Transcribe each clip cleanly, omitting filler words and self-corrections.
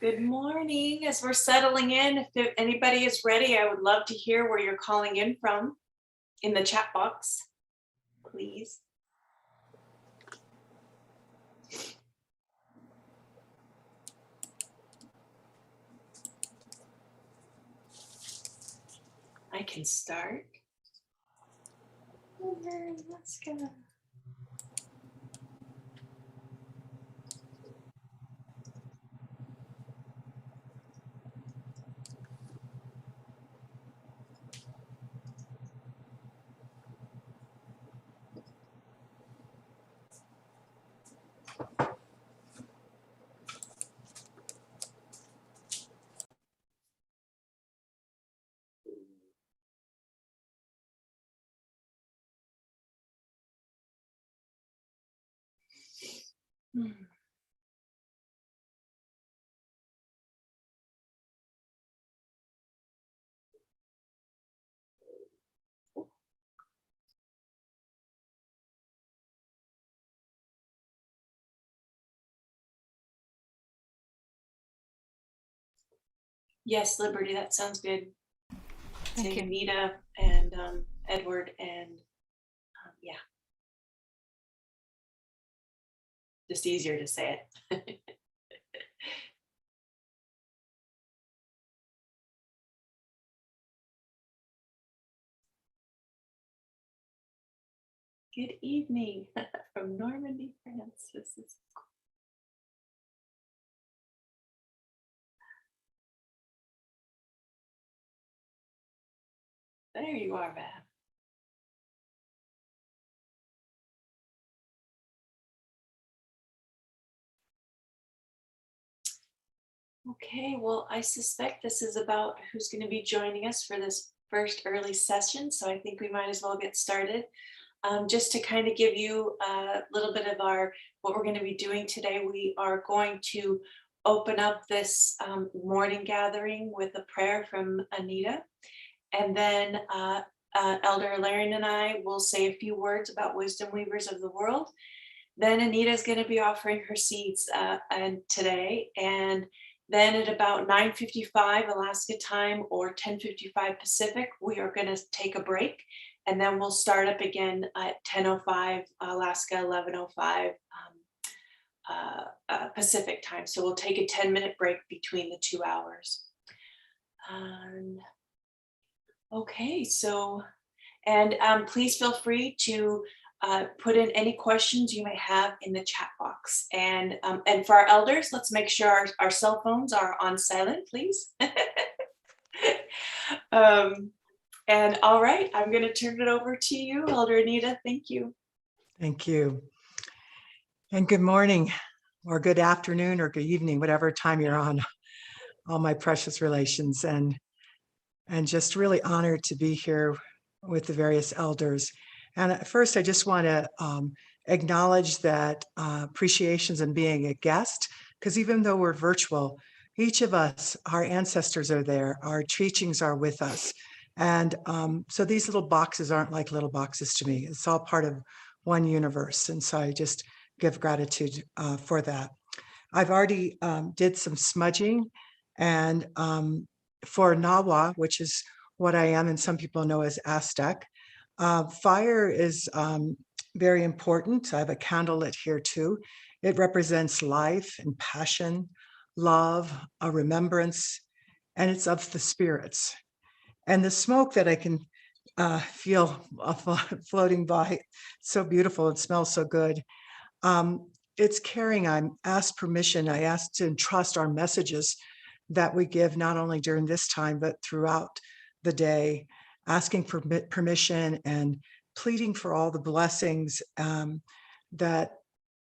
Good morning. As we're settling in, if anybody is ready, I would love to hear where you're calling in from in the chat box, please. I can start. Let's go. Hmm. Yes, Liberty, that sounds good. Thank Say you. Anita and Edward and yeah, just easier to say it. Good evening from Normandy, France. This is cool. There you are, Val. Okay, well, I suspect this is about who's going to be joining us for this first early session, so I think we might as well get started. Just to kind of give you a little bit of what we're going to be doing today, we are going to open up this morning gathering with a prayer from Anita, and then Elder Larian and I will say a few words about Wisdom Weavers of the World. Then Anita is going to be offering her seeds and today, and then at about 9:55 Alaska time or 10:55 Pacific, we are going to take a break, and then we'll start up again at 10:05 Alaska, 11:05 Pacific time. So we'll take a 10-minute break between the 2 hours. Okay, so, and please feel free to put in any questions you may have in the chat box. And for our elders, let's make sure our cell phones are on silent, please. And all right, I'm going to turn it over to you, Elder Anita. Thank you. Thank you. And good morning, or good afternoon, or good evening, whatever time you're on, all my precious relations. And just really honored to be here with the various elders. And first, I just want to acknowledge that appreciations and being a guest, because even though we're virtual, each of us, our ancestors are there, our teachings are with us. And so these little boxes aren't like little boxes to me. It's all part of one universe. And so I just give gratitude for that. I've already did some smudging, and for Nawa, which is what I am, and some people know as Aztec, fire is very important. I have a candle lit here too. It represents life and passion, love, a remembrance, and it's of the spirits. And the smoke that I can feel floating by, so beautiful, it smells so good. It's caring. I'm asked permission. I asked to entrust our messages that we give not only during this time, but throughout the day, asking for permission and pleading for all the blessings that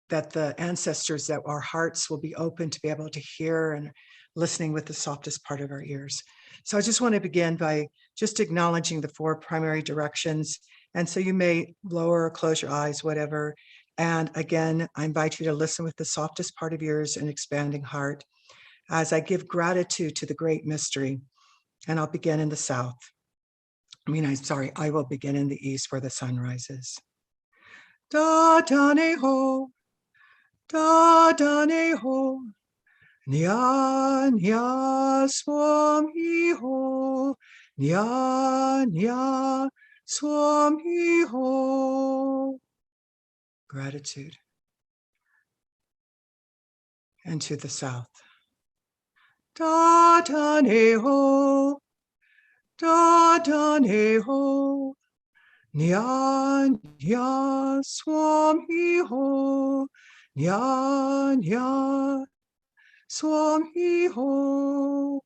the ancestors, that our hearts will be open to be able to hear, and listening with the softest part of our ears. So I just want to begin by just acknowledging the 4 primary directions. And so you may lower or close your eyes, whatever. And again, I invite you to listen with the softest part of yours and expanding heart as I give gratitude to the great mystery. And I'll begin in the south. I will begin in the east where the sun rises. Da da ne ho, da da ne ho, Nya nya swami ho. Nya nya swami ho. Gratitude. And to the south. Da da ne ho. Da da ne ho. Nya nya swami ho. Nya nya swami ho.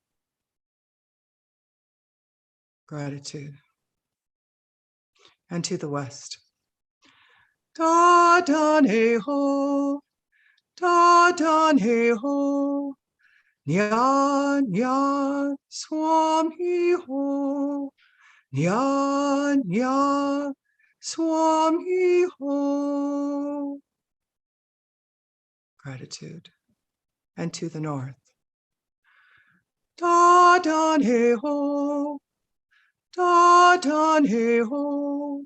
Gratitude. And to the west. Da da ne ho. Da da ne ho. Nya nya swami ho. Nya nya swami ho. Gratitude. And to the north. Da da ne ho. Da da ne ho.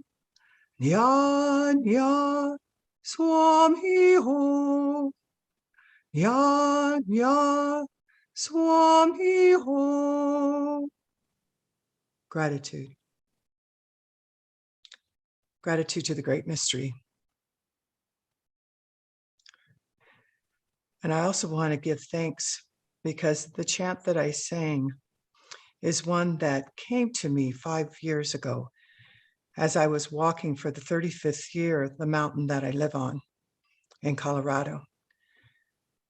Nya nya swami ho. Nya nya swami ho. Gratitude. Gratitude to the great mystery. And I also want to give thanks because the chant that I sang is one that came to me 5 years ago as I was walking for the 35th year, the mountain that I live on in Colorado.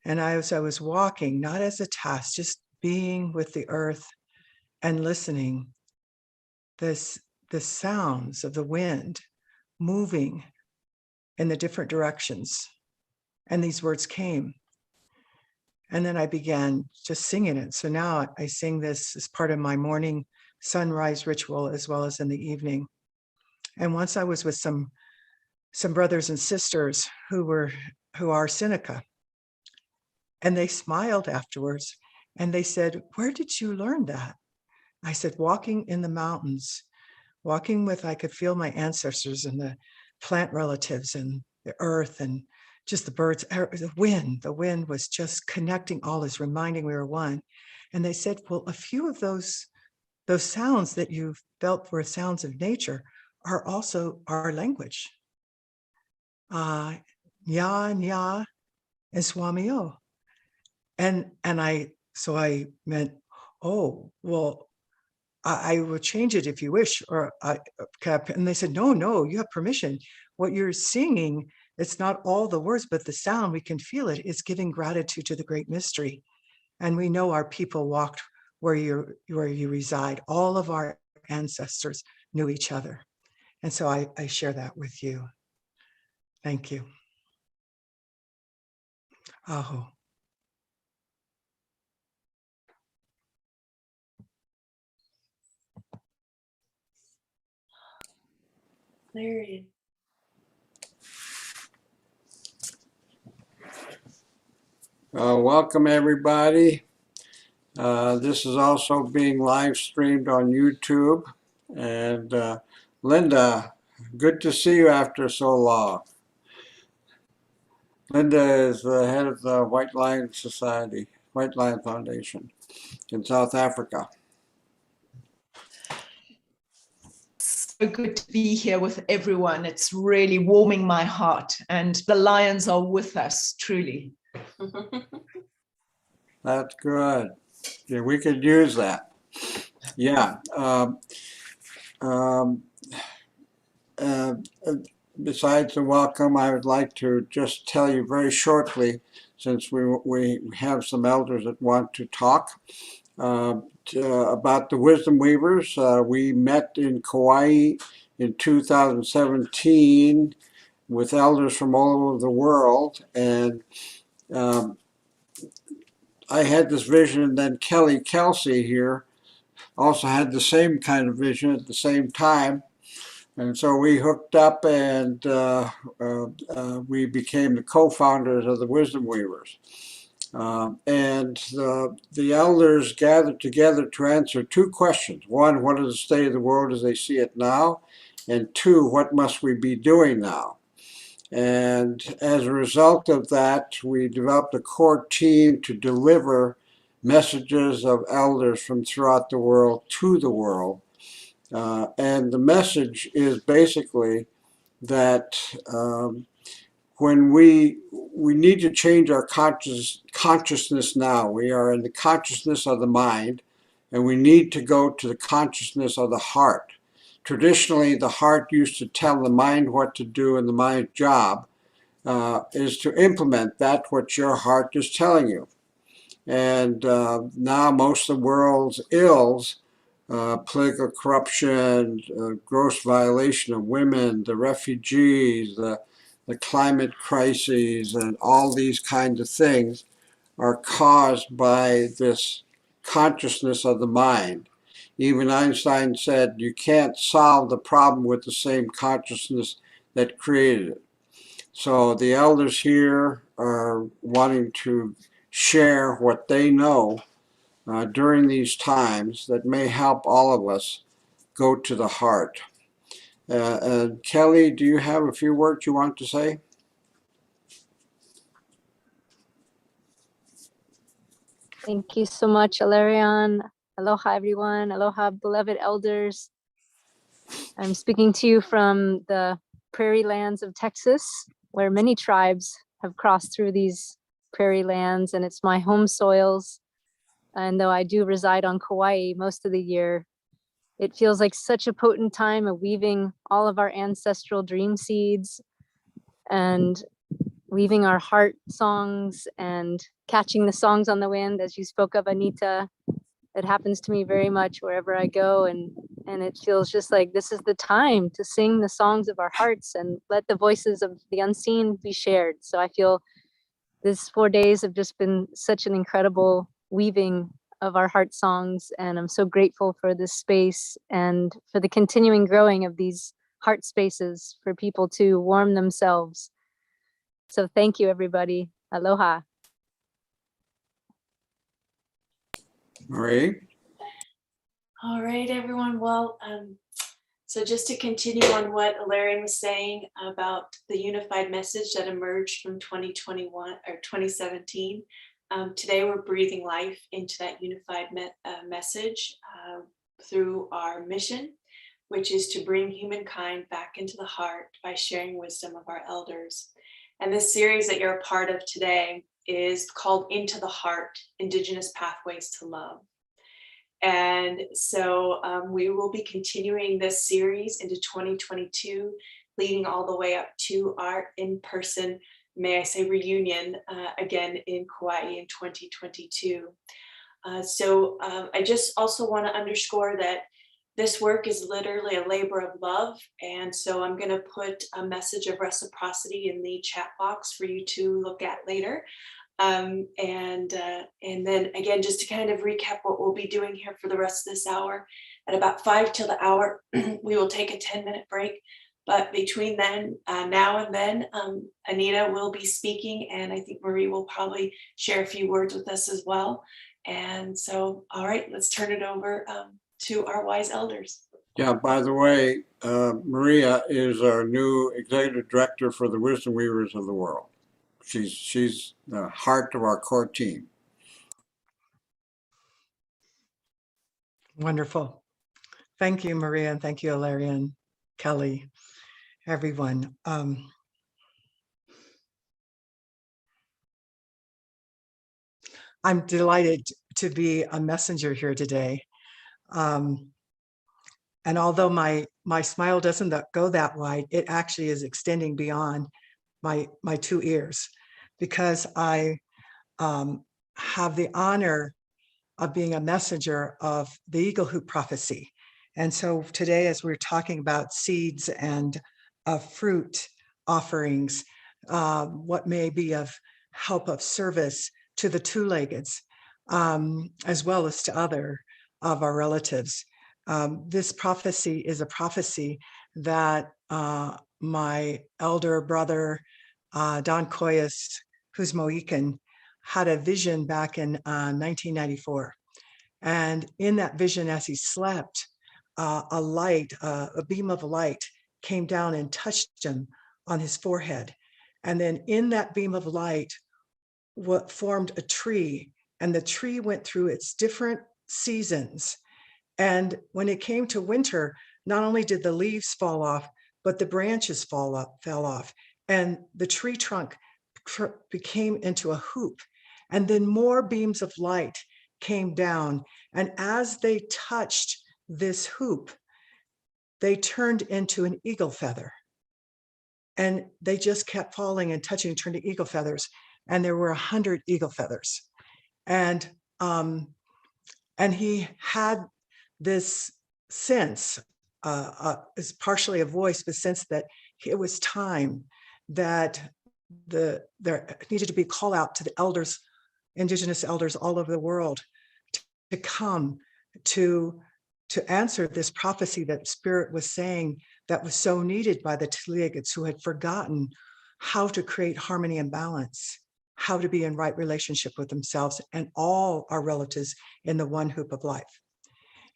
And as I was walking, not as a task, just being with the earth and listening, the sounds of the wind moving in the different directions. And these words came. And then I began just singing it. So now I sing this as part of my morning sunrise ritual, as well as in the evening. And once I was with some brothers and sisters who are Seneca, and they smiled afterwards and they said, "Where did you learn that?" I said, "Walking in the mountains, walking with, I could feel my ancestors and the plant relatives and the earth and just the birds, the wind was just connecting all this, reminding we were one." And they said, "Well, a few of those sounds that you felt were sounds of nature are also our language. Nya, nya, and swamio." And I meant, "Oh, well, I will change it if you wish." And they said, no, you have permission. What you're singing, it's not all the words, but the sound, we can feel it. It's giving gratitude to the great mystery. And we know our people walked where you reside. All of our ancestors knew each other. And so I share that with you. Thank you. Aho. Clarion. Welcome, everybody. This is also being live streamed on YouTube. And Linda, good to see you after so long. Linda is the head of the White Lion Society, White Lion Foundation in South Africa. So good to be here with everyone. It's really warming my heart, and the lions are with us, truly. That's good. Yeah, we could use that. Yeah. Besides the welcome, I would like to just tell you very shortly, since we have some elders that want to talk, about the Wisdom Weavers. We met in Kauai in 2017 with elders from all over the world, and I had this vision, and then Kelly Kelsey here also had the same kind of vision at the same time. And so we hooked up, and we became the co-founders of the Wisdom Weavers. And the elders gathered together to answer two questions. One, what is the state of the world as they see it now? And two, what must we be doing now? And as a result of that, we developed a core team to deliver messages of elders from throughout the world to the world. And the message is basically that when we need to change our consciousness now. We are in the consciousness of the mind, and we need to go to the consciousness of the heart. Traditionally, the heart used to tell the mind what to do, and the mind's job is to implement that which your heart is telling you. And now most of the world's ills, political corruption, gross violation of women, the refugees, the climate crises, and all these kinds of things are caused by this consciousness of the mind. Even Einstein said you can't solve the problem with the same consciousness that created it. So the elders here are wanting to share what they know during these times that may help all of us go to the heart. Kelly, do you have a few words you want to say? Thank you so much, Alarion. Aloha, everyone. Aloha, beloved elders. I'm speaking to you from the prairie lands of Texas, where many tribes have crossed through these prairie lands, and it's my home soils. And though I do reside on Kauai most of the year, it feels like such a potent time of weaving all of our ancestral dream seeds and weaving our heart songs and catching the songs on the wind, as you spoke of, Anita. It happens to me very much wherever I go, and it feels just like this is the time to sing the songs of our hearts and let the voices of the unseen be shared. So I feel these 4 days have just been such an incredible weaving of our heart songs, and I'm so grateful for this space and for the continuing growing of these heart spaces for people to warm themselves. So thank you, everybody. Aloha. Marie? All right, everyone. Well, so just to continue on what Alarion was saying about the unified message that emerged from 2021 or 2017, today we're breathing life into that unified message through our mission, which is to bring humankind back into the heart by sharing wisdom of our elders. And this series that you're a part of today is called Into the Heart, Indigenous Pathways to Love. And so we will be continuing this series into 2022, leading all the way up to our in-person, may I say, reunion again in Kauai in 2022. So I just also want to underscore that this work is literally a labor of love. And so I'm going to put a message of reciprocity in the chat box for you to look at later. And then again, just to kind of recap what we'll be doing here for the rest of this hour, at about 5 till the hour, we will take a 10-minute break. But between then, now and then, Anita will be speaking, and I think Marie will probably share a few words with us as well. And so, all right, let's turn it over to our wise elders. Yeah, by the way, Maria is our new executive director for the Wisdom Weavers of the World. She's the heart of our core team. Wonderful. Thank you, Maria, and thank you, Alarion, Kelly, everyone. I'm delighted to be a messenger here today. And although my smile doesn't go that wide, it actually is extending beyond my 2 ears, because I have the honor of being a messenger of the Eagle Hoop prophecy. And so today, as we're talking about seeds and fruit offerings, what may be of help of service to the two-leggeds, as well as to other of our relatives. This prophecy is a prophecy that my elder brother, Don Coyas, who's Mohican, had a vision back in 1994. And in that vision, as he slept, a beam of light came down and touched him on his forehead. And then in that beam of light, what formed a tree, and the tree went through its different seasons. And when it came to winter, not only did the leaves fall off, but the branches fell off, and the tree trunk became into a hoop. And then more beams of light came down. And as they touched this hoop, they turned into an eagle feather. And they just kept falling and touching and turned to eagle feathers. And there were 100 eagle feathers. And he had this sense, is partially a voice, but sense that it was time that there needed to be a call out to the elders, indigenous elders all over the world, to come to answer this prophecy that Spirit was saying that was so needed by the Tleggets, who had forgotten how to create harmony and balance, how to be in right relationship with themselves and all our relatives in the one hoop of life.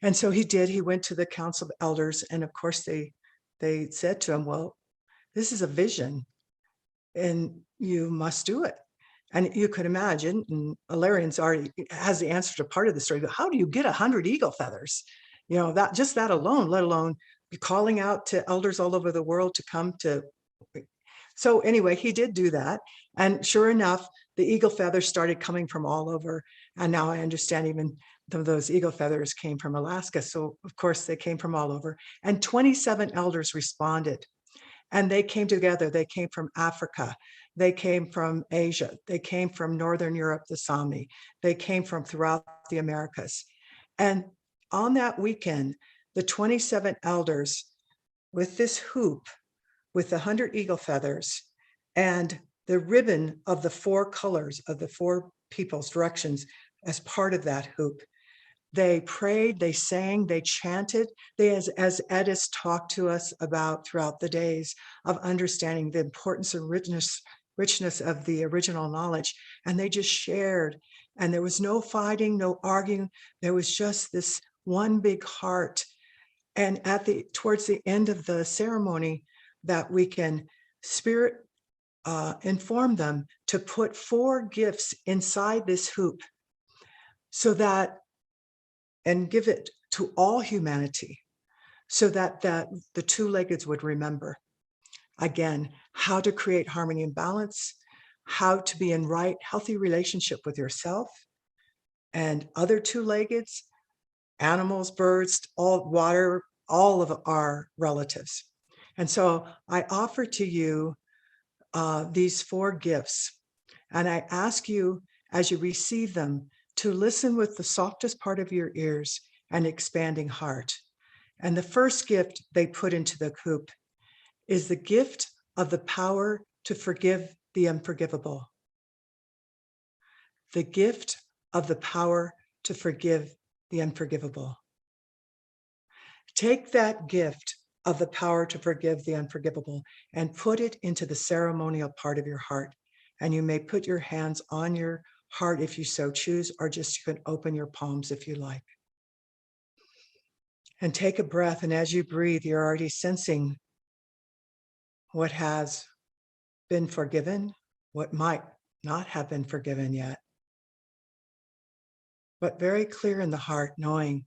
And so he went to the Council of Elders, and of course they said to him, well, this is a vision and you must do it. And you could imagine, and Alarian's already has the answer to part of the story, but how do you get 100 eagle feathers? You know, that just that alone, let alone be calling out to elders all over the world to come to. So anyway, he did do that. And sure enough, the eagle feathers started coming from all over. And now I understand even some of those eagle feathers came from Alaska. So of course they came from all over. And 27 elders responded. And they came together. They came from Africa. They came from Asia. They came from Northern Europe, the Sami. They came from throughout the Americas. And on that weekend, the 27 elders with this hoop, with the 100 eagle feathers and the ribbon of the 4 colors of the 4 people's directions as part of that hoop, they prayed, they sang, they chanted. They, as Edis talked to us about throughout the days, of understanding the importance and richness of the original knowledge. And they just shared. And there was no fighting, no arguing. There was just this one big heart. And towards the end of the ceremony that weekend, Spirit informed them to put 4 gifts inside this hoop, so that, and give it to all humanity, so that the two-leggeds would remember, again, how to create harmony and balance, how to be in right, healthy relationship with yourself and other two-leggeds, animals, birds, all water, all of our relatives. And so I offer to you these 4 gifts, and I ask you, as you receive them, to listen with the softest part of your ears and expanding heart. And the first gift they put into the hoop is the gift of the power to forgive the unforgivable. The gift of the power to forgive the unforgivable. Take that gift of the power to forgive the unforgivable and put it into the ceremonial part of your heart. And you may put your hands on your heart if you so choose, or just you can open your palms if you like. And take a breath, and as you breathe, you're already sensing what has been forgiven, what might not have been forgiven yet. But very clear in the heart, knowing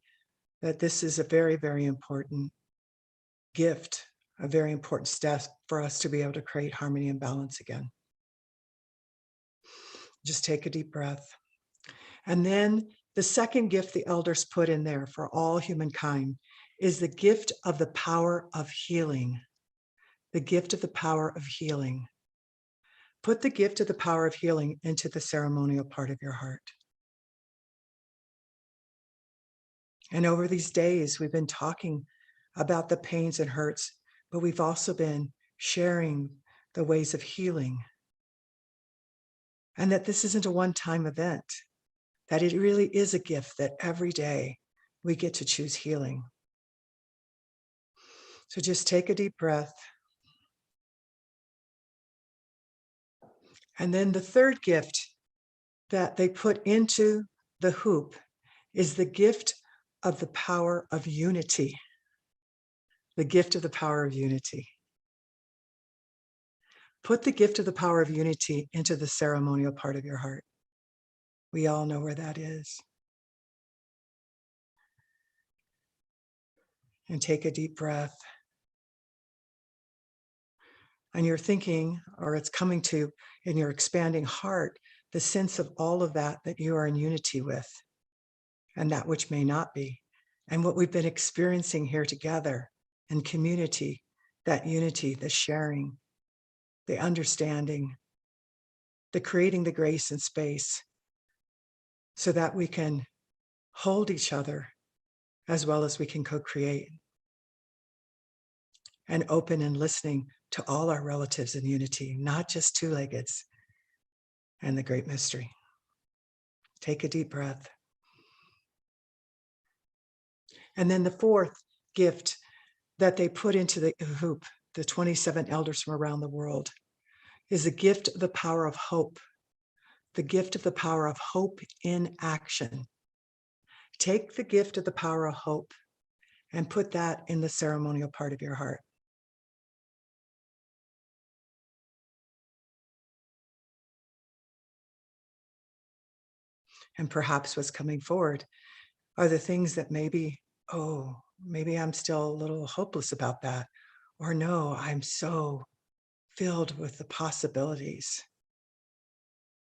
that this is a very, very important gift, a very important step for us to be able to create harmony and balance again. Just take a deep breath. And then the second gift the elders put in there for all humankind is the gift of the power of healing. The gift of the power of healing. Put the gift of the power of healing into the ceremonial part of your heart. And over these days, we've been talking about the pains and hurts, but we've also been sharing the ways of healing. And that this isn't a one-time event, that it really is a gift that every day we get to choose healing. So just take a deep breath. And then the third gift that they put into the hoop is the gift of the power of unity. The gift of the power of unity. Put the gift of the power of unity into the ceremonial part of your heart. We all know where that is. And take a deep breath. And you're thinking, or it's coming to in your expanding heart, the sense of all of that you are in unity with, and that which may not be. And what we've been experiencing here together in community, that unity, the sharing, the understanding, the creating the grace and space so that we can hold each other as well as we can co-create, and open and listening to all our relatives in unity, not just two-leggeds and the great mystery. Take a deep breath. And then the fourth gift that they put into the hoop, the 27 elders from around the world, is the gift of the power of hope, the gift of the power of hope in action. Take the gift of the power of hope and put that in the ceremonial part of your heart. And perhaps what's coming forward are the things that maybe, oh, maybe I'm still a little hopeless about that. Or no, I'm so filled with the possibilities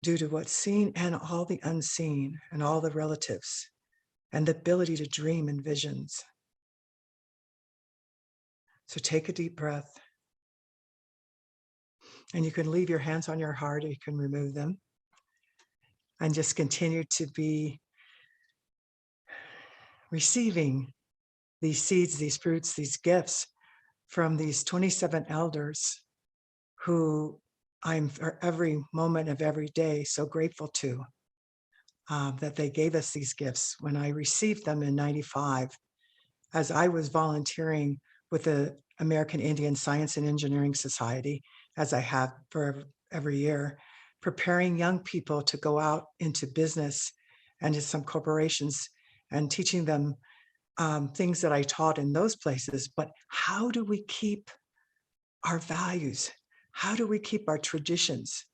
due to what's seen and all the unseen and all the relatives and the ability to dream in visions. So take a deep breath. And you can leave your hands on your heart, or you can remove them. And just continue to be receiving these seeds, these fruits, these gifts from these 27 elders who I'm for every moment of every day so grateful to, that they gave us these gifts. When I received them in 95, as I was volunteering with the American Indian Science and Engineering Society, as I have for every year, preparing young people to go out into business and to some corporations and teaching them things that I taught in those places. But how do we keep our values? How do we keep our traditions?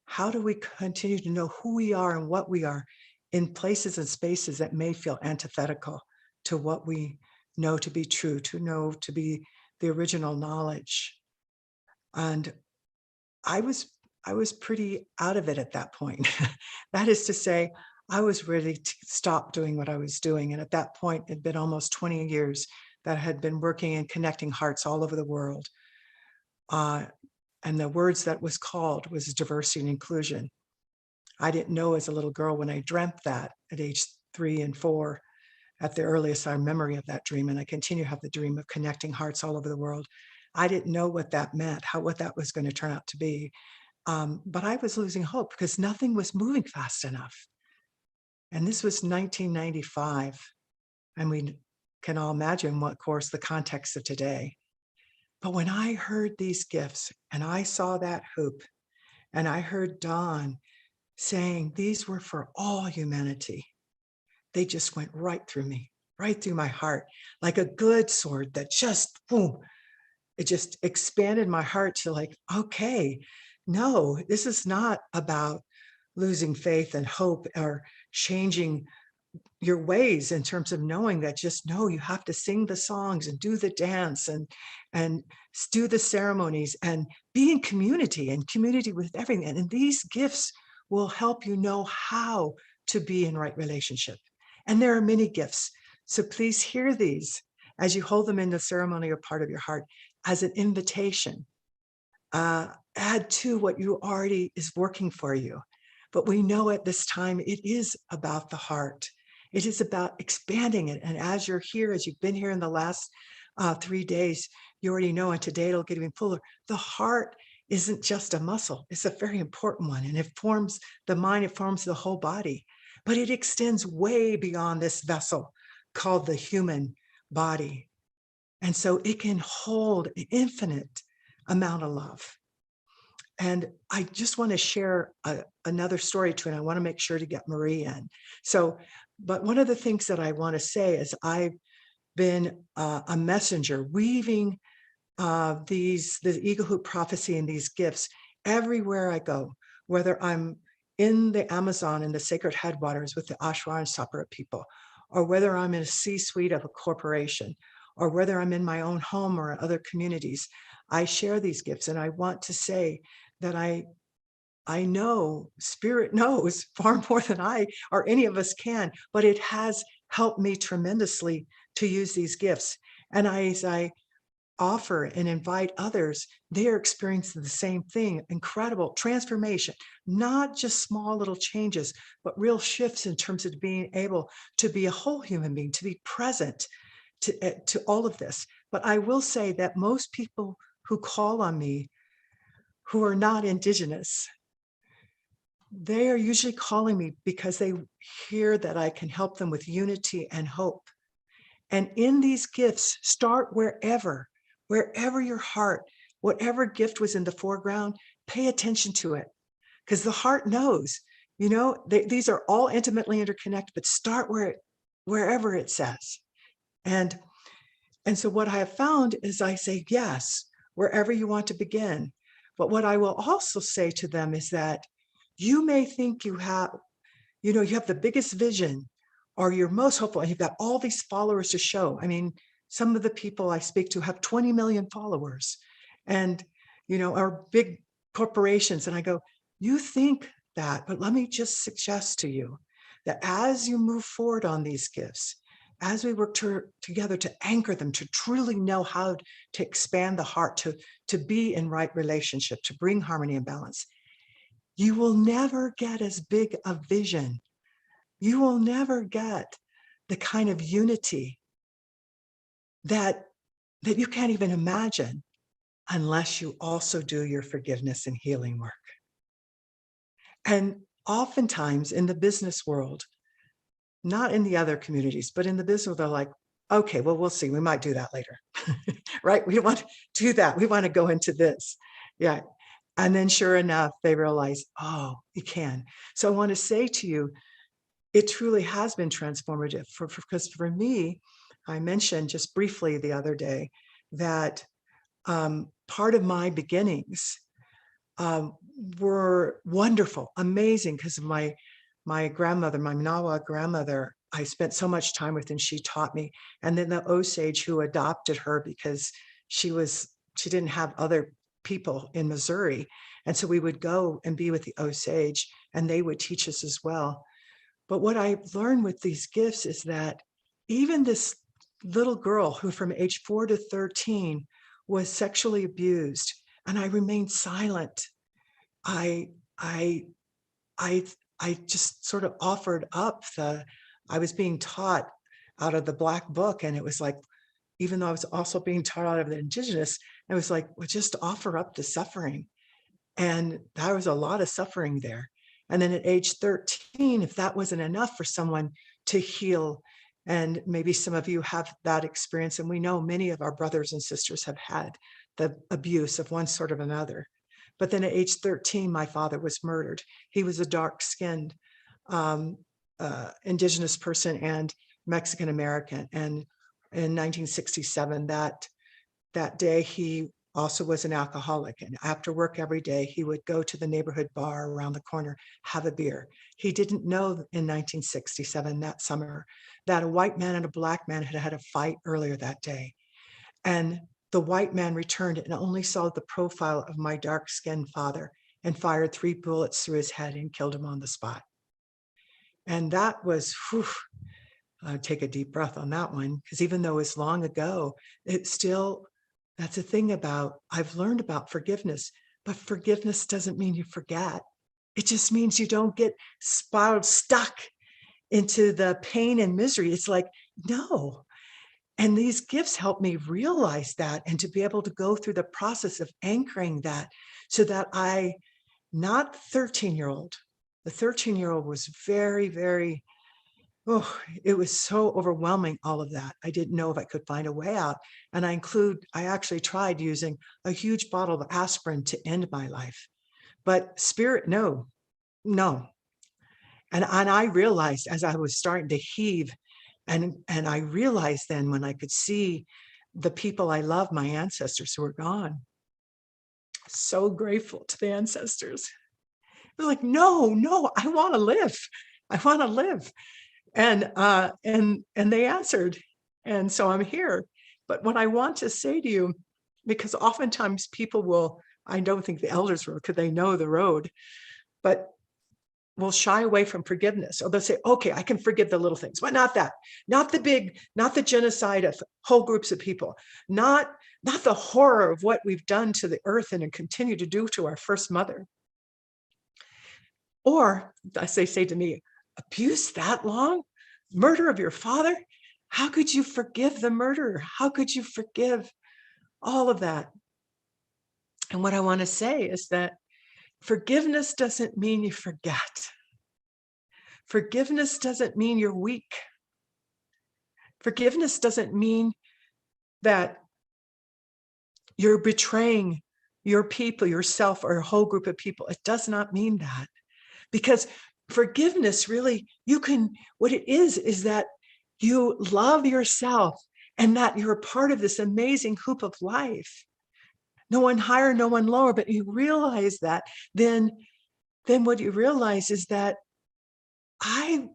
How do we continue to know who we are and what we are in places and spaces that may feel antithetical to what we know to be true, to know to be the original knowledge? And I was pretty out of it at that point. That is to say, I was ready to stop doing what I was doing. And at that point, it'd been almost 20 years that I had been working and connecting hearts all over the world. And the words that was called was diversity and inclusion. I didn't know as a little girl when I dreamt that at age 3 and 4, at the earliest memory of that dream. And I continue to have the dream of connecting hearts all over the world. I didn't know what that meant, what that was going to turn out to be. But I was losing hope because nothing was moving fast enough. And this was 1995. And we can all imagine what, of course, the context of today. But when I heard these gifts and I saw that hoop and I heard Dawn saying these were for all humanity, they just went right through me, right through my heart, like a good sword that just, boom, it just expanded my heart to like, okay, no, this is not about losing faith and hope or changing your ways in terms of knowing that just know you have to sing the songs and do the dance and do the ceremonies and be in community and community with everything. And these gifts will help you know how to be in right relationship. And there are many gifts. So please hear these as you hold them in the ceremonial part of your heart as an invitation. Add to what you already is working for you. But we know at this time, it is about the heart. It is about expanding it. And as you're here, as you've been here in the last 3 days, you already know, and today it'll get even fuller. The heart isn't just a muscle. It's a very important one. And it forms the mind, it forms the whole body. But it extends way beyond this vessel called the human body. And so it can hold an infinite amount of love. And I just want to share another story too, and I want to make sure to get Marie in. So, but one of the things that I want to say is I've been a messenger weaving the Eagle Hoop prophecy and these gifts everywhere I go, whether I'm in the Amazon in the sacred headwaters with the Ashwar and Sapara people, or whether I'm in a C-suite of a corporation, or whether I'm in my own home or other communities, I share these gifts. And I want to say that I know Spirit knows far more than I or any of us can, but it has helped me tremendously to use these gifts. And as I offer and invite others, they are experiencing the same thing, incredible transformation, not just small little changes, but real shifts in terms of being able to be a whole human being, to be present to all of this. But I will say that most people who call on me who are not Indigenous, they are usually calling me because they hear that I can help them with unity and hope. And in these gifts, start wherever your heart, whatever gift was in the foreground, pay attention to it, because the heart knows, these are all intimately interconnected, but start wherever it says. And so what I have found is I say, yes, wherever you want to begin. But what I will also say to them is that you may think you have the biggest vision, or you're most hopeful, and you've got all these followers to show. I mean, some of the people I speak to have 20 million followers and, are big corporations. And I go, you think that, but let me just suggest to you that as you move forward on these gifts, as we work together to anchor them, to truly know how to expand the heart, to be in right relationship, to bring harmony and balance, you will never get as big a vision. You will never get the kind of unity that you can't even imagine unless you also do your forgiveness and healing work. And oftentimes in the business world, not in the other communities, but in the business world, they're like, okay, well, we'll see. We might do that later, right? We don't want to do that. We want to go into this. Yeah. And then sure enough, they realize, oh, you can. So I want to say to you, it truly has been transformative because for me, I mentioned just briefly the other day that part of my beginnings were wonderful, amazing, because of my grandmother, my Manawa grandmother, I spent so much time with, and she taught me. And then the Osage who adopted her because she didn't have other people in Missouri. And so we would go and be with the Osage, and they would teach us as well. But what I learned with these gifts is that even this little girl who from age 4 to 13 was sexually abused, and I remained silent. I just sort of offered up I was being taught out of the Black Book, and it was like, even though I was also being taught out of the Indigenous, it was like, well, just offer up the suffering. And there was a lot of suffering there. And then at age 13, if that wasn't enough for someone to heal, and maybe some of you have that experience, and we know many of our brothers and sisters have had the abuse of one sort or another. But then at age 13, my father was murdered. He was a dark-skinned Indigenous person and Mexican American. And in 1967, that day, he also was an alcoholic. And after work every day, he would go to the neighborhood bar around the corner, have a beer. He didn't know in 1967, that summer, that a white man and a Black man had had a fight earlier that day. And the white man returned and only saw the profile of my dark-skinned father and fired 3 bullets through his head and killed him on the spot. And that was, take a deep breath on that one, because even though it's long ago, it's still, that's the thing about, I've learned about forgiveness, but forgiveness doesn't mean you forget. It just means you don't get spiraled, stuck into the pain and misery. It's like, no. And these gifts help me realize that, and to be able to go through the process of anchoring that, so that not 13-year-old, the 13-year-old was very, very, it was so overwhelming, all of that. I didn't know if I could find a way out. And I actually tried using a huge bottle of aspirin to end my life. But Spirit, no. And I realized as I was starting to heave, and I realized then when I could see the people I love, my ancestors who were gone, so grateful to the ancestors. They're like, no, I want to live. I want to live. And they answered. And so I'm here. But what I want to say to you, because oftentimes people will, I don't think the elders will, because they know the road, but will shy away from forgiveness. Or they'll say, okay, I can forgive the little things, but not that, not the big, not the genocide of whole groups of people, not the horror of what we've done to the earth and continue to do to our first mother. Or as they say to me, abuse that long? Murder of your father? How could you forgive the murderer? How could you forgive all of that? And what I want to say is that forgiveness doesn't mean you forget. Forgiveness doesn't mean you're weak. Forgiveness doesn't mean that you're betraying your people, yourself, or a whole group of people. It does not mean that. Because forgiveness really, what it is that you love yourself and that you're a part of this amazing hoop of life. No one higher, no one lower, but you realize that, then what you realize is that I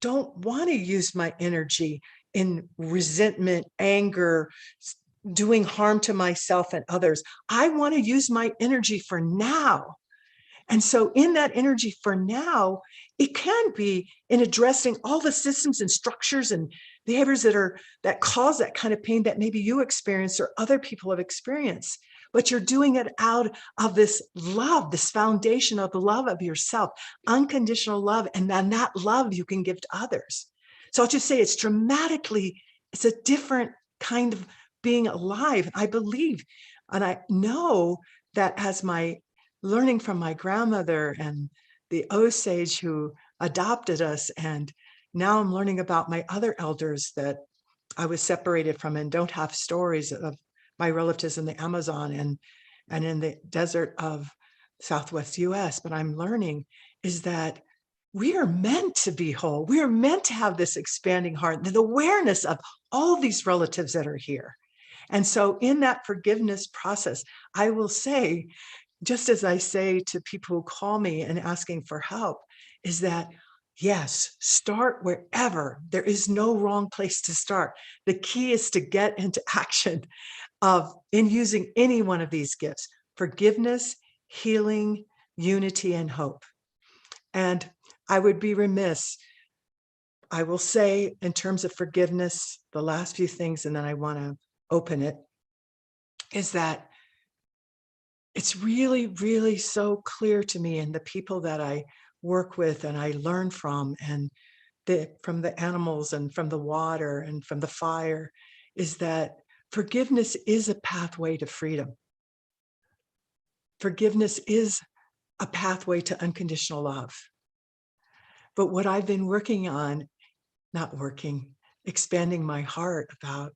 don't want to use my energy in resentment, anger, doing harm to myself and others. I want to use my energy for now. And so in that energy for now, it can be in addressing all the systems and structures and behaviors that cause that kind of pain that maybe you experience or other people have experienced. But you're doing it out of this love, this foundation of the love of yourself, unconditional love. And then that love you can give to others. So I'll just say it's a different kind of being alive. I believe, and I know that as my learning from my grandmother and the Osage who adopted us, and now I'm learning about my other elders that I was separated from and don't have stories of my relatives in the Amazon and in the desert of Southwest US, but I'm learning is that we are meant to be whole. We are meant to have this expanding heart, the awareness of all these relatives that are here. And so in that forgiveness process, I will say, just as I say to people who call me and asking for help, is that yes, start wherever. There is no wrong place to start. The key is to get into action in using any one of these gifts: forgiveness, healing, unity, and hope. And I would be remiss, I will say in terms of forgiveness, the last few things, and then I want to open it, is that it's really, really so clear to me, and the people that I work with and I learn from, and from the animals and from the water and from the fire, is that forgiveness is a pathway to freedom. Forgiveness is a pathway to unconditional love. But what I've been expanding my heart about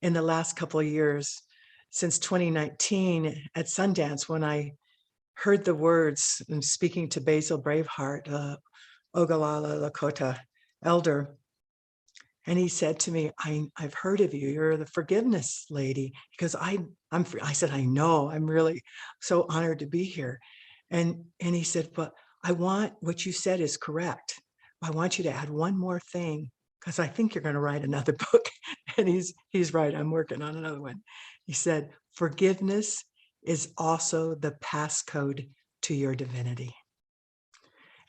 in the last couple of years, since 2019 at Sundance, when I heard the words, and speaking to Basil Braveheart, Oglala Lakota elder, and he said to me, I've heard of you. You're the forgiveness lady. Because I said, I know, I'm really so honored to be here. And he said, but what you said is correct. I want you to add one more thing, because I think you're going to write another book. And he's right. I'm working on another one. He said, forgiveness is also the passcode to your divinity.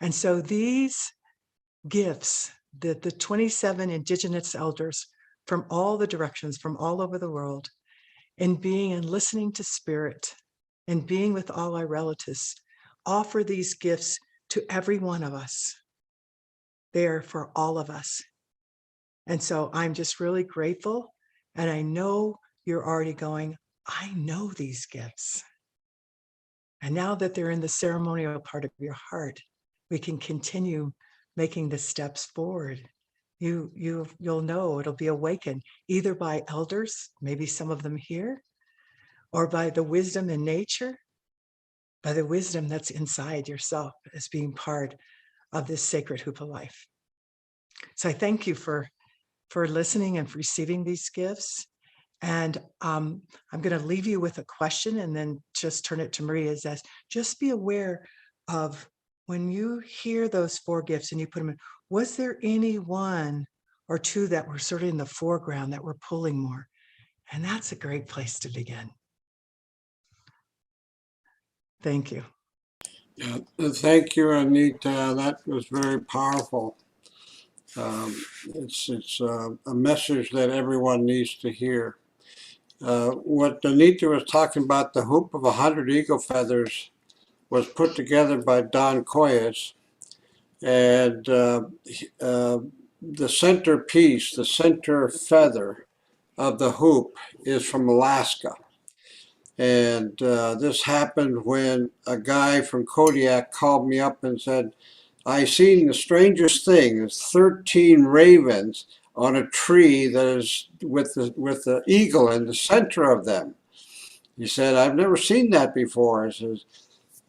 And so these gifts that the 27 indigenous elders from all the directions, from all over the world, in being and listening to spirit and being with all our relatives, offer these gifts to every one of us. They're for all of us. And so I'm just really grateful. And I know you're already going, I know these gifts. And now that they're in the ceremonial part of your heart, we can continue making the steps forward. You'll know it'll be awakened either by elders, maybe some of them here, or by the wisdom in nature, by the wisdom that's inside yourself as being part of this sacred hoop of life. So I thank you for listening and for receiving these gifts. And I'm going to leave you with a question and then just turn it to Maria. Is that just be aware of when you hear those four gifts and you put them in, was there any one or two that were sort of in the foreground that were pulling more? And that's a great place to begin. Thank you. Yeah, thank you, Anita. That was very powerful. It's a message that everyone needs to hear. What Anita was talking about, the hoop of 100 eagle feathers, was put together by Don Coyes, and the centerpiece, the center feather of the hoop is from Alaska. And this happened when a guy from Kodiak called me up and said, I seen the strangest thing. There's 13 ravens on a tree that is with the eagle in the center of them. He said, I've never seen that before. I says,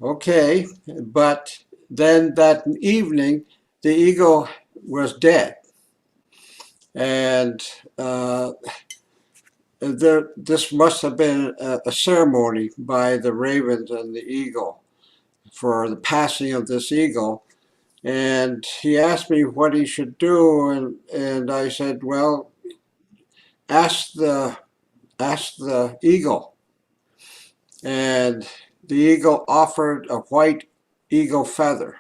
okay. But then that evening, the eagle was dead. And this must have been a ceremony by the ravens and the eagle for the passing of this eagle. And he asked me what he should do, and I said, well, ask the eagle. And the eagle offered a white eagle feather.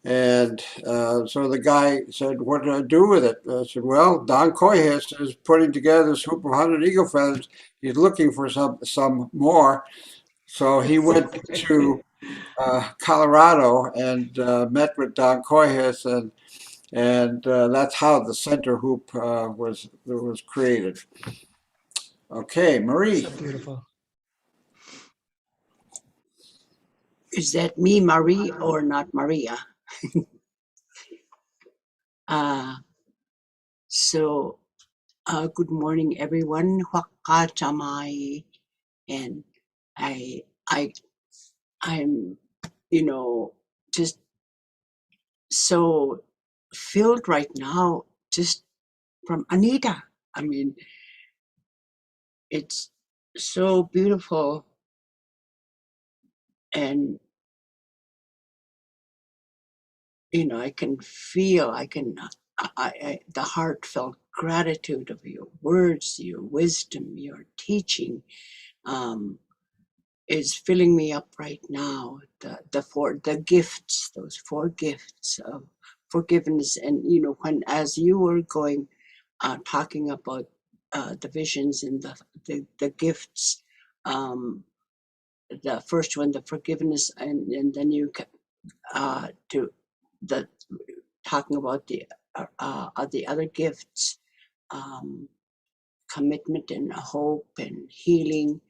And so the guy said, what do I do with it? I said, well, Don Coyes is putting together this hoop of 100 eagle feathers. He's looking for some more. So he went to Colorado and met with Don Coyes, and that's how the center hoop was created. Okay, Marie. So beautiful. Is that me, Marie, or not Maria? So, good morning, everyone. Huaka chamai, and I'm, just so filled right now, just from Anita. I mean, it's so beautiful, and I can feel, the heartfelt gratitude of your words, your wisdom, your teaching, is filling me up right now. The gifts, those four gifts of forgiveness, and when as you were going, talking about the visions and the gifts, the first one, the forgiveness, and then you to the talking about the other gifts, commitment and hope and healing,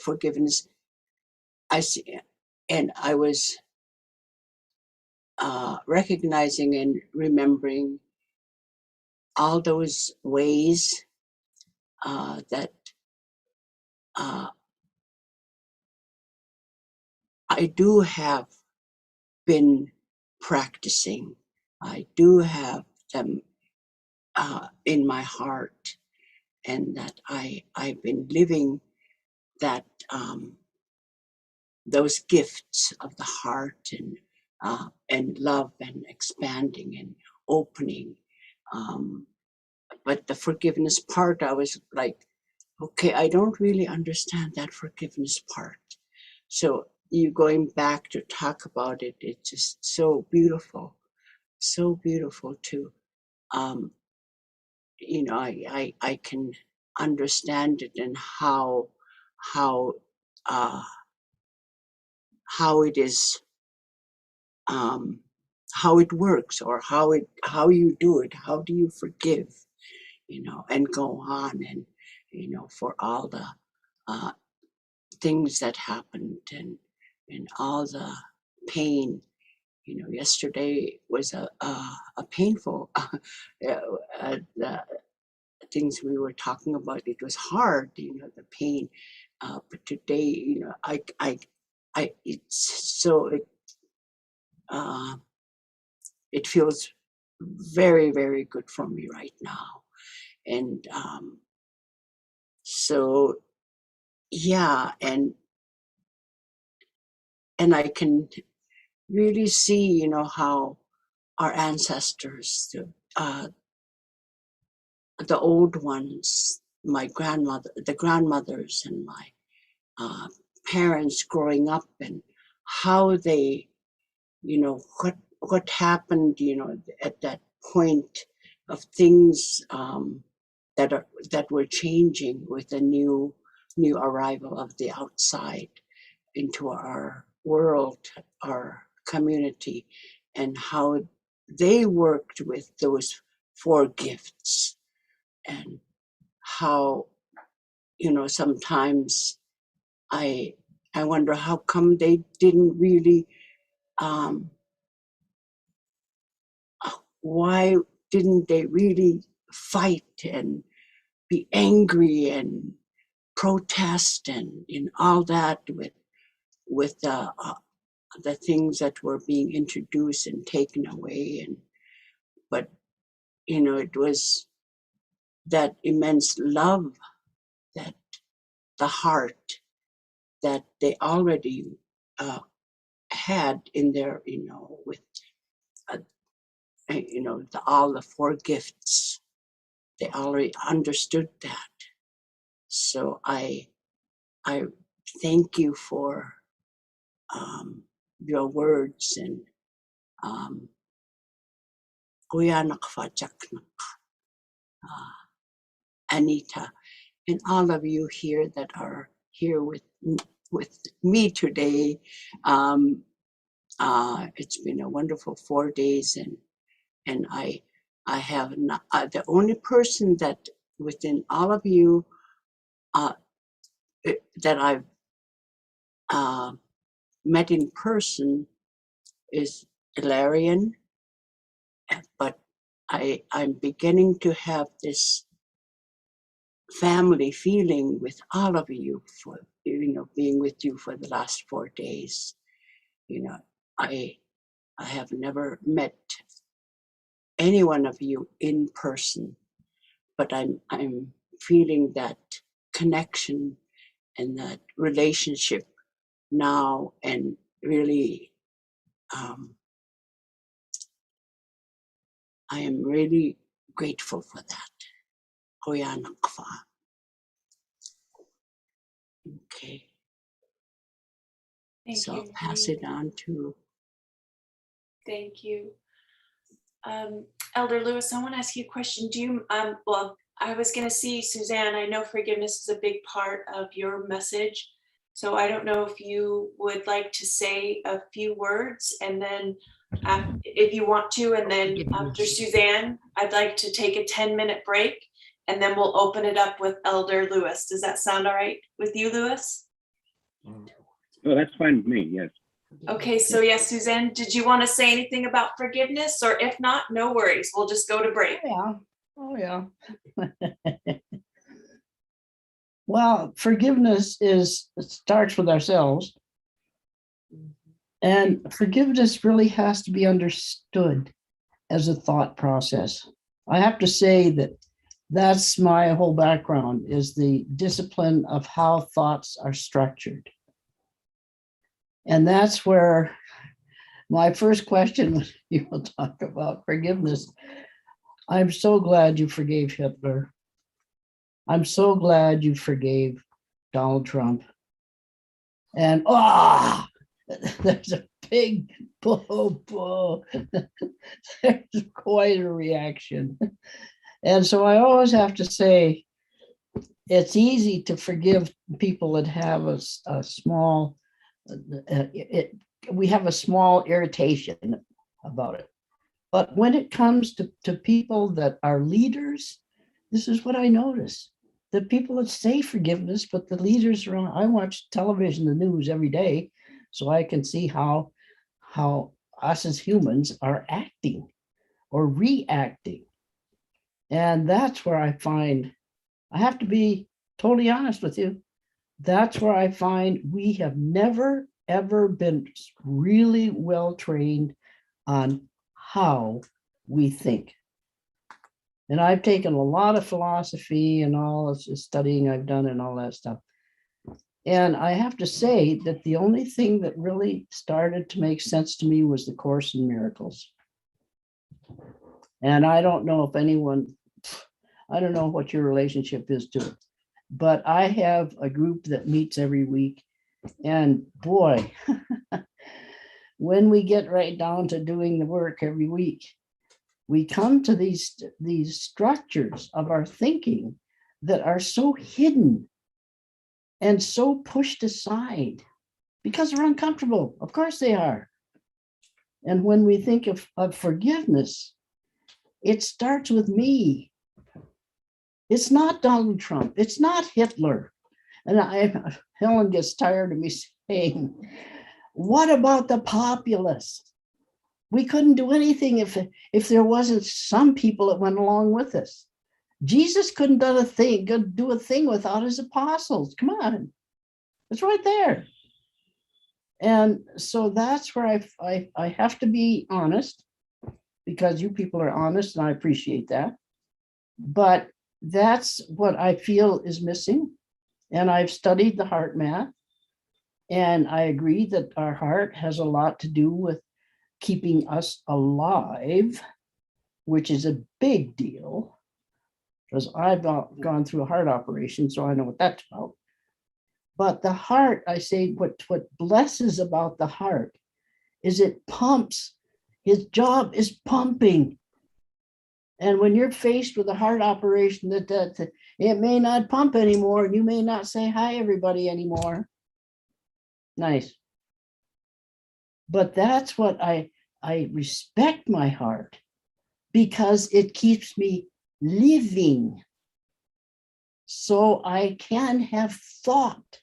forgiveness. I see, and I was recognizing and remembering all those ways that I do have been practicing. I do have them in my heart, and that I've been living that those gifts of the heart, and love and expanding and opening. But the forgiveness part, I was like, okay, I don't really understand that forgiveness part. So you going back to talk about it, it's just so beautiful to, I can understand it, and how uh, it is, how it works, or how you do it. How do you forgive, and go on, and for all the things that happened, and all the pain. Yesterday was a painful, the things we were talking about. It was hard, the pain. But today, it's so, it feels very, very good for me right now. And So yeah, and I can really see, you know, how our ancestors, the old ones, my grandmother, the grandmothers, and my uh, parents growing up, and how they, you know, what happened, you know, at that point of things that were changing with the new arrival of the outside into our world, our community, and how they worked with those 4 gifts, and how, you know, sometimes I wonder how come they didn't really um, why didn't they really fight and be angry and protest and all that with the things that were being introduced and taken away, and but you know, it was that immense love, that the heart that they already had in their, you know, with uh, you know, all the 4 gifts. They already understood that. So I thank you for your words, and um, Anita, and all of you here that are here with me today. Um, it's been a wonderful 4 days, and I have not, the only person that within all of you that I've met in person is Ilarian, but I'm beginning to have this family feeling with all of you, for, you know, being with you for the last 4 days. You know, I have never met any one of you in person, but I'm feeling that connection and that relationship now, and really I am really grateful for that. Hoyanakfa. Okay, Thank so you. I'll pass it on to. Thank you. Elder Lewis, I want to ask you a question. Do you, well, I was going to see Suzanne, I know forgiveness is a big part of your message. So I don't know if you would like to say a few words, and then if you want to, and then after Suzanne, I'd like to take a 10-minute break, and then we'll open it up with Elder Lewis. Does that sound all right with you, Lewis? Oh, that's fine with me, yes. Okay, so yes, Suzanne, did you want to say anything about forgiveness? Or if not, no worries. We'll just go to break. Yeah. Oh, yeah. Well, forgiveness it starts with ourselves. And forgiveness really has to be understood as a thought process. I have to say that that's my whole background, is the discipline of how thoughts are structured. And that's where my first question, when people talk about forgiveness, I'm so glad you forgave Hitler. I'm so glad you forgave Donald Trump. And there's a big boo. There's quite a reaction. And so I always have to say, it's easy to forgive people that have a small, we have a small irritation about it. But when it comes to people that are leaders, this is what I notice. The people that say forgiveness, but the leaders around, I watch television, the news every day, so I can see how us as humans are acting or reacting. And that's where I find, I have to be totally honest with you, that's where I find we have never, ever been really well trained on how we think. And I've taken a lot of philosophy and all this studying I've done and all that stuff. And I have to say that the only thing that really started to make sense to me was the Course in Miracles. And I don't know if anyone, I don't know what your relationship is to it, but I have a group that meets every week. And boy, when we get right down to doing the work every week, we come to these structures of our thinking that are so hidden and so pushed aside because they're uncomfortable. Of course they are. And when we think of forgiveness, it starts with me. It's not Donald Trump. It's not Hitler. And Helen gets tired of me saying, what about the populace? We couldn't do anything if there wasn't some people that went along with us. Jesus couldn't do a thing without his apostles. Come on, it's right there. And so that's where I have to be honest, because you people are honest, and I appreciate that. But that's what I feel is missing. And I've studied the heart math, and I agree that our heart has a lot to do with keeping us alive, which is a big deal, because I've gone through a heart operation, so I know what that's about. But the heart, I say, what blesses about the heart is it pumps. His job is pumping. And when you're faced with a heart operation, that it may not pump anymore, and you may not say hi, everybody, anymore. Nice. But that's what I respect my heart, because it keeps me living. So I can have thought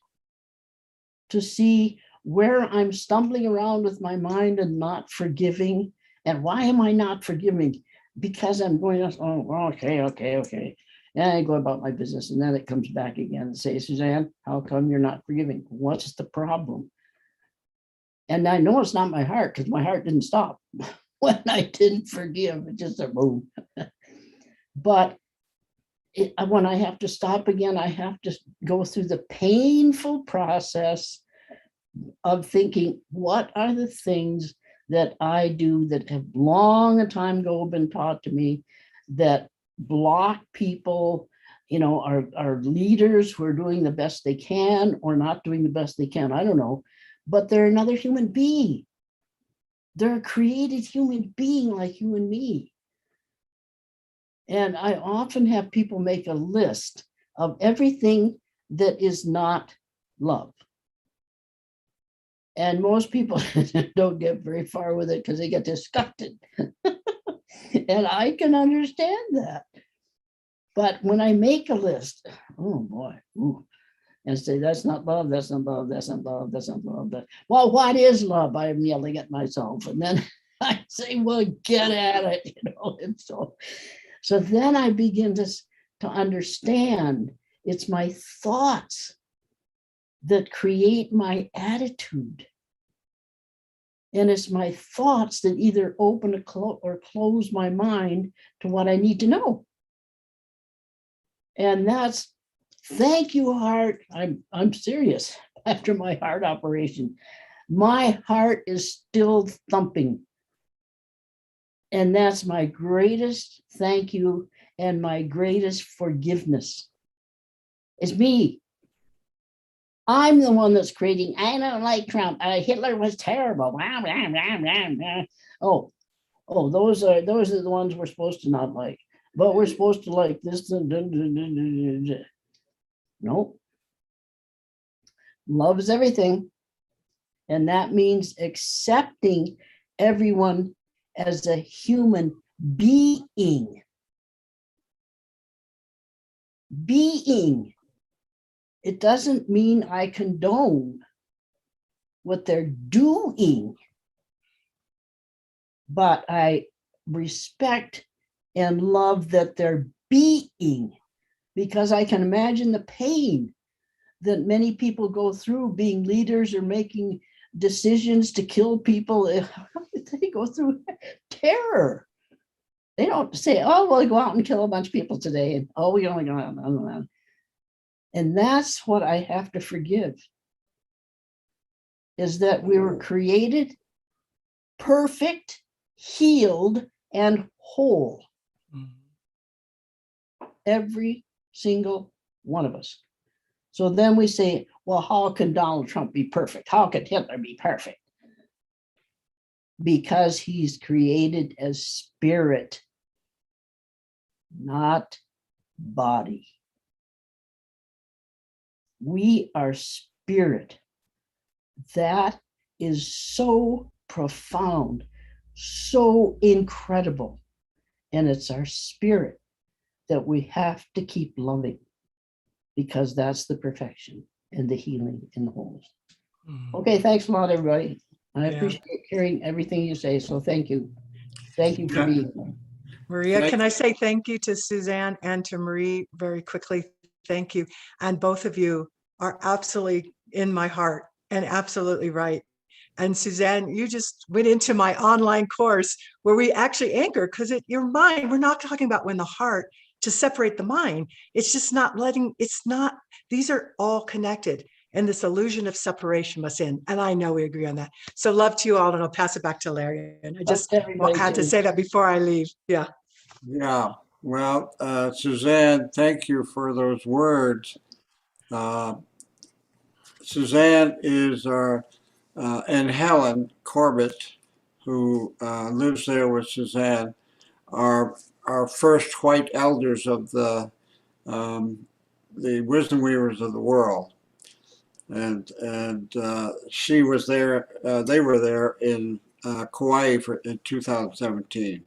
to see where I'm stumbling around with my mind and not forgiving. And why am I not forgiving? Because I'm going, oh, okay. And I go about my business, and then it comes back again and say, Suzanne, how come you're not forgiving? What's the problem? And I know it's not my heart, because my heart didn't stop when I didn't forgive. It just a boom. But when I have to stop again, I have to go through the painful process of thinking, what are the things that I do that have long a time ago been taught to me that block people, our leaders who are doing the best they can or not doing the best they can, I don't know, but they're another human being. They're a created human being like you and me. And I often have people make a list of everything that is not love. And most people don't get very far with it because they get disgusted. And I can understand that. But when I make a list, oh boy, and say, that's not love, that's not love, that's not love, that's not love. Well, what is love? I'm yelling at myself. And then I say, well, get at it, and so then I begin to understand it's my thoughts that create my attitude. And it's my thoughts that either open or close my mind to what I need to know. And that's, thank you, heart. I'm serious. After my heart operation, my heart is still thumping. And that's my greatest thank you and my greatest forgiveness. It's me. I'm the one that's creating, I don't like Trump. Hitler was terrible. Oh, those are the ones we're supposed to not like. But we're supposed to like this. Nope. Love is everything. And that means accepting everyone as a human being. It doesn't mean I condone what they're doing, but I respect and love that they're being, because I can imagine the pain that many people go through being leaders or making decisions to kill people. They go through terror. They don't say, oh, we'll go out and kill a bunch of people today. And oh, we only go out. And that's what I have to forgive, is that we were created perfect, healed, and whole. Every single one of us. So then we say, well, how can Donald Trump be perfect? How could Hitler be perfect? Because he's created as spirit, not body. We are spirit. That is so profound, so incredible. And it's our spirit that we have to keep loving, because that's the perfection and the healing and the wholeness. Okay, thanks a lot, everybody. I Yeah. appreciate hearing everything you say, so thank you. Thank you for being here. Maria, Thank- can I say thank you to Suzanne and to Marie very quickly? Thank you. And both of you are absolutely in my heart and absolutely right. And Suzanne, you just went into my online course where we actually anchor, because your mind, we're not talking about when the heart, to separate the mind. It's just not letting, it's not, these are all connected. And this illusion of separation must end. And I know we agree on that. So love to you all, and I'll pass it back to Larry. And I just Everybody had to too. say that before I leave. Yeah. Yeah, well, Suzanne, thank you for those words. Suzanne is our, and Helen Corbett, who lives there with Suzanne, are our first white elders of the Wisdom Weavers of the world. And she was there, they were there in Kauai in 2017.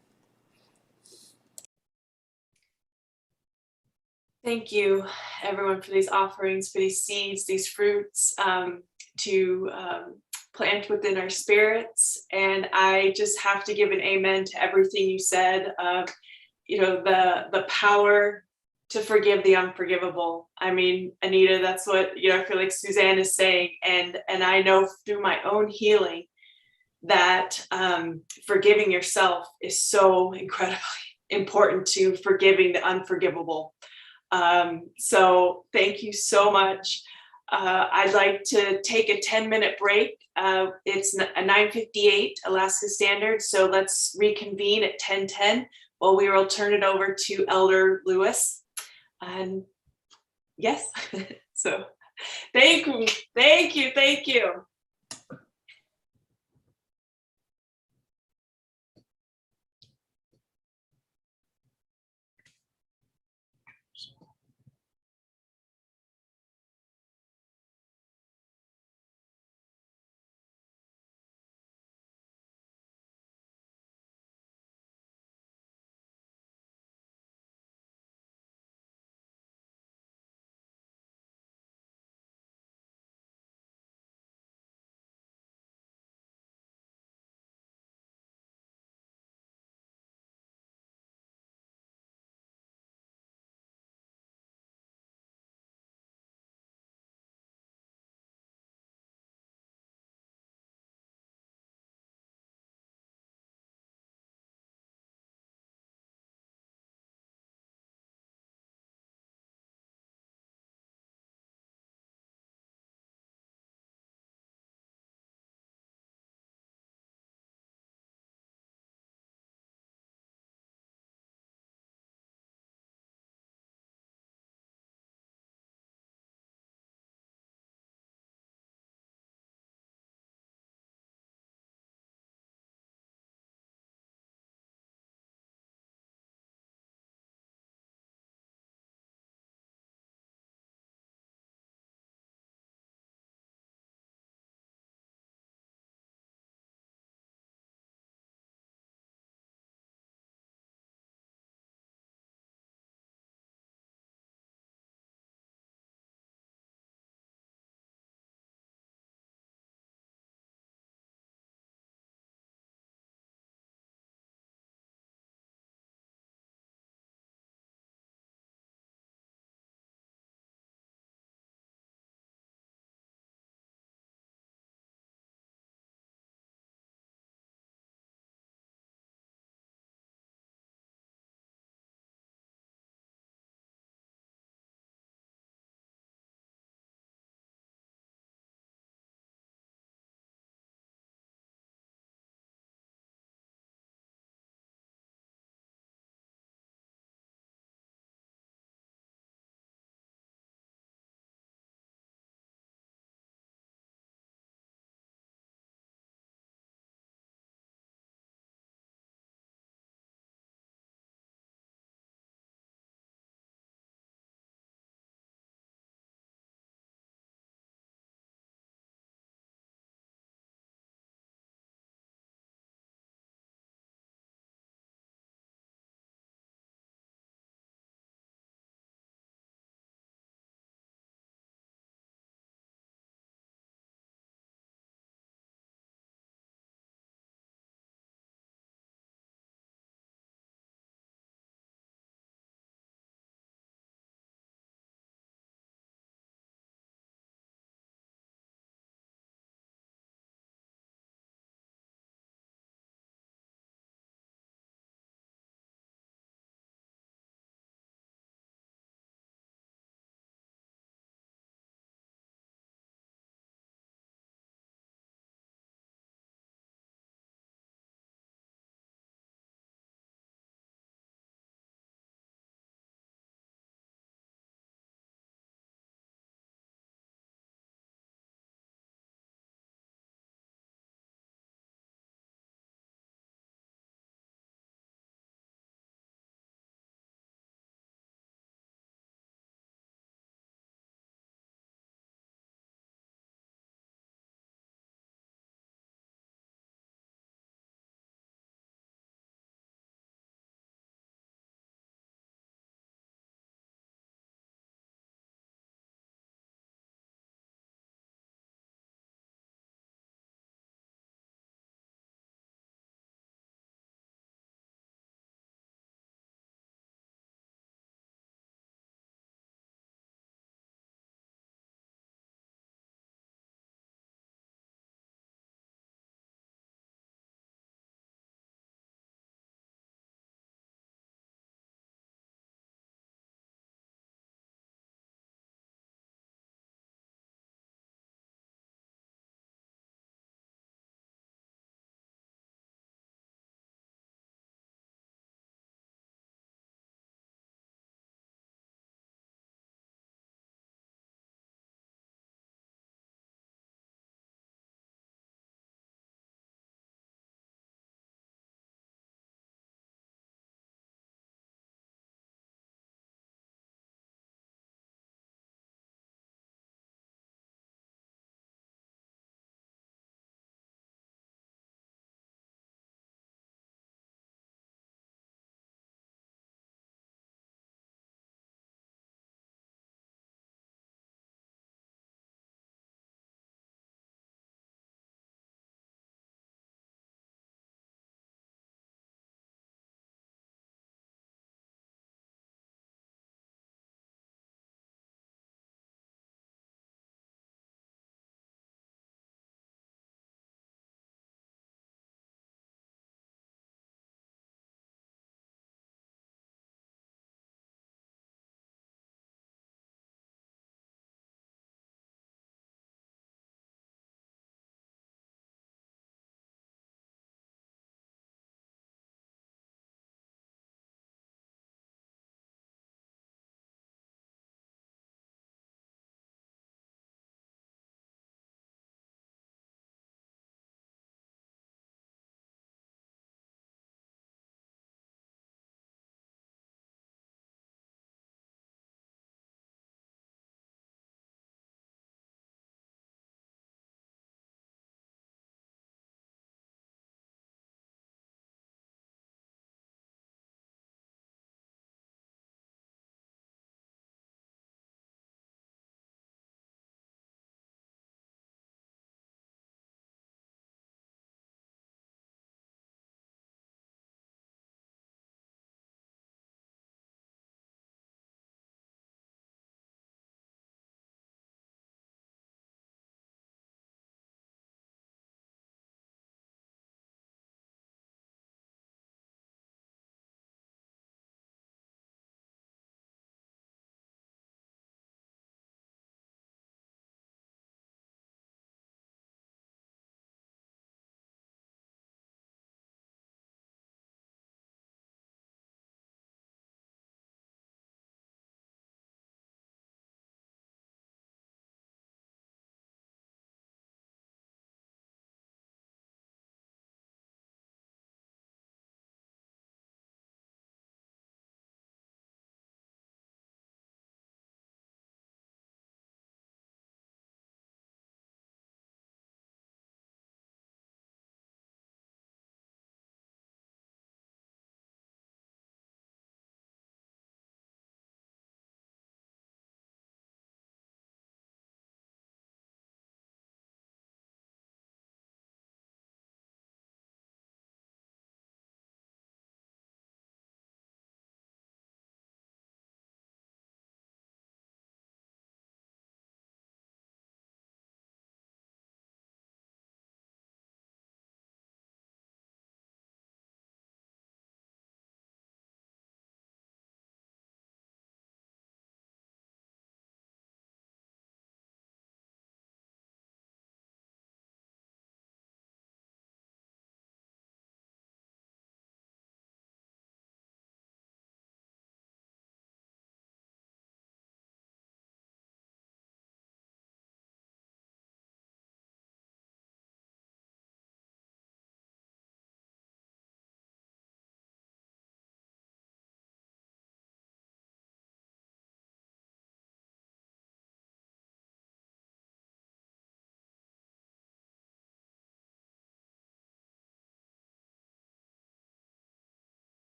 Thank you, everyone, for these offerings, for these seeds, these fruits to plant within our spirits. And I just have to give an amen to everything you said. The power to forgive the unforgivable. I mean, Anita, that's what I feel like Suzanne is saying, and I know through my own healing that forgiving yourself is so incredibly important to forgiving the unforgivable. So thank you so much. I'd like to take a 10-minute break. It's a 9:58 Alaska Standard, so let's reconvene at 10:10. Well, we will turn it over to Elder Lewis. And yes, so thank you.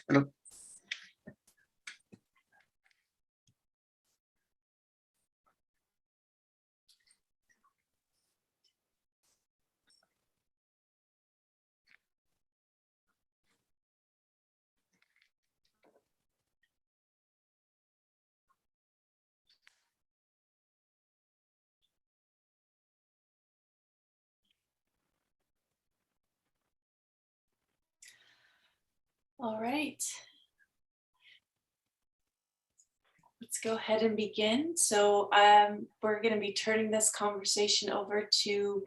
Hello. All right. Let's go ahead and begin. So we're going to be turning this conversation over to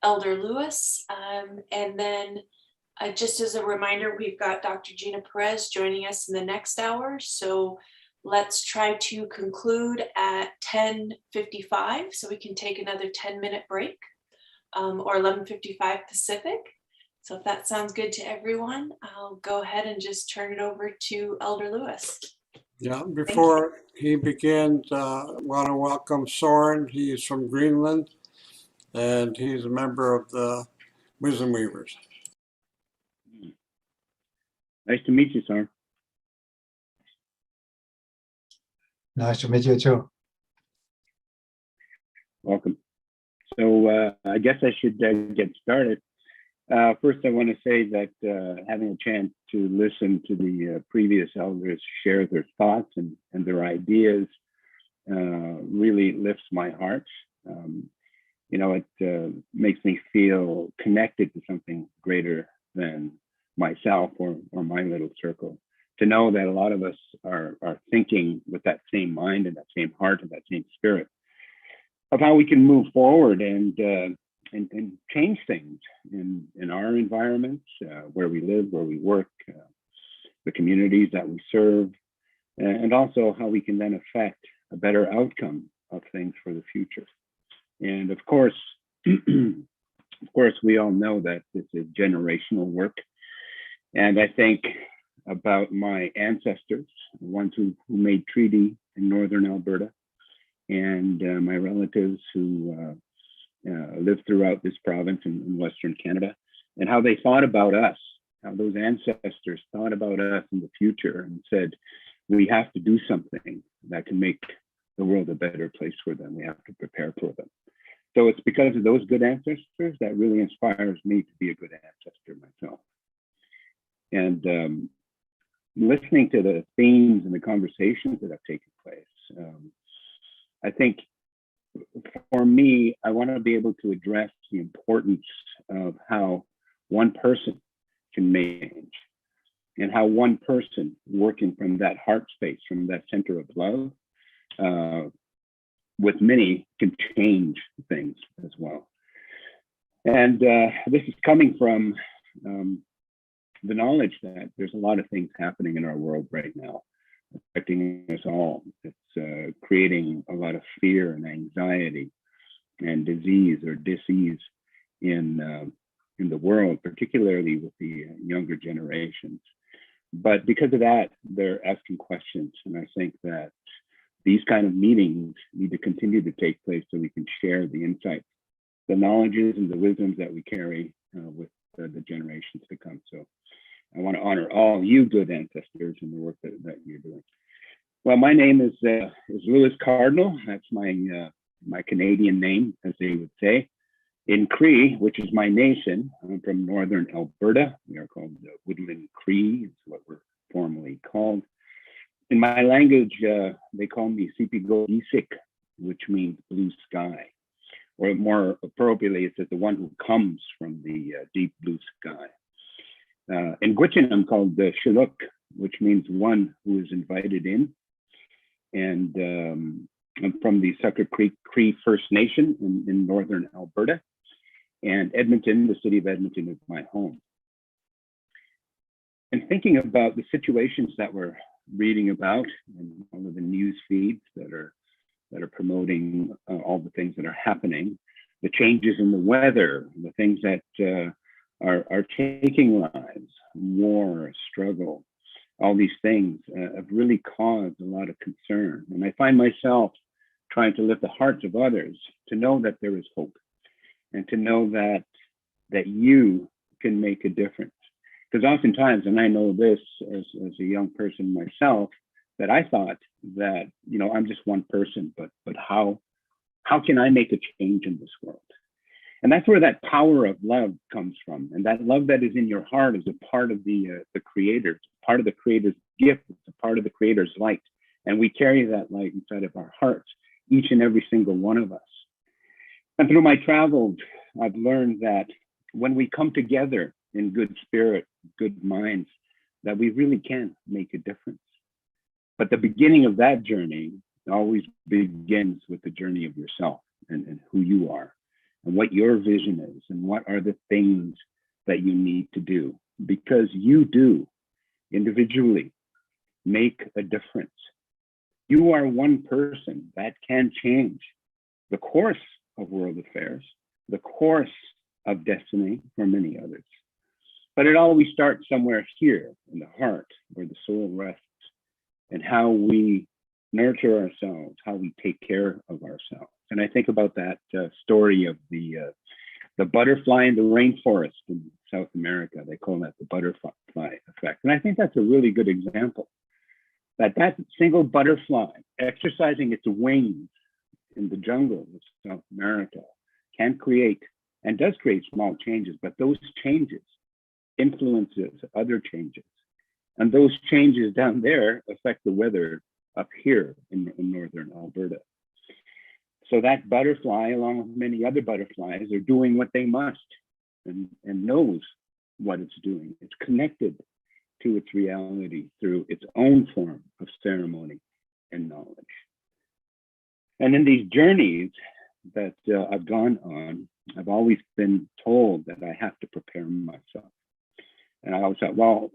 Elder Lewis. And then just as a reminder, we've got Dr. Gina Perez joining us in the next hour. So let's try to conclude at 10:55 so we can take another 10-minute break, or 11:55 Pacific. So if that sounds good to everyone, I'll go ahead and just turn it over to Elder Lewis. Yeah, before he begins, want to welcome Soren. He is from Greenland, and he's a member of the Wisdom Weavers. Nice to meet you, sir. Nice to meet you too. Welcome. So I guess I should get started. First, I want to say that having a chance to listen to the previous elders share their thoughts and their ideas really lifts my heart. You know, it makes me feel connected to something greater than myself or my little circle. To know that a lot of us are thinking with that same mind and that same heart and that same spirit of how we can move forward and change things in our environments, where we live, where we work, the communities that we serve, and also how we can then affect a better outcome of things for the future. And of course, we all know that this is generational work. And I think about my ancestors, the ones who made treaty in Northern Alberta, and my relatives who lived throughout this province in Western Canada, and how they thought about us, how those ancestors thought about us in the future and said, we have to do something that can make the world a better place for them. We have to prepare for them. So it's because of those good ancestors that really inspires me to be a good ancestor myself. And listening to the themes and the conversations that have taken place, I think for me, I want to be able to address the importance of how one person can make change, and how one person working from that heart space, from that center of love, with many can change things as well. And this is coming from the knowledge that there's a lot of things happening in our world right now, affecting us all. It's creating a lot of fear and anxiety and disease or dis-ease in the world, particularly with the younger generations. But because of that, they're asking questions. And I think that these kind of meetings need to continue to take place so we can share the insights, the knowledges and the wisdoms that we carry with the generations to come. So I want to honor all you good ancestors and the work that you're doing. Well, my name is Lewis Cardinal. That's my Canadian name, as they would say. In Cree, which is my nation, I'm from Northern Alberta. We are called the Woodland Cree, is what we're formally called. In my language, they call me Sipigo Isik, which means blue sky. Or more appropriately, it's the one who comes from the deep blue sky. In Gwich'in, I'm called the Shiluk, which means one who is invited in. And I'm from the Sucker Creek Cree First Nation in Northern Alberta. And Edmonton, the city of Edmonton, is my home. And thinking about the situations that we're reading about and all of the news feeds that are promoting all the things that are happening, the changes in the weather, the things that are taking lives, war, struggle, all these things have really caused a lot of concern. And I find myself trying to lift the hearts of others to know that there is hope, and to know that you can make a difference. Because oftentimes, and I know this as a young person myself, that I thought that, you know, I'm just one person, but how can I make a change in this world? And that's where that power of love comes from. And that love that is in your heart is a part of the Creator, part of the Creator's gift, it's a part of the Creator's light. And we carry that light inside of our hearts, each and every single one of us. And through my travels, I've learned that when we come together in good spirit, good minds, that we really can make a difference. But the beginning of that journey always begins with the journey of yourself and who you are and what your vision is and what are the things that you need to do, because you do individually make a difference. You are one person that can change the course of world affairs, the course of destiny for many others. But it always starts somewhere here in the heart where the soul rests, and how we nurture ourselves, how we take care of ourselves. And I think about that story of the butterfly in the rainforest in South America. They call that the butterfly effect. And I think that's a really good example, that single butterfly exercising its wings in the jungle of South America can create and does create small changes, but those changes influences other changes. And those changes down there affect the weather up here in northern Alberta. So that butterfly, along with many other butterflies, are doing what they must and knows what it's doing. It's connected to its reality through its own form of ceremony and knowledge. And in these journeys that I've gone on, I've always been told that I have to prepare myself. And I always thought, well,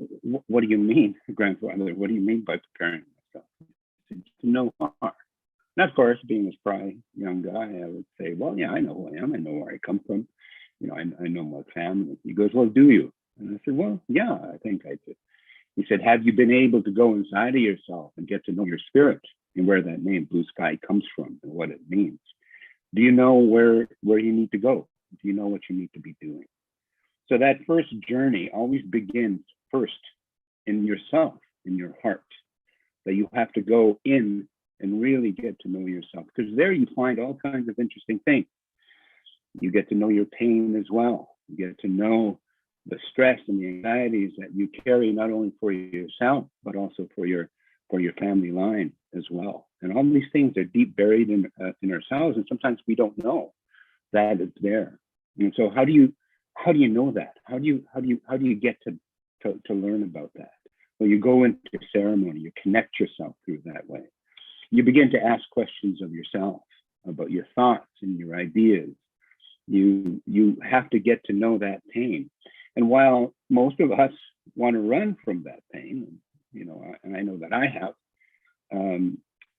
what do you mean, grandfather? What do you mean by preparing myself? To know far. And of course, being a spry young guy, I would say, well, yeah, I know who I am. I know where I come from. You know, I know my family. He goes, well, do you? And I said, well, yeah, I think I do. He said, have you been able to go inside of yourself and get to know your spirit and where that name Blue Sky comes from and what it means? Do you know where you need to go? Do you know what you need to be doing? So that first journey always begins first in yourself, in your heart, that you have to go in and really get to know yourself, because there you find all kinds of interesting things. You get to know your pain as well. You get to know the stress and the anxieties that you carry, not only for yourself, but also for your family line as well. And all these things are deep buried in ourselves, and sometimes we don't know that it's there. And so how do you know that? How do you get to learn about that? Well, you go into ceremony, you connect yourself through that way. You begin to ask questions of yourself about your thoughts and your ideas. You have to get to know that pain. And while most of us want to run from that pain, you know, and I know that I have,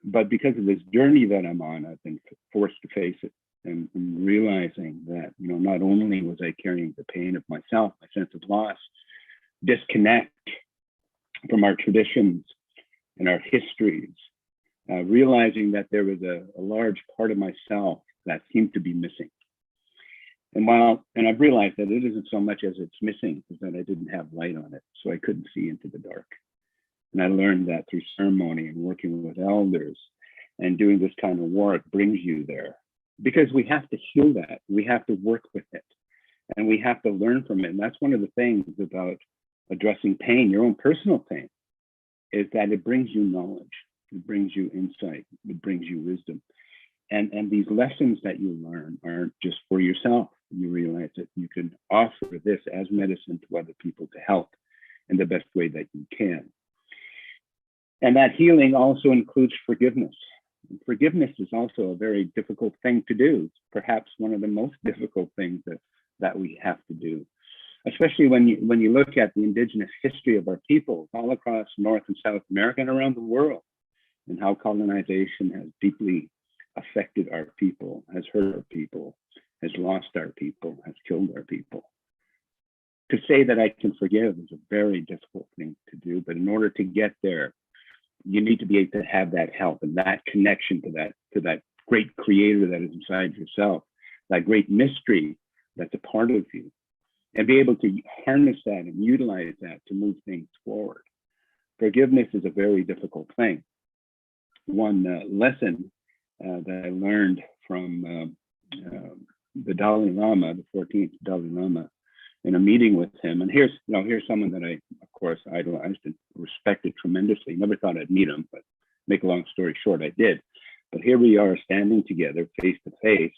but because of this journey that I'm on, I've been forced to face it and realizing that, you know, not only was I carrying the pain of myself, my sense of loss, disconnect from our traditions and our histories, realizing that there was a large part of myself that seemed to be missing. And I've realized that it isn't so much as it's missing, is that I didn't have light on it, so I couldn't see into the dark. And I learned that through ceremony and working with elders and doing this kind of work brings you there, because we have to heal that. We have to work with it, and we have to learn from it. And that's one of the things about addressing pain, your own personal pain, is that it brings you knowledge, it brings you insight, it brings you wisdom. And these lessons that you learn aren't just for yourself. You realize that you can offer this as medicine to other people to help in the best way that you can. And that healing also includes forgiveness. And forgiveness is also a very difficult thing to do. It's perhaps one of the most difficult things that we have to do, especially when you look at the indigenous history of our people all across North and South America and around the world, and how colonization has deeply affected our people, has hurt our people, has lost our people, has killed our people. To say that I can forgive is a very difficult thing to do, but in order to get there, you need to be able to have that help and that connection to that great creator that is inside yourself, that great mystery that's a part of you. and be able to harness that and utilize that to move things forward. Forgiveness is a very difficult thing. One lesson that I learned from the Dalai Lama, the 14th Dalai Lama, in a meeting with him, and here's someone that I, of course, idolized and respected tremendously. Never thought I'd meet him, but make a long story short, I did. But here we are standing together, face to face,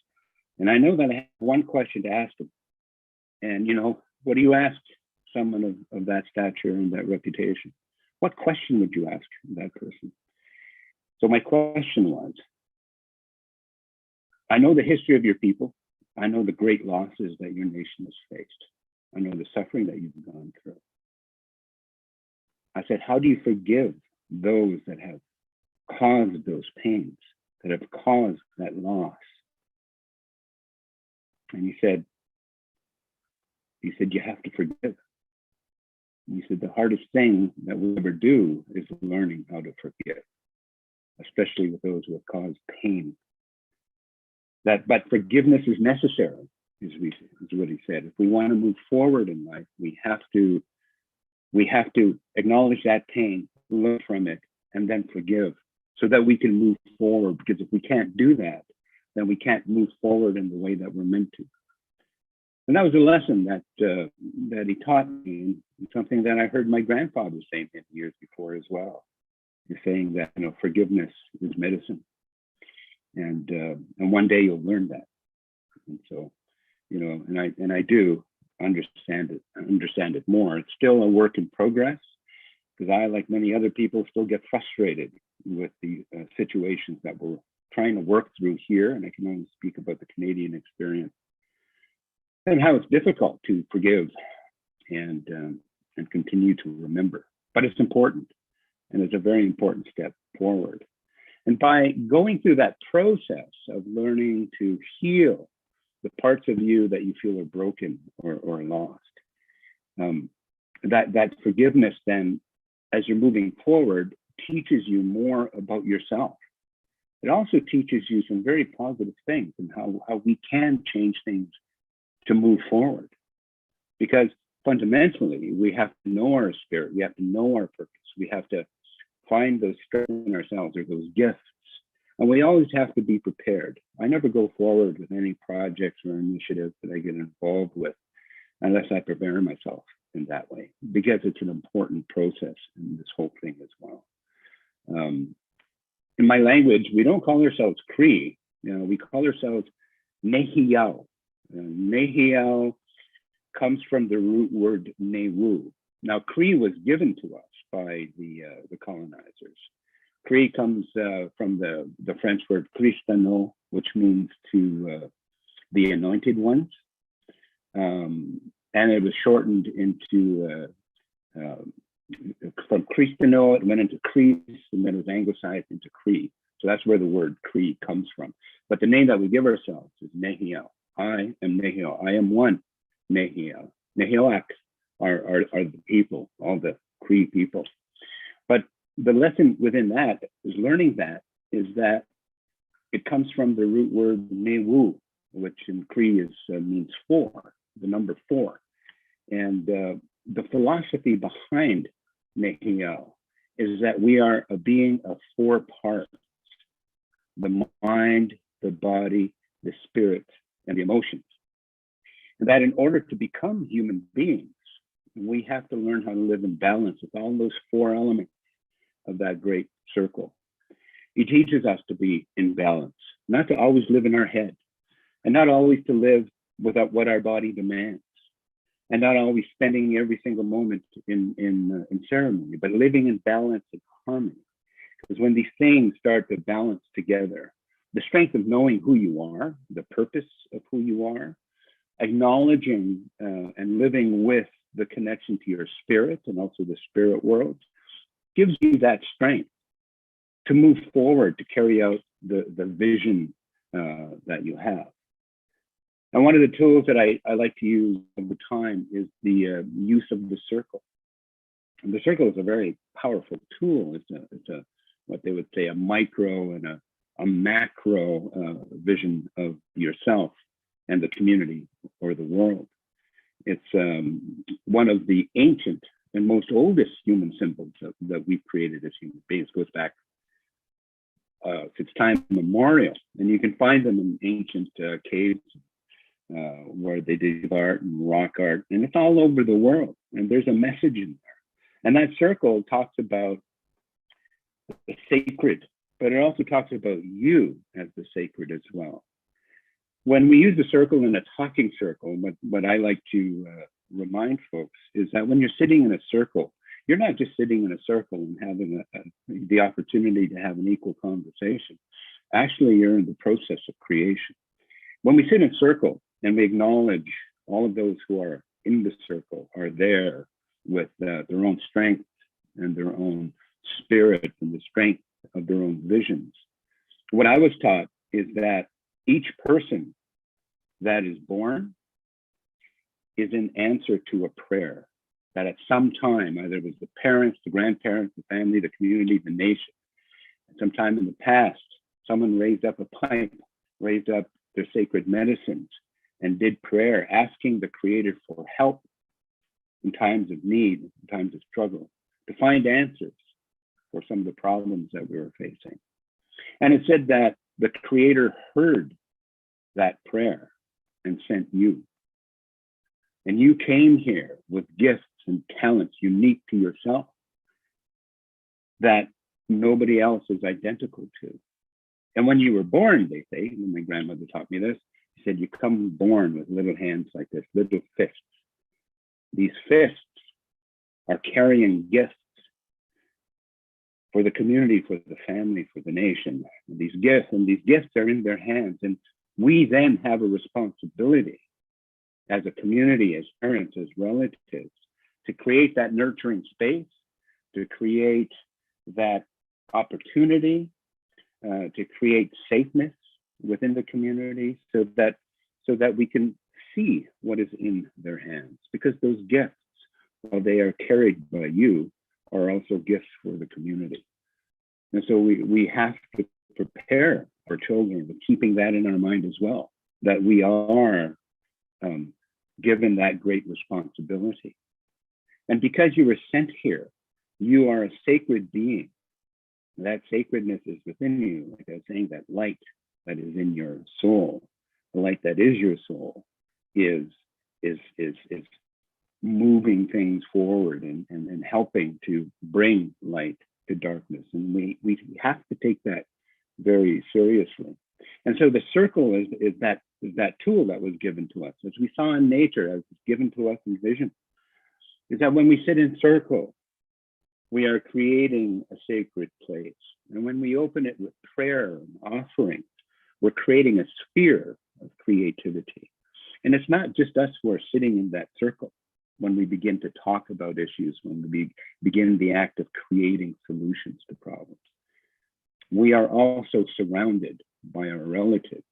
and I know that I have one question to ask him. And what do you ask someone of that stature and that reputation? What question would you ask that person? So my question was, I know the history of your people. I know the great losses that your nation has faced. I know the suffering that you've gone through. I said, how do you forgive those that have caused those pains, that have caused that loss? And he said, you have to forgive. He said, the hardest thing that we'll ever do is learning how to forgive, especially with those who have caused pain. But forgiveness is necessary, is what he said. If we want to move forward in life, we have to acknowledge that pain, learn from it, and then forgive, so that we can move forward. Because if we can't do that, then we can't move forward in the way that we're meant to. And that was a lesson that he taught me, and something that I heard my grandfather say years before as well. He's saying that forgiveness is medicine, and one day you'll learn that. And so, and I do understand it more. It's still a work in progress, because I, like many other people, still get frustrated with the situations that we're trying to work through here. And I can only speak about the Canadian experience, and how it's difficult to forgive and continue to remember. But it's important, and it's a very important step forward. And by going through that process of learning to heal the parts of you that you feel are broken or lost, that forgiveness then, as you're moving forward, teaches you more about yourself. It also teaches you some very positive things, and how we can change things to move forward. Because fundamentally, we have to know our spirit, we have to know our purpose, we have to find those strengths in ourselves, or those gifts, and we always have to be prepared. I never go forward with any projects or initiatives that I get involved with unless I prepare myself in that way, because it's an important process in this whole thing as well. In my language, we don't call ourselves Cree, we call ourselves Nehiyaw. Nehiyaw comes from the root word Newu. Now, Cree was given to us by the colonizers. Cree comes from the French word Christano, which means to the anointed ones. And it was shortened into, from Christano, it went into Cree, and then it was anglicized into Cree. So that's where the word Cree comes from. But the name that we give ourselves is Nehiyaw. I am Nehiyaw. I am one Nehiyaw. Nehiyaw are the people, all the Cree people. But the lesson within that is learning that it comes from the root word Newu, which in Cree means 4, the number 4. And the philosophy behind Nehiyaw is that we are a being of 4 parts: the mind, the body, the spirit, and the emotions. And that in order to become human beings, we have to learn how to live in balance with all those 4 elements of that great circle. He teaches us to be in balance, not to always live in our head, and not always to live without what our body demands, and not always spending every single moment in ceremony, but living in balance and harmony. Because when these things start to balance together, the strength of knowing who you are, the purpose of who you are, acknowledging and living with the connection to your spirit and also the spirit world, gives you that strength to move forward, to carry out the vision that you have. And one of the tools that I like to use all the time is the use of the circle. And the circle is a very powerful tool. It's a what they would say a micro and a macro vision of yourself and the community or the world. It's one of the ancient and most oldest human symbols that we've created as human beings. It goes back since time immemorial, and you can find them in ancient caves where they did art and rock art, and it's all over the world. And there's a message in there. And that circle talks about the sacred, but it also talks about you as the sacred as well. When we use the circle in a talking circle, what I like to remind folks is that when you're sitting in a circle, you're not just sitting in a circle and having the opportunity to have an equal conversation. Actually, you're in the process of creation. When we sit in a circle and we acknowledge all of those who are in the circle are there with their own strength and their own spirit and the strength of their own visions. What I was taught is that each person that is born is an answer to a prayer that at some time, either it was the parents, the grandparents, the family, the community, the nation, sometime in the past, someone raised up a pipe, raised up their sacred medicines, and did prayer, asking the Creator for help in times of need, in times of struggle, to find answers for some of the problems that we were facing. And it said that the Creator heard that prayer and sent you. And you came here with gifts and talents unique to yourself that nobody else is identical to. And when you were born, they say, and my grandmother taught me this, she said, you come born with little hands like this, little fists. These fists are carrying gifts for the community, for the family, for the nation. And these gifts are in their hands. And we then have a responsibility as a community, as parents, as relatives, to create that nurturing space, to create that opportunity, to create safeness within the community so that we can see what is in their hands. Because those gifts, while they are carried by you, are also gifts for the community. And so we have to prepare our children with keeping that in our mind as well, that we are given that great responsibility. And because you were sent here, you are a sacred being. That sacredness is within you, like I was saying, that light that is in your soul, the light that is your soul is moving things forward and helping to bring light to darkness. And we have to take that very seriously. And so the circle is that tool that was given to us, as we saw in nature, as it's given to us in vision, is that when we sit in circle, we are creating a sacred place. And when we open it with prayer and offerings, we're creating a sphere of creativity. And it's not just us who are sitting in that circle when we begin to talk about issues, when we begin the act of creating solutions to problems. We are also surrounded by our relatives.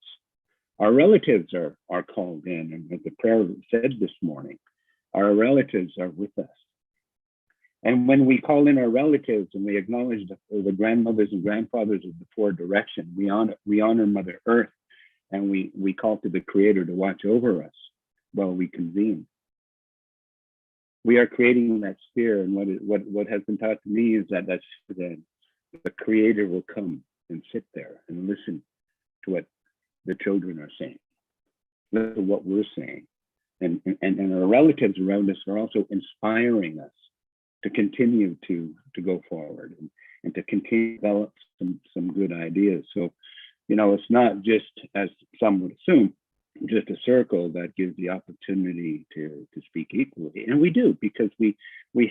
Our relatives are called in, and as the prayer said this morning, our relatives are with us. And when we call in our relatives and we acknowledge the grandmothers and grandfathers of the four direction, we honor Mother Earth, and we call to the Creator to watch over us while we convene. We are creating that sphere, and what has been taught to me is that the Creator will come and sit there and listen to what the children are saying, listen to what we're saying, and our relatives around us are also inspiring us to continue to go forward and to continue to develop some good ideas. So, it's not just, as some would assume, just a circle that gives the opportunity to speak equally. And we do, because we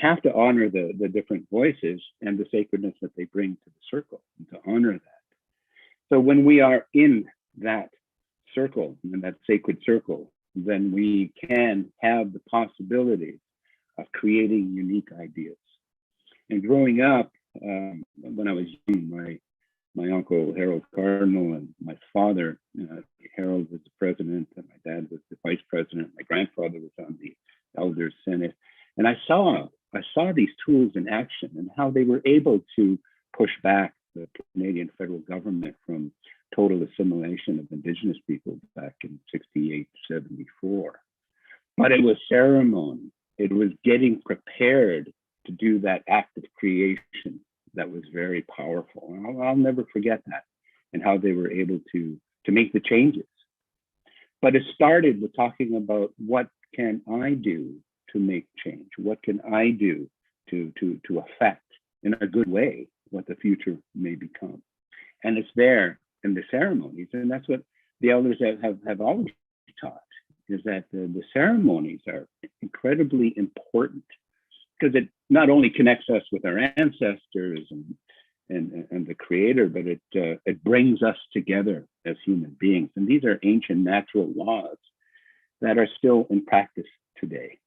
have to honor the different voices and the sacredness that they bring to the circle, and to honor that. So when we are in that circle, in that sacred circle, then we can have the possibility of creating unique ideas. And growing up, when I was young, my uncle Harold Cardinal and my father, Harold was the president, and my dad was the vice president. My grandfather was on the Elders Senate, and I saw these tools in action and how they were able to push back the Canadian federal government from total assimilation of Indigenous people back in 68, 74. but it was ceremony. It was getting prepared to do that act of creation that was very powerful. And I'll never forget that, and how they were able to make the changes. But it started with talking about, what can I do to make change? What can I do to affect in a good way what the future may become? And it's there in the ceremonies, and that's what the elders have always taught, is that the ceremonies are incredibly important, because it not only connects us with our ancestors and the creator, but it brings us together as human beings. And these are ancient natural laws that are still in practice today.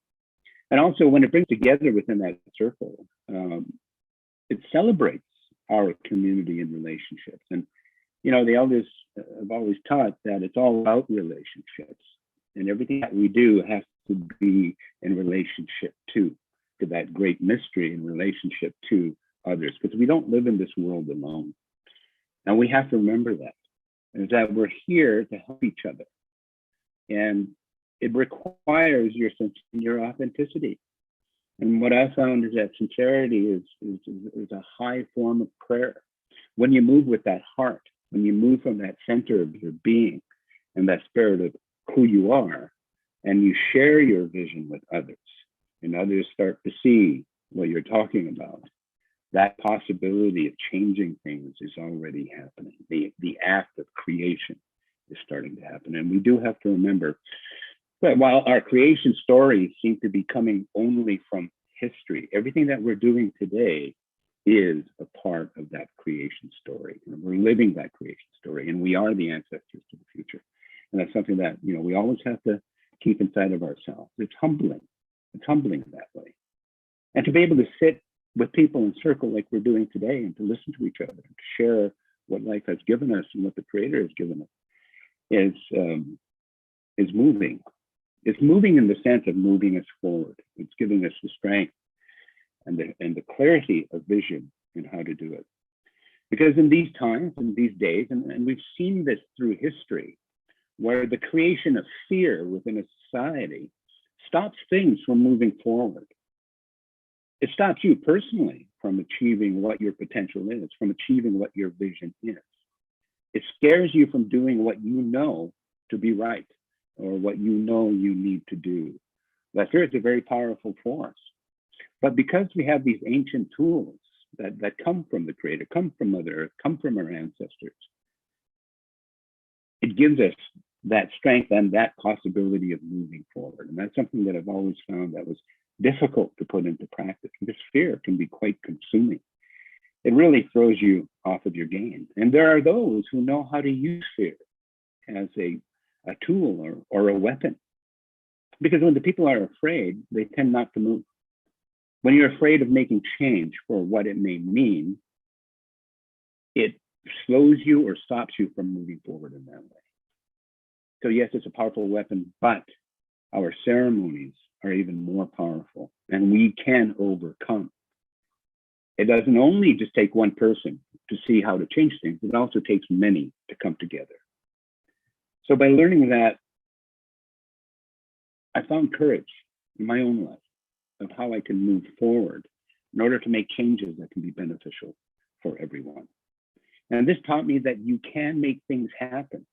And also, when it brings together within that circle, it celebrates our community and relationships. And, you know, the elders have always taught that it's all about relationships, and everything that we do has to be in relationship to that great mystery, in relationship to others, because we don't live in this world alone. And we have to remember that, is that we're here to help each other. And it requires your authenticity. And what I found is that sincerity is a high form of prayer. When you move with that heart, when you move from that center of your being and that spirit of who you are, and you share your vision with others, and others start to see what you're talking about, that possibility of changing things is already happening. The act of creation is starting to happen. And we do have to remember that while our creation stories seem to be coming only from history, everything that we're doing today is a part of that creation story. And we're living that creation story, and we are the ancestors to the future. And that's something that, you know, we always have to keep inside of ourselves. It's humbling. It's humbling that way. And to be able to sit with people in circle like we're doing today, and to listen to each other, and to share what life has given us and what the Creator has given us, is moving. It's moving in the sense of moving us forward. It's giving us the strength and the clarity of vision in how to do it. Because in these times, in these days, and we've seen this through history, where the creation of fear within a society stops things from moving forward. It stops you personally from achieving what your potential is, from achieving what your vision is. It scares you from doing what you know to be right, or what you know you need to do. That fear is a very powerful force. But because we have these ancient tools that come from the Creator, come from Mother Earth, come from our ancestors, it gives us that strength and that possibility of moving forward. And that's something that I've always found that was difficult to put into practice, because fear can be quite consuming. It really throws you off of your game. And there are those who know how to use fear as a tool or a weapon. Because when the people are afraid, they tend not to move. When you're afraid of making change for what it may mean, it slows you or stops you from moving forward in that way. So yes, it's a powerful weapon, but our ceremonies are even more powerful, and we can overcome. It doesn't only just take one person to see how to change things, it also takes many to come together. So by learning that, I found courage in my own life of how I can move forward in order to make changes that can be beneficial for everyone. And this taught me that you can make things happen.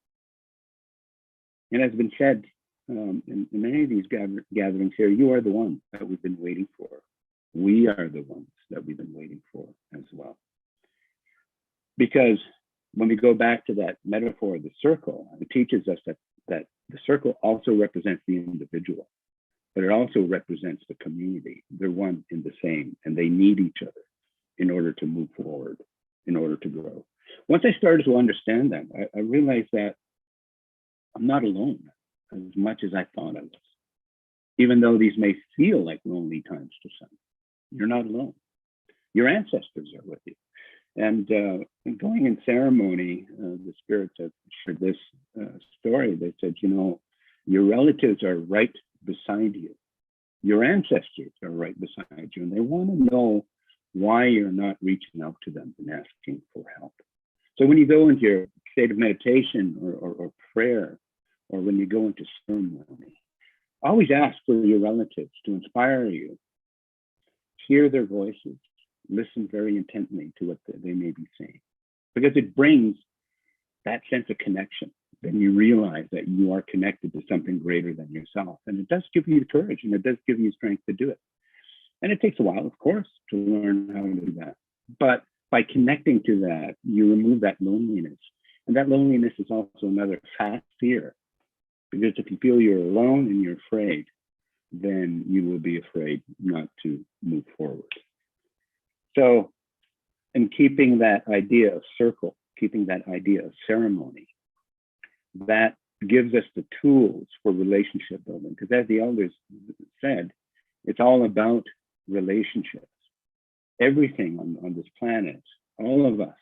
And as has been said in many of these gatherings here, you are the one that we've been waiting for. We are the ones that we've been waiting for as well. Because when we go back to that metaphor of the circle, it teaches us that the circle also represents the individual, but it also represents the community. They're one and the same, and they need each other in order to move forward, in order to grow. Once I started to understand that, I realized that I'm not alone as much as I thought I was. Even though these may feel like lonely times to some, you're not alone. Your ancestors are with you. And going in ceremony, the spirits have shared this story. They said, you know, your relatives are right beside you. Your ancestors are right beside you, and they want to know why you're not reaching out to them and asking for help. So when you go into your state of meditation or prayer, or when you go into ceremony, Always ask for your relatives to inspire you. Hear their voices. Listen very intently to what they may be saying, because it brings that sense of connection. Then you realize that you are connected to something greater than yourself. And it does give you the courage, and it does give you strength to do it. And it takes a while, of course, to learn how to do that. But by connecting to that, you remove that loneliness. And that loneliness is also another fast fear. Because if you feel you're alone and you're afraid, then you will be afraid not to move forward. So, in keeping that idea of circle, keeping that idea of ceremony, that gives us the tools for relationship building. Because as the elders said, it's all about relationships. Everything on this planet, all of us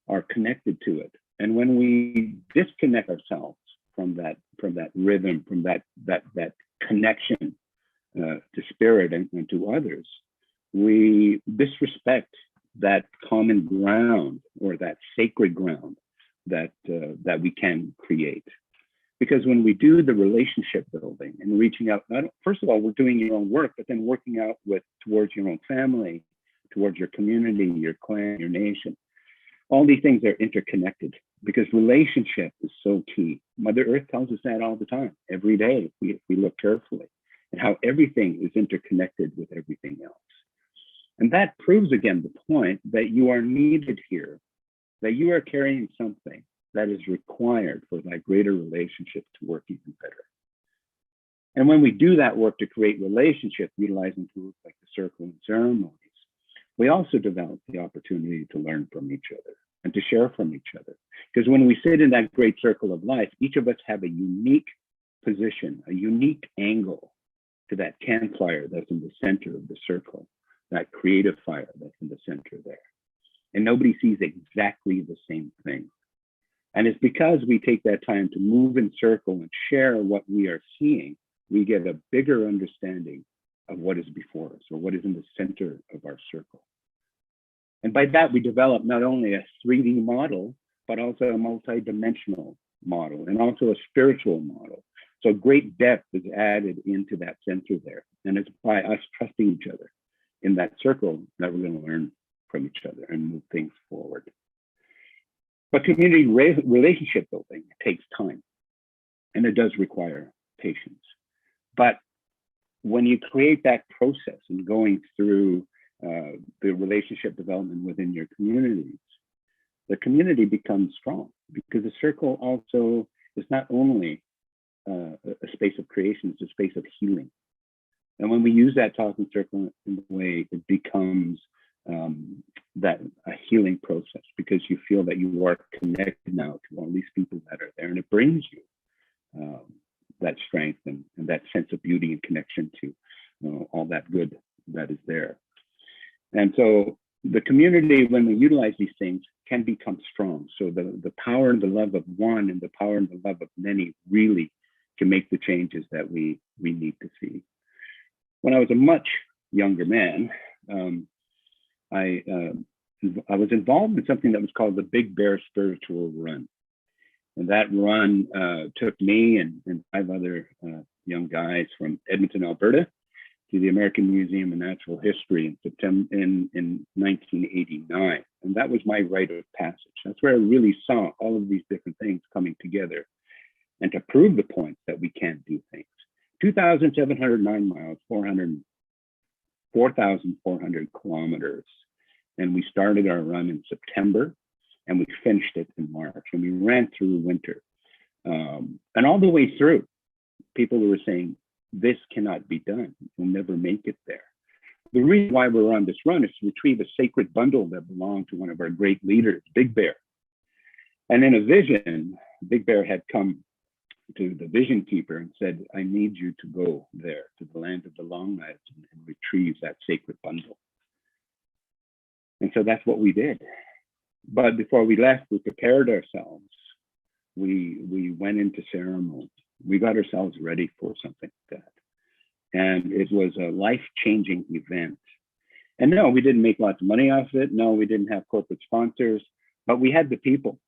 are connected to it. And when we disconnect ourselves from that rhythm, from that connection to spirit and to others, we disrespect that common ground or that sacred ground that we can create. Because when we do the relationship building and reaching out, first of all, we're doing your own work, but then working out towards your own family, towards your community, your clan, your nation. All these things are interconnected because relationship is so key. Mother Earth tells us that all the time, every day, if we look carefully, and how everything is interconnected with everything else. And that proves again the point that you are needed here, that you are carrying something that is required for that greater relationship to work even better. And when we do that work to create relationship, utilizing tools like the circle and ceremonies, we also develop the opportunity to learn from each other and to share from each other. Because when we sit in that great circle of life, each of us have a unique position, a unique angle to that campfire that's in the center of the circle, that creative fire that's in the center there. And nobody sees exactly the same thing. And it's because we take that time to move in circle and share what we are seeing, we get a bigger understanding of what is before us or what is in the center of our circle. And by that, we develop not only a 3D model, but also a multi-dimensional model and also a spiritual model. So great depth is added into that center there. And it's by us trusting each other in that circle that we're going to learn from each other and move things forward. But community relationship building takes time, and it does require patience. But when you create that process and going through the relationship development within your communities, the community becomes strong because the circle also is not only a space of creation, it's a space of healing. And when we use that talking circle in the way, it becomes a healing process because you feel that you are connected now to all these people that are there, and it brings you that strength and that sense of beauty and connection to all that good that is there. And so the community, when we utilize these things, can become strong. So the power and the love of one and the power and the love of many really can make the changes that we need to see. When I was a much younger man, I was involved in something that was called the Big Bear Spiritual Run. And that run took me and 5 other young guys from Edmonton, Alberta, to the American Museum of Natural History in September in 1989. And that was my rite of passage. That's where I really saw all of these different things coming together and to prove the point that we can do things. 2,709 miles, 4,400 kilometers. And we started our run in September and we finished it in March, and we ran through winter. And all the way through, people were saying, this cannot be done. We'll never make it there. The reason why we're on this run is to retrieve a sacred bundle that belonged to one of our great leaders, Big Bear. And in a vision, Big Bear had come to the vision keeper and said, I need you to go there to the land of the Long Knives and retrieve that sacred bundle. And so that's what we did. But before we left, we prepared ourselves. We went into ceremony. We got ourselves ready for something like that. And it was a life-changing event. And no, we didn't make lots of money off of it. No, we didn't have corporate sponsors, but we had the people.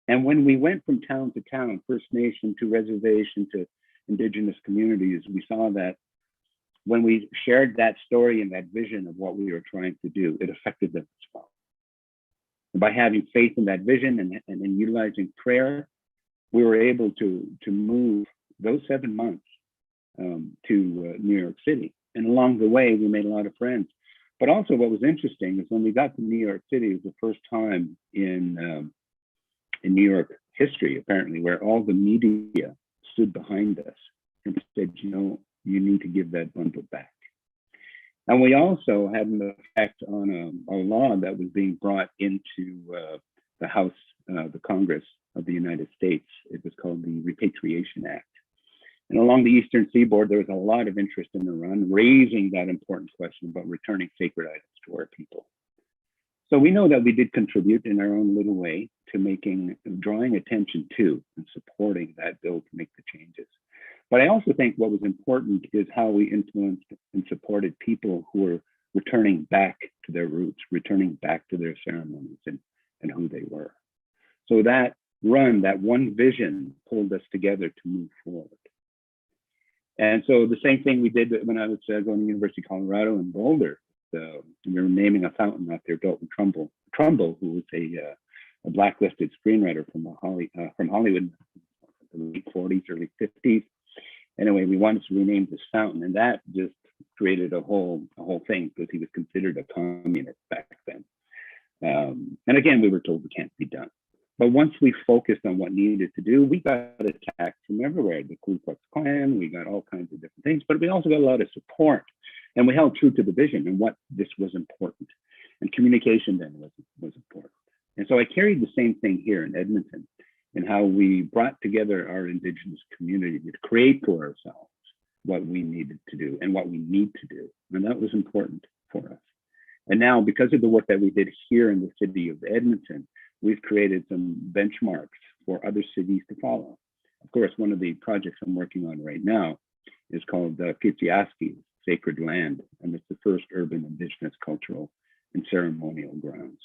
And when we went from town to town, First Nation to reservation to Indigenous communities, we saw that when we shared that story and that vision of what we were trying to do, it affected them as well. And by having faith in that vision and in utilizing prayer, we were able to move those 7 months to New York City. And along the way, we made a lot of friends. But also what was interesting is when we got to New York City, it was the first time in New York history, apparently, where all the media stood behind us and said, you know, you need to give that bundle back. And we also had an effect on a law that was being brought into the House, the Congress of the United States. It was called the Repatriation Act. And along the Eastern Seaboard, there was a lot of interest in Iran, raising that important question about returning sacred items to our people. So we know that we did contribute in our own little way to drawing attention to and supporting that bill to make the changes. But I also think what was important is how we influenced and supported people who were returning back to their roots, returning back to their ceremonies and who they were. So that run, that one vision pulled us together to move forward. And so the same thing we did when I was going to University of Colorado in Boulder. We were naming a fountain after Dalton Trumbull, who was a blacklisted screenwriter from Hollywood, in the late 40s, early 50s. Anyway, we wanted to rename this fountain, and that just created a whole thing because he was considered a communist back then. And again, we were told it can't be done. But once we focused on what needed to do, we got attacked from everywhere. The Ku Klux Klan, we got all kinds of different things, but we also got a lot of support. And we held true to the vision and what this was important. And communication then was important. And so I carried the same thing here in Edmonton, and how we brought together our Indigenous community to create for ourselves what we needed to do and what we need to do. And that was important for us. And now, because of the work that we did here in the city of Edmonton, we've created some benchmarks for other cities to follow. Of course, one of the projects I'm working on right now is called Kitsiaski, Sacred Land, and it's the first urban Indigenous cultural and ceremonial grounds.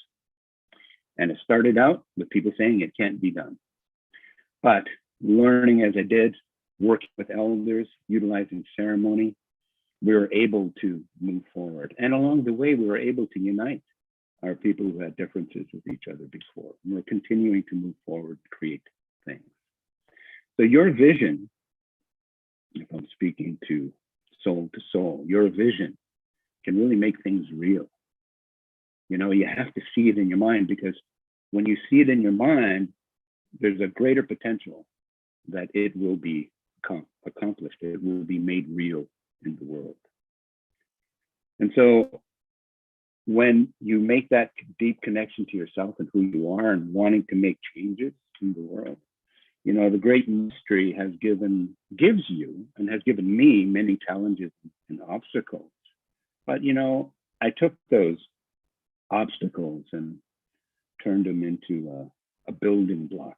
And it started out with people saying it can't be done. But learning as I did, working with elders, utilizing ceremony, we were able to move forward. And along the way, we were able to unite our people who had differences with each other before. And we're continuing to move forward, create things. So your vision, if I'm speaking to soul, your vision can really make things real. You know, you have to see it in your mind, because when you see it in your mind, there's a greater potential that it will be accomplished. It will be made real in the world. And so when you make that deep connection to yourself and who you are and wanting to make changes in the world, you know, the great mystery gives you and has given me many challenges and obstacles. But, you know, I took those obstacles and turned them into a building block.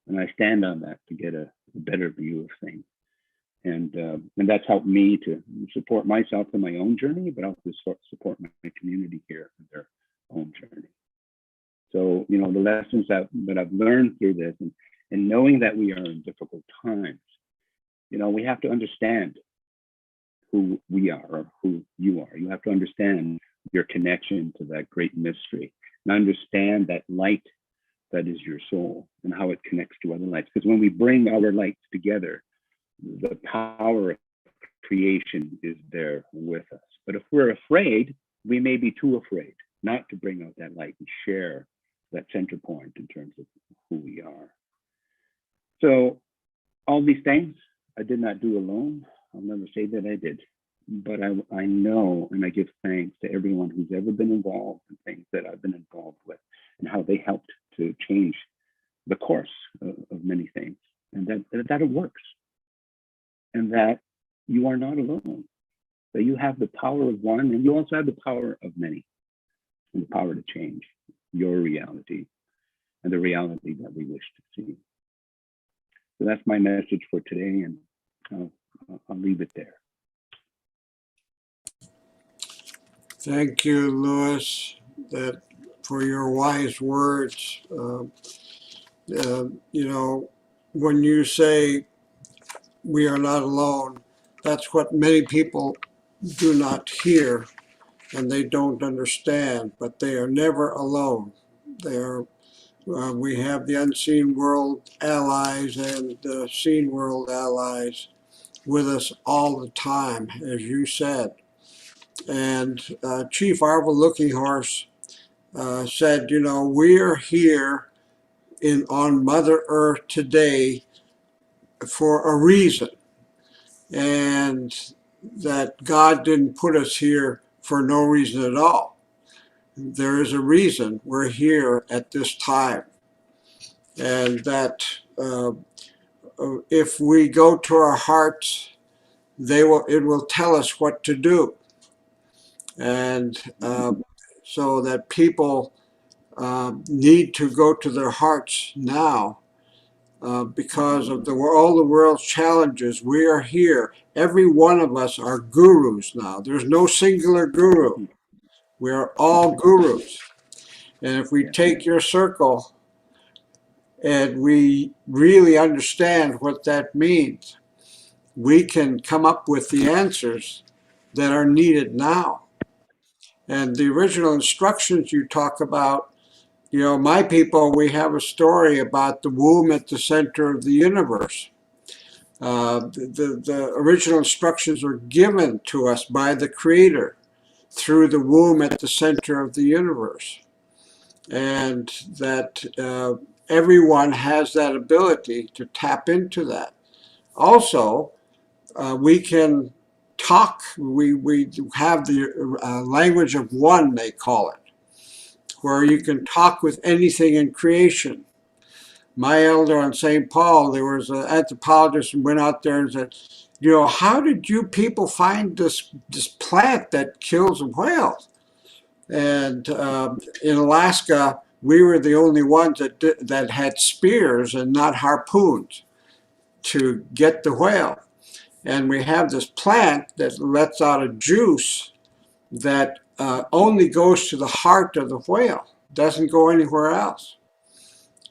And I stand on that to get a better view of things. And that's helped me to support myself in my own journey, but also support my community here in their own journey. So, you know, the lessons that I've learned through this, and knowing that we are in difficult times, you know, we have to understand who we are or who you are. You have to understand your connection to that great mystery and understand that light that is your soul and how it connects to other lights. Because when we bring our lights together, the power of creation is there with us. But if we're afraid, we may be too afraid not to bring out that light and share that center point in terms of who we are. So all these things I did not do alone. I'll never say that I did, but I know and I give thanks to everyone who's ever been involved in things that I've been involved with and how they helped to change the course of many things, and that it works, and that you are not alone, that you have the power of one, and you also have the power of many, and the power to change your reality and the reality that we wish to see. So that's my message for today, and I'll leave it there. Thank you, Louis, for your wise words. You know, when you say we are not alone. That's what many people do not hear and they don't understand, but they are never alone. They are, we have the unseen world allies and the seen world allies with us all the time, as you said. And Chief Arvel Looking Horse said, you know, we're here on Mother Earth today for a reason, and that God didn't put us here for no reason at all. There is a reason we're here at this time, and that if we go to our hearts, it will tell us what to do, and so that people need to go to their hearts now. Because of all the world's challenges, we are here. Every one of us are gurus now. There's no singular guru. We are all gurus. And if we take your circle and we really understand what that means, we can come up with the answers that are needed now. And the original instructions you talk about, you know, my people, we have a story about the womb at the center of the universe. The original instructions were given to us by the Creator through the womb at the center of the universe. And that everyone has that ability to tap into that. Also, we can talk, we have the language of one, they call it, where you can talk with anything in creation. My elder on St. Paul, there was an anthropologist who went out there and said, you know, how did you people find this plant that kills whales? And in Alaska, we were the only ones that had spears and not harpoons to get the whale. And we have this plant that lets out a juice that only goes to the heart of the whale, doesn't go anywhere else.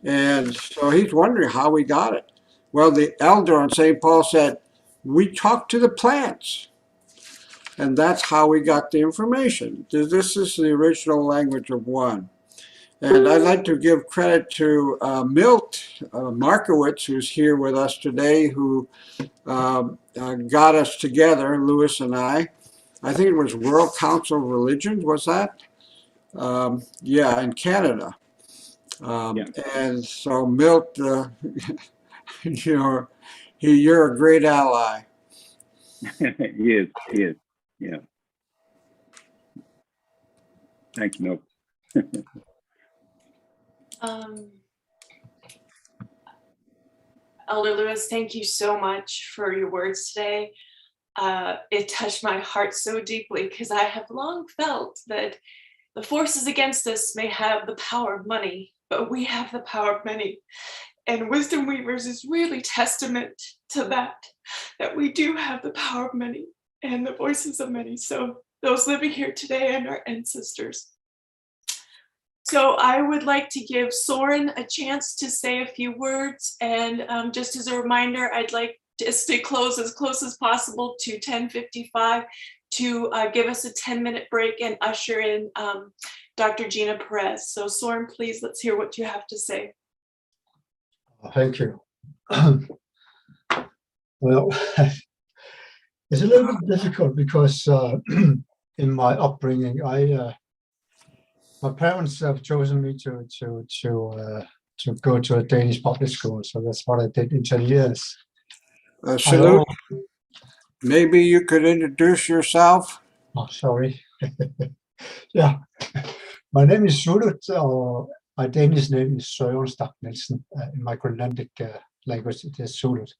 And so he's wondering how we got it. Well, the elder on St. Paul said, we talked to the plants. And that's how we got the information. This is the original language of one. And I'd like to give credit to Milt Markowitz, who's here with us today, who got us together, Lewis and I. I think it was World Council of Religions, was that? Yeah, in Canada. And so Milt, you're a great ally. He is, yeah. Thanks, Milt. Elder Lewis, thank you so much for your words today. It touched my heart so deeply because I have long felt that the forces against us may have the power of money, but we have the power of many. And Wisdom Weavers is really testament to that we do have the power of many and the voices of many. So those living here today and our ancestors. So I would like to give Soren a chance to say a few words. And just as a reminder, I'd like us to close as possible to 10:55 to give us a 10-minute break and usher in Dr. Gina Perez. So Soren, please, let's hear what you have to say. Thank you. Well, it's a little bit difficult because in my upbringing, my parents have chosen me to go to a Danish public school, so that's what I did in 10 years. Salute. Maybe you could introduce yourself. Oh, sorry. Yeah, my name is Sulut, or my Danish name is Søren Stak Nielsen. In my Greenlandic language, it is Sulut.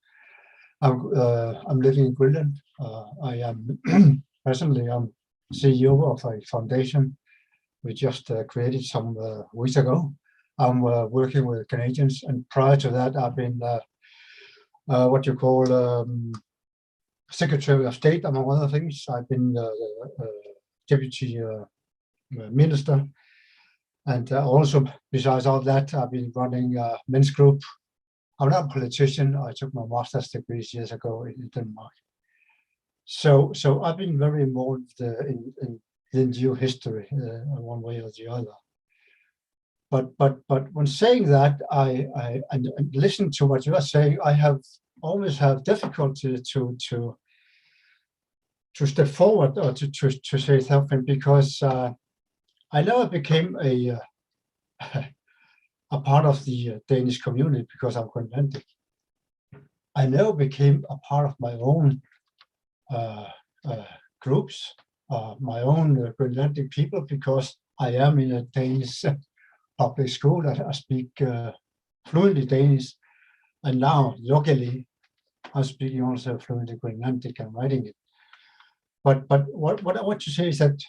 I'm living in Greenland. I am presently I'm CEO of a foundation we just created some weeks ago. I'm working with Canadians, and prior to that, I've been what you call Secretary of State, among other things. I've been Deputy Minister, and also, besides all that, I've been running a men's group I'm not a politician. I took my master's degree years ago in Denmark. So I've been very involved in the history one way or the other. But when saying that, I listen to what you are saying. I have always have difficulty to step forward or to say something, because I never became a part of the Danish community because I'm Greenlandic. I never became a part of my own groups, my own Greenlandic people, because I am in a Danish public school. I speak fluently Danish, and now luckily I'm speaking also fluently Greenlandic and writing it. But what I want to say is that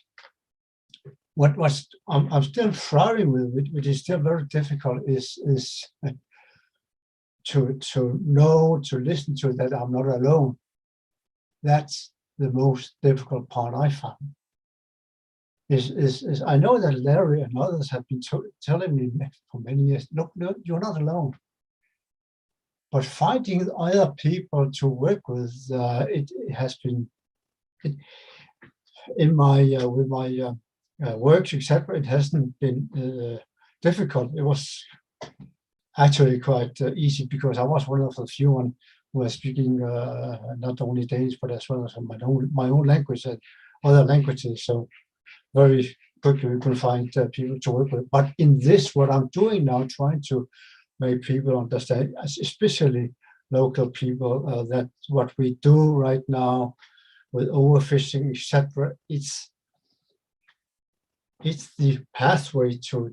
I'm still thriving with, which is still very difficult, is to know, to listen to that I'm not alone. That's the most difficult part I found. Is I know that Larry and others have been telling me for many years, look, no, you're not alone. But finding other people to work with, it has been in my with my works, etc. It hasn't been difficult. It was actually quite easy, because I was one of the few one who was speaking not only Danish but as well as my own language and other languages. So very quickly we can find people to work with. But in this, what I'm doing now, trying to make people understand, especially local people, that what we do right now with overfishing, etc., it's the pathway to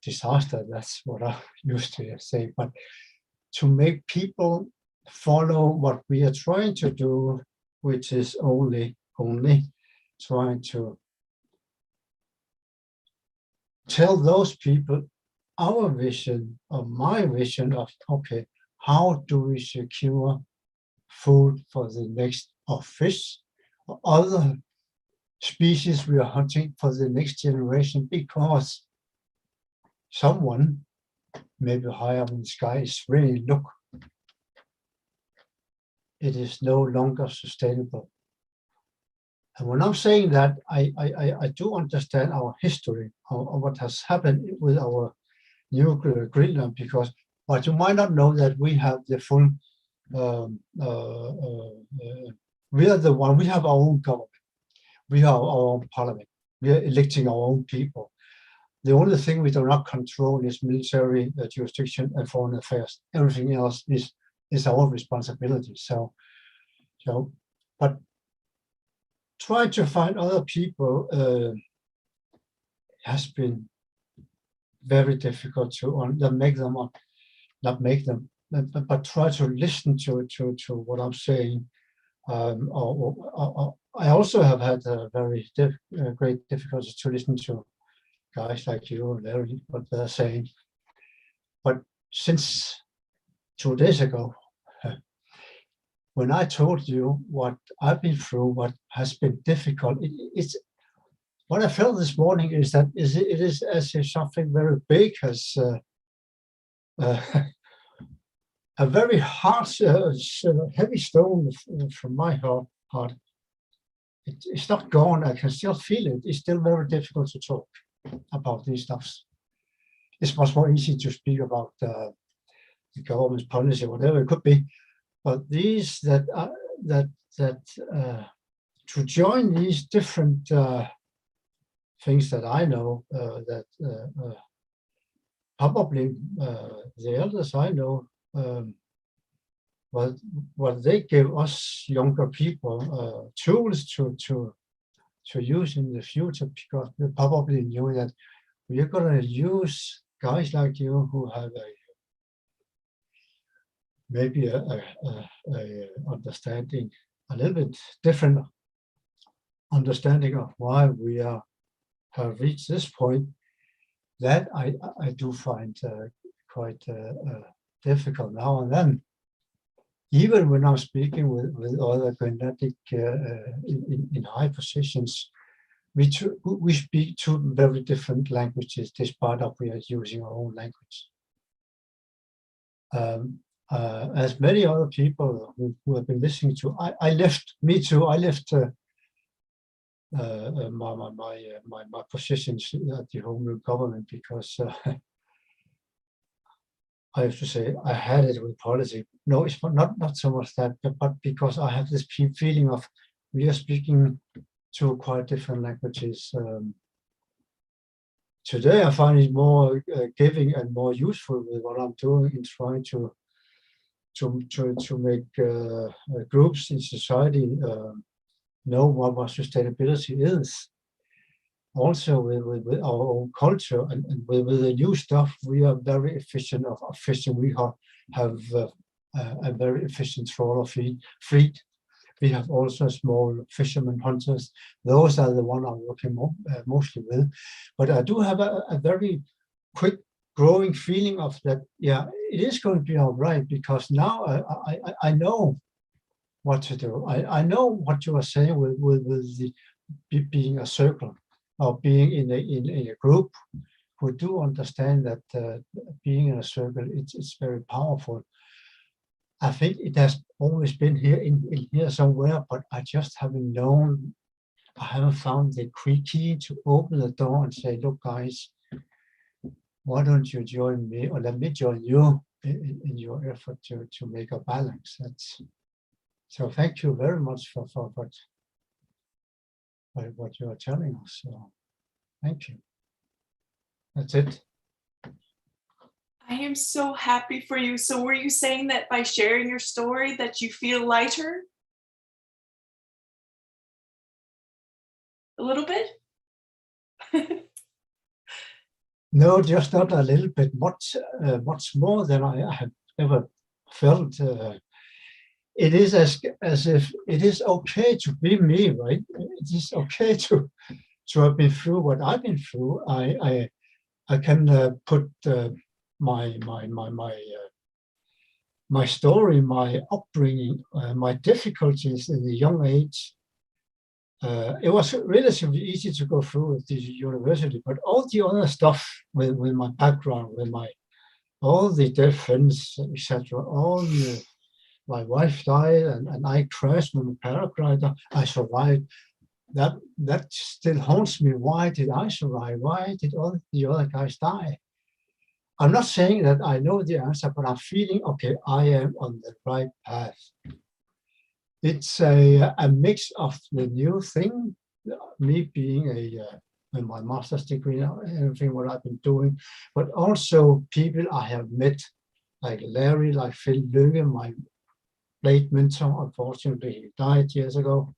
disaster. That's what I used to say. But to make people follow what we are trying to do, which is only trying to tell those people our vision, or my vision of, okay, how do we secure food for the next, or fish or other species we are hunting for the next generation, because someone maybe higher in the sky is really, look, it is no longer sustainable. And when I'm saying that, I do understand our history, of what has happened with our new Greenland, because, but you might not know that we have the full, we are the one, we have our own government, we have our own parliament, we are electing our own people. The only thing we do not control is military jurisdiction and foreign affairs. Everything else is our responsibility. So, but try to find other people has been very difficult to make them, not make them, but try to listen to what I'm saying. I also have had a very great difficulty to listen to guys like you and Larry, what they're saying. But since 2 days ago, when I told you what I've been through, what has been difficult, it's what I felt this morning is that it is as if something very big has a very hard, heavy stone from my heart. It's not gone. I can still feel it. It's still very difficult to talk about these stuffs. It's much more easy to speak about the government's policy, whatever it could be. But these to join these different things that I know, that probably the elders I know, what they give us younger people tools to use in the future, because they probably knew that we are going to use guys like you who have maybe a understanding, a little bit different understanding of why we have reached this point, that I do find quite difficult now and then. Even when I'm speaking with other Greenlandic in high positions, we speak two very different languages, despite of we are using our own language. as many other people who have been listening to, I left. Me too. I left my positions at the Home Rule government because I have to say I had it with politics. No, it's not so much that, but because I have this feeling of we are speaking two quite different languages. Today I find it more giving and more useful with what I'm doing in trying to make groups in society know what sustainability is. Also with our own culture and with the new stuff, we are very efficient of fishing. We have a very efficient trawler fleet. We have also small fishermen hunters. Those are the ones I'm working mostly with. But I do have a very quick growing feeling of that, yeah, it is going to be all right, because now I know what to do. I know what you are saying with the being a circle or being in a group who do understand that being in a circle, it's very powerful. I think it has always been here in here somewhere, but I just haven't known, I haven't found the key to open the door and say, look guys, why don't you join me, or let me join you in your effort to make a balance. So thank you very much for what you are telling us. So thank you. That's it. I am so happy for you. So were you saying that by sharing your story that you feel lighter? A little bit? No, just not a little bit, much more than I have ever felt. It is as if it is okay to be me, right? It is okay to have been through what I've been through. I can put my story, my upbringing, my difficulties in the young age. It was relatively easy to go through at the university, but all the other stuff with my background, with all the defense, etc., my wife died and I crashed with a paraglider. I survived. That still haunts me. Why did I survive? Why did all the other guys die? I'm not saying that I know the answer, but I'm feeling, okay, I am on the right path. It's a mix of the new thing, me being my master's degree, everything what I've been doing, but also people I have met, like Larry, like Phil Lønge, my late mentor. Unfortunately, he died years ago.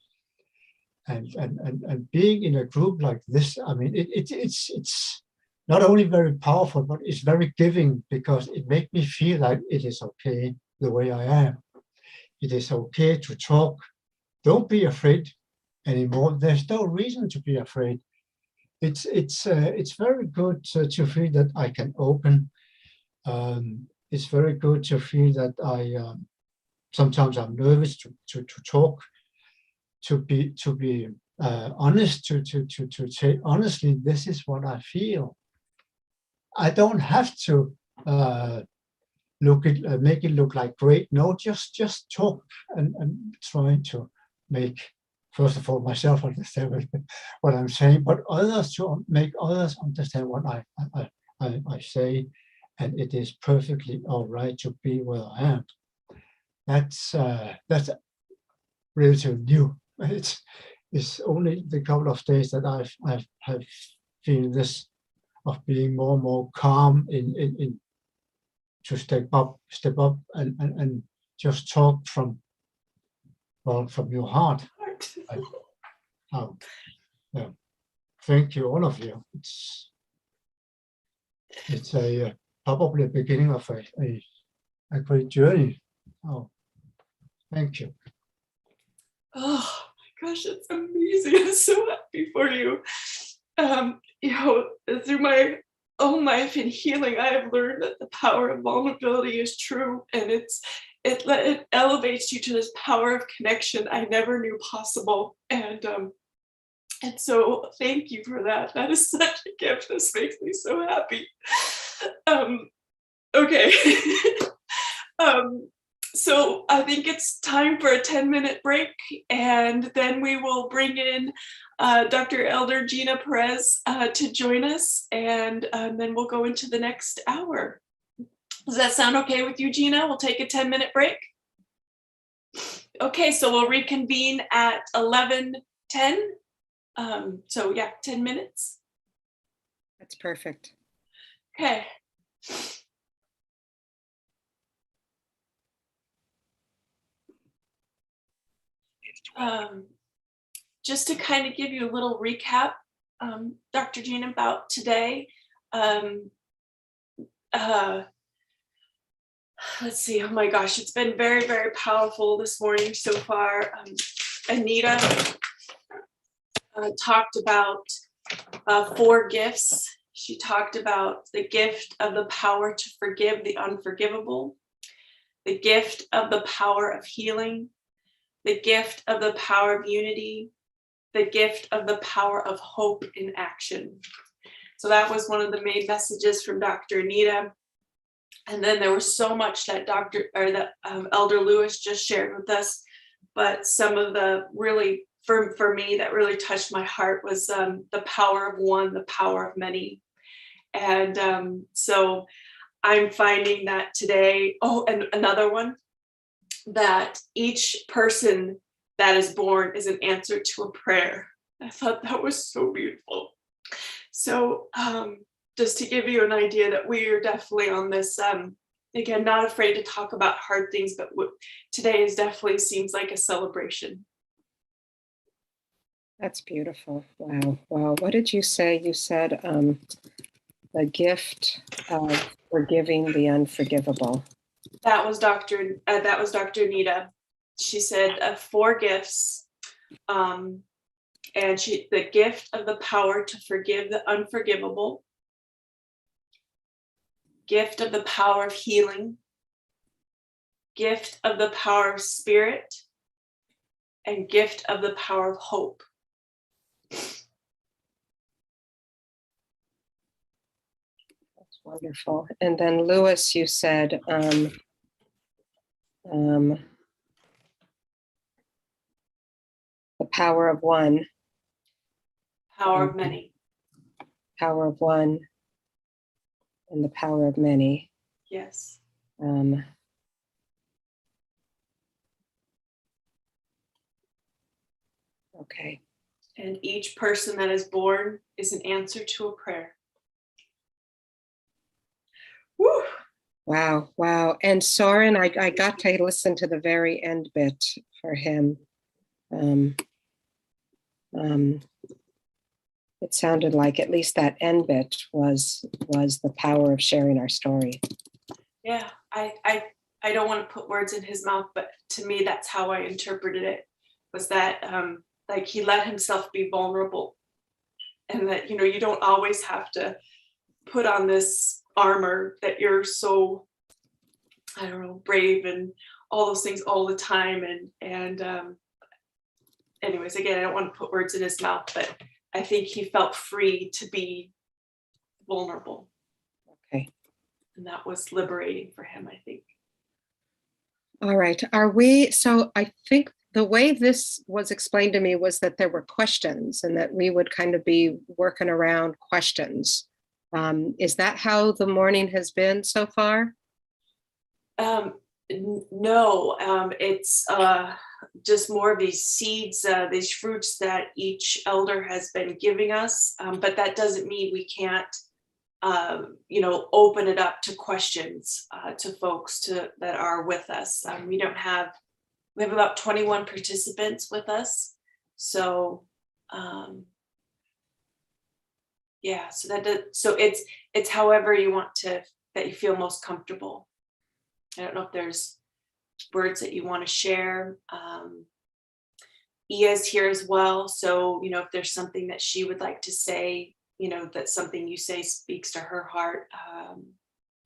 And being in a group like this, I mean, it's not only very powerful, but it's very giving, because it makes me feel like it is okay the way I am. It is okay to talk. Don't be afraid anymore. There's no reason to be afraid. It's very good to feel that I can open. It's very good to feel that I sometimes I'm nervous to talk, to be honest, to say honestly, this is what I feel. I don't have to make it look like great. No, just talk and try to make, first of all, myself understand what I'm saying, but others, to make others understand what I say, and it is perfectly all right to be where I am. That's relatively new. It's only the couple of days that I've feel this of being more and more calm in to step up and just talk from your heart. Yeah. Thank you, all of you. It's a probably a beginning of a great journey. Oh, thank you. Oh my gosh, it's amazing. I'm so happy for you. Through my own life and healing, I have learned that the power of vulnerability is true, and it elevates you to this power of connection I never knew possible. And so thank you for that. That is such a gift. This makes me so happy. Okay. So I think it's time for a 10-minute break, and then we will bring in Dr. Elder Gina Perez to join us, and then we'll go into the next hour. Does that sound okay with you, Gina? We'll take a 10-minute break. Okay, so we'll reconvene at 11:10. So yeah, 10 minutes. That's perfect. Okay. Just to kind of give you a little recap, Dr. Gina, about today. Let's see, oh my gosh, it's been very, very powerful this morning so far. Anita talked about 4 gifts. She talked about the gift of the power to forgive the unforgivable, the gift of the power of healing, the gift of the power of unity, the gift of the power of hope in action. So that was one of the main messages from Dr. Anita. And then there was so much that Elder Lewis just shared with us, but some of the really, for me, that really touched my heart was the power of one, the power of many. And so I'm finding that today, and another one, that each person that is born is an answer to a prayer. I thought that was so beautiful. So just to give you an idea that we are definitely on this, again, not afraid to talk about hard things, but today is definitely seems like a celebration. That's beautiful. Wow. Wow. What did you say? You said the gift of forgiving the unforgivable. That was Dr. Anita. She said 4 gifts, and the gift of the power to forgive the unforgivable, gift of the power of healing, gift of the power of spirit, and gift of the power of hope. That's wonderful. And then Lewis, you said the power of one. Power of many. Power of one and the power of many. Yes. Okay. And each person that is born is an answer to a prayer. Woo! Wow. Wow. And Soren, I got to listen to the very end bit for him. It sounded like at least that end bit was the power of sharing our story. Yeah, I don't want to put words in his mouth, but to me, that's how I interpreted it, was that like he let himself be vulnerable, and that, you know, you don't always have to put on this armor that you're so, I don't know, brave and all those things all the time. And anyways, again, I don't want to put words in his mouth, but I think he felt free to be vulnerable. Okay. And that was liberating for him, I think. All right. So I think the way this was explained to me was that there were questions and that we would kind of be working around questions. Is that how the morning has been so far? No, it's just more of these seeds, these fruits that each elder has been giving us. But that doesn't mean we can't, open it up to questions to folks that are with us. We have about 21 participants with us. So yeah, so it's however you want that you feel most comfortable. I don't know if there's words that you want to share. Ia's here as well. So, if there's something that she would like to say, that's something you say speaks to her heart.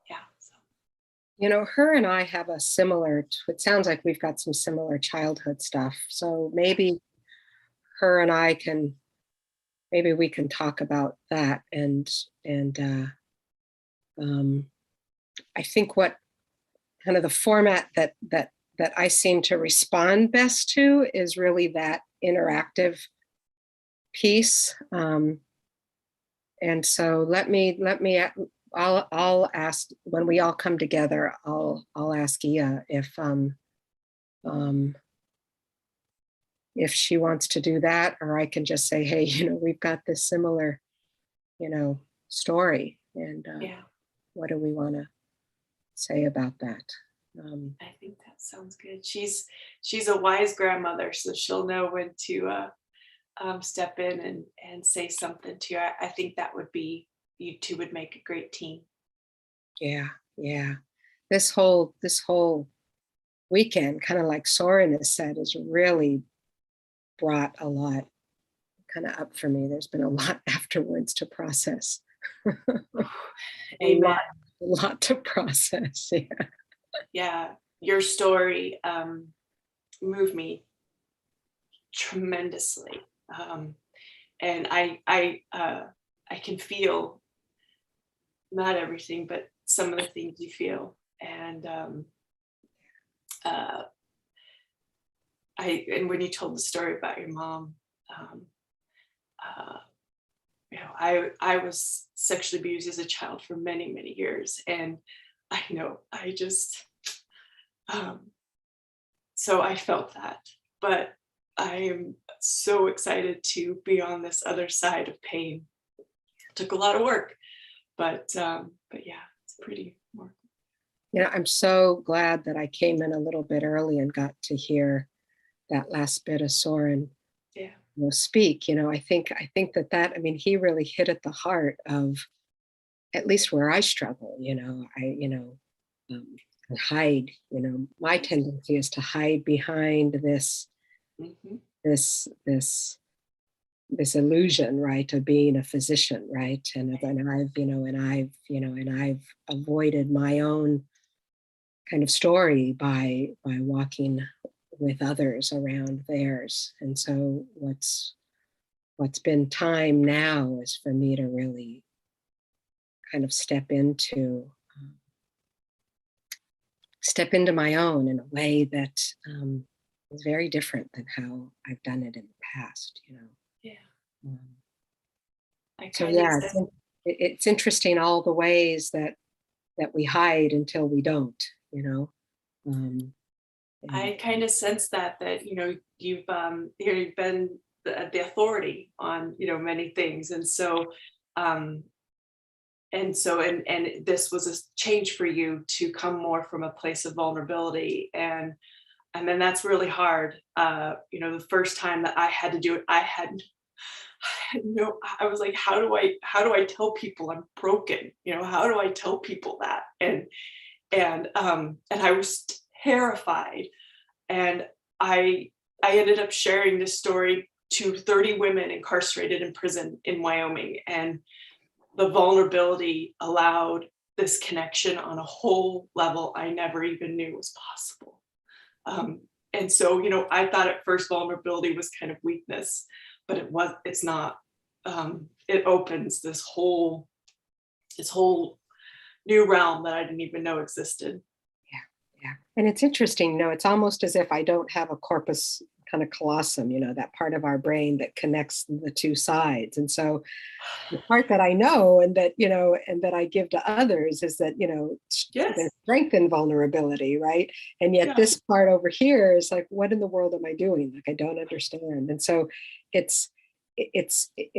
Yeah. So. Her and I have it sounds like we've got some similar childhood stuff. So maybe her and I we can talk about that. And I think kind of the format that I seem to respond best to is really that interactive piece. And so I'll ask when we all come together, I'll ask Ia if she wants to do that, or I can just say, hey, we've got this similar, story, and Yeah, what do we want to say about that? I think that sounds good. She's a wise grandmother, so she'll know when to step in and say something to you. I think that would be, you two would make a great team. Yeah, this whole weekend, kind of like Soren has said, has really brought a lot kind of up for me. There's been a lot afterwards to process. Amen. A lot to process. Yeah. Yeah, your story moved me tremendously, and I can feel not everything, but some of the things you feel, and and when you told the story about your mom, I was sexually abused as a child for many, many years, and I know I just so I felt that, but I am so excited to be on this other side of pain. It took a lot of work, but yeah, it's pretty more. I'm so glad that I came in a little bit early and got to hear that last bit of Soren speak. I think that I mean, he really hit at the heart of at least where I struggle. And hide. My tendency is to hide behind this this illusion, right, of being a physician, right, and I've avoided my own kind of story by walking with others around theirs. And so what's been time now is for me to really kind of step into my own in a way that is very different than how I've done it in the past. Yeah. So yeah, it's interesting all the ways that we hide until we don't. I kind of sense that you've been the authority on many things, and so this was a change for you to come more from a place of vulnerability, and then that's really hard. The first time that I had to do it, I was like, how do I tell people I'm broken? How do I tell people that? And I was terrified, and I ended up sharing this story to 30 women incarcerated in prison in Wyoming, and the vulnerability allowed this connection on a whole level I never even knew was possible. And so, I thought at first vulnerability was kind of weakness, but it's not. It opens this whole new realm that I didn't even know existed. Yeah. And it's interesting, it's almost as if I don't have a corpus kind of callosum, that part of our brain that connects the two sides. And so the part that I know and that I give to others is that, there's strength in vulnerability, right? And yet this part over here is like, what in the world am I doing? Like, I don't understand. And so it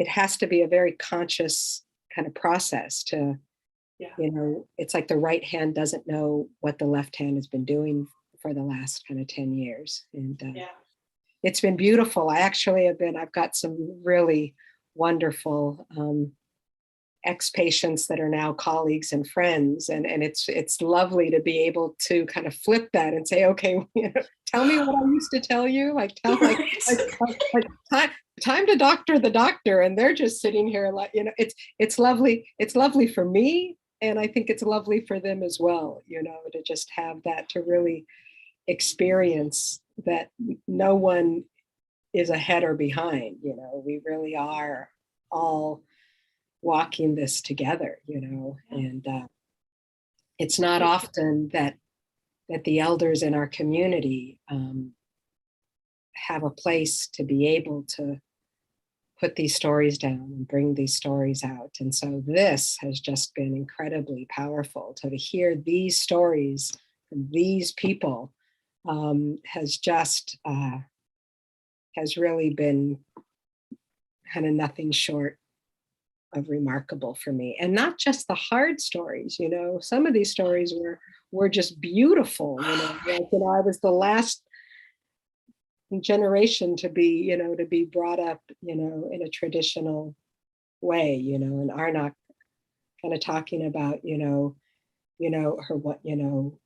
has to be a very conscious kind of process to, it's like the right hand doesn't know what the left hand has been doing for the last kind of 10 years. And it's been beautiful. I've got some really wonderful ex-patients that are now colleagues and friends. And it's lovely to be able to kind of flip that and say, okay, tell me what I used to tell you. Time to doctor the doctor. And they're just sitting here like, it's lovely. It's lovely for me. And I think it's lovely for them as well, to just have that, to really experience that no one is ahead or behind. We really are all walking this together, and it's not often that that the elders in our community have a place to be able to put these stories down and bring these stories out. And so this has just been incredibly powerful. To hear these stories from these people has just, has really been kind of nothing short of remarkable for me. And not just the hard stories, you know, some of these stories were just beautiful, you know, like, you know, I was the last generation to be, you know, to be brought up, you know, in a traditional way, you know, and Arnak kind of talking about, you know, her, what, you know,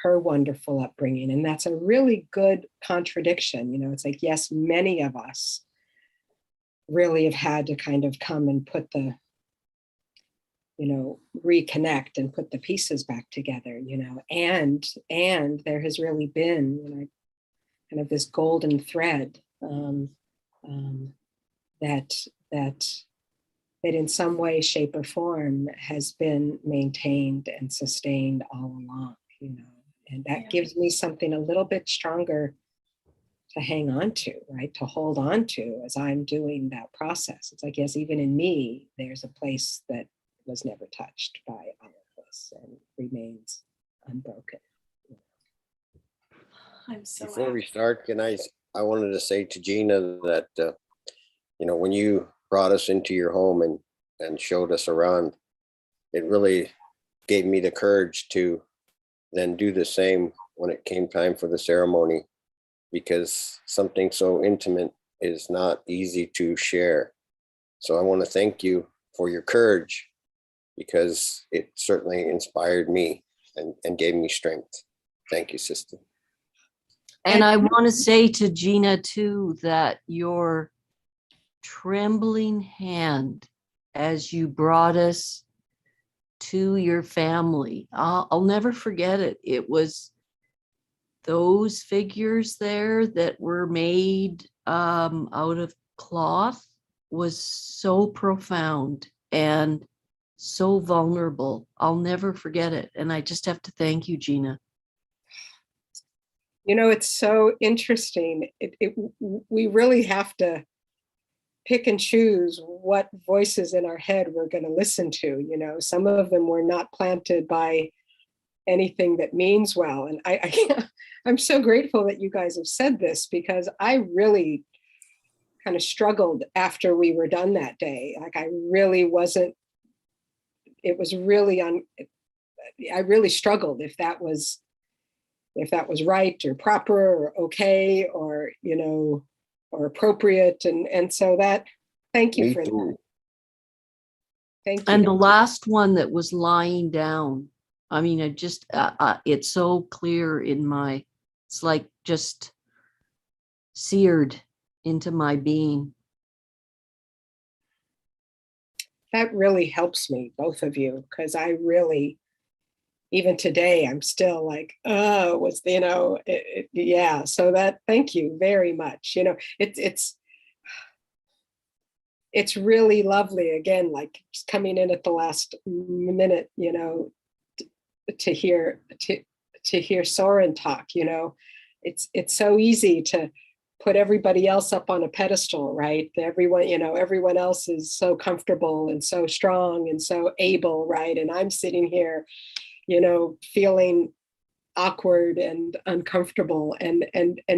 her wonderful upbringing. And that's a really good contradiction. You know, it's like, yes, many of us really have had to kind of come and put the, you know, reconnect and put the pieces back together, you know, and there has really been, you know, kind of this golden thread that in some way, shape, or form has been maintained and sustained all along, you know, and that gives me something a little bit stronger to hang on to, right? To hold on to as I'm doing that process. It's like, yes, even in me, there's a place that was never touched by all of this and remains unbroken. I'm so Before we happy. start, I wanted to say to Gina that, you know, when you brought us into your home and showed us around, it really gave me the courage to then do the same when it came time for the ceremony, because something so intimate is not easy to share. So I want to thank you for your courage, because it certainly inspired me and gave me strength. Thank you, sister. And I want to say to Gina too, that your trembling hand as you brought us to your family, I'll never forget it. It was those figures there that were made out of cloth was so profound and so vulnerable. I'll never forget it. And I just have to thank you, Gina. You know, it's so interesting. We really have to pick and choose what voices in our head we're going to listen to. You know, some of them were not planted by anything that means well. And I'm so grateful that you guys have said this, because I really kind of struggled after we were done that day. Like I really wasn't, it was really I really struggled if that was right or proper or okay or, you know, or appropriate. And so that, thank you Me for too. that. Thank you. And the last one that was lying down, I mean, I just, it's so clear in my, it's like just seared into my being. That really helps me, both of you, because I really, even today, I'm still like, oh, what's, you know, yeah. So that, thank you very much. You know, it's really lovely, again, like just coming in at the last minute, you know, to hear Soren talk, you know, it's so easy to put everybody else up on a pedestal, right? Everyone, you know, everyone else is so comfortable and so strong and so able, right? And I'm sitting here, you know, feeling awkward and uncomfortable, and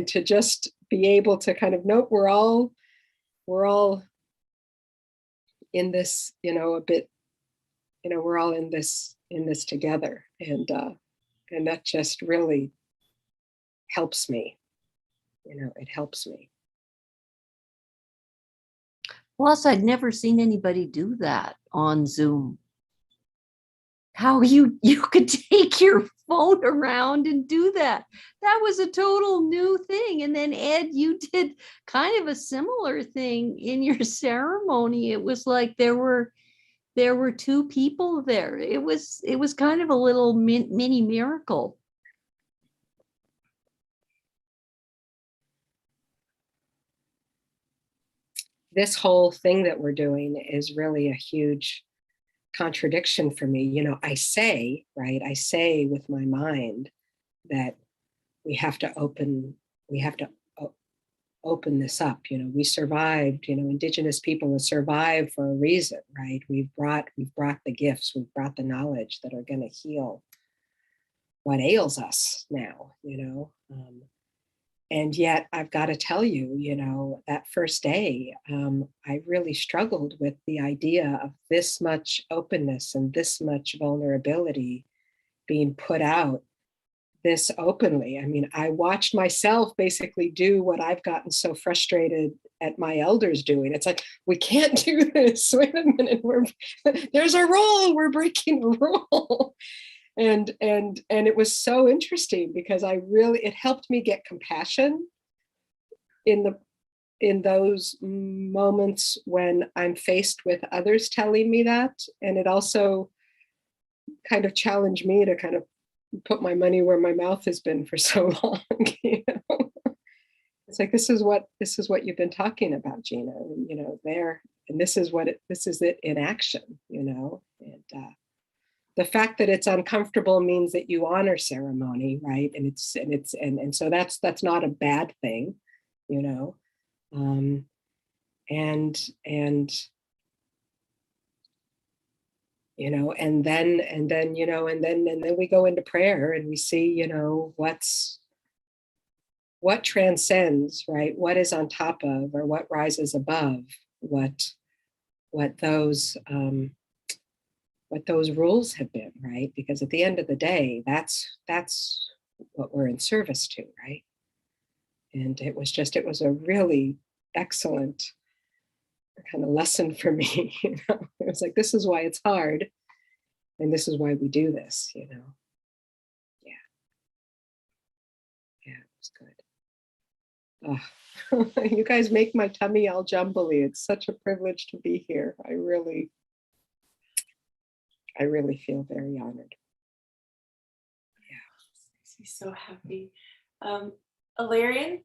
to just be able to kind of note we're all in this, you know, a bit, you know, we're all in this together, and that just really helps me. You know, it helps me. Plus, I'd never seen anybody do that on Zoom. How you could take your phone around and do that. That was a total new thing. And then Ed, you did kind of a similar thing in your ceremony. It was like there were two people there. It was kind of a little mini miracle. This whole thing that we're doing is really a huge contradiction for me. You know, I say with my mind that we have to open this up. You know, we survived, you know, Indigenous people have survived for a reason, right? We've brought the gifts, we've brought the knowledge that are going to heal what ails us now, you know. And yet I've got to tell you, you know, that first day, I really struggled with the idea of this much openness and this much vulnerability being put out this openly. I mean, I watched myself basically do what I've gotten so frustrated at my elders doing. It's like, we can't do this. Wait a minute, there's a rule, we're breaking a rule. And it was so interesting because it helped me get compassion in those moments when I'm faced with others telling me that. And it also kind of challenged me to kind of put my money where my mouth has been for so long. You know? It's like, this is what you've been talking about, Gina, and, you know, and this is it in action, you know. And the fact that it's uncomfortable means that you honor ceremony, right? And so that's not a bad thing, you know. And you know, and then we go into prayer and we see, you know, what transcends, right? What is on top of, or what rises above what those rules have been, right? Because at the end of the day, that's what we're in service to, right? And it was a really excellent kind of lesson for me. You know, it was like, this is why it's hard, and this is why we do this. You know, yeah, it was good. Oh, you guys make my tummy all jumbly. It's such a privilege to be here. I really feel very honored. Yeah, makes me so happy. Alarian,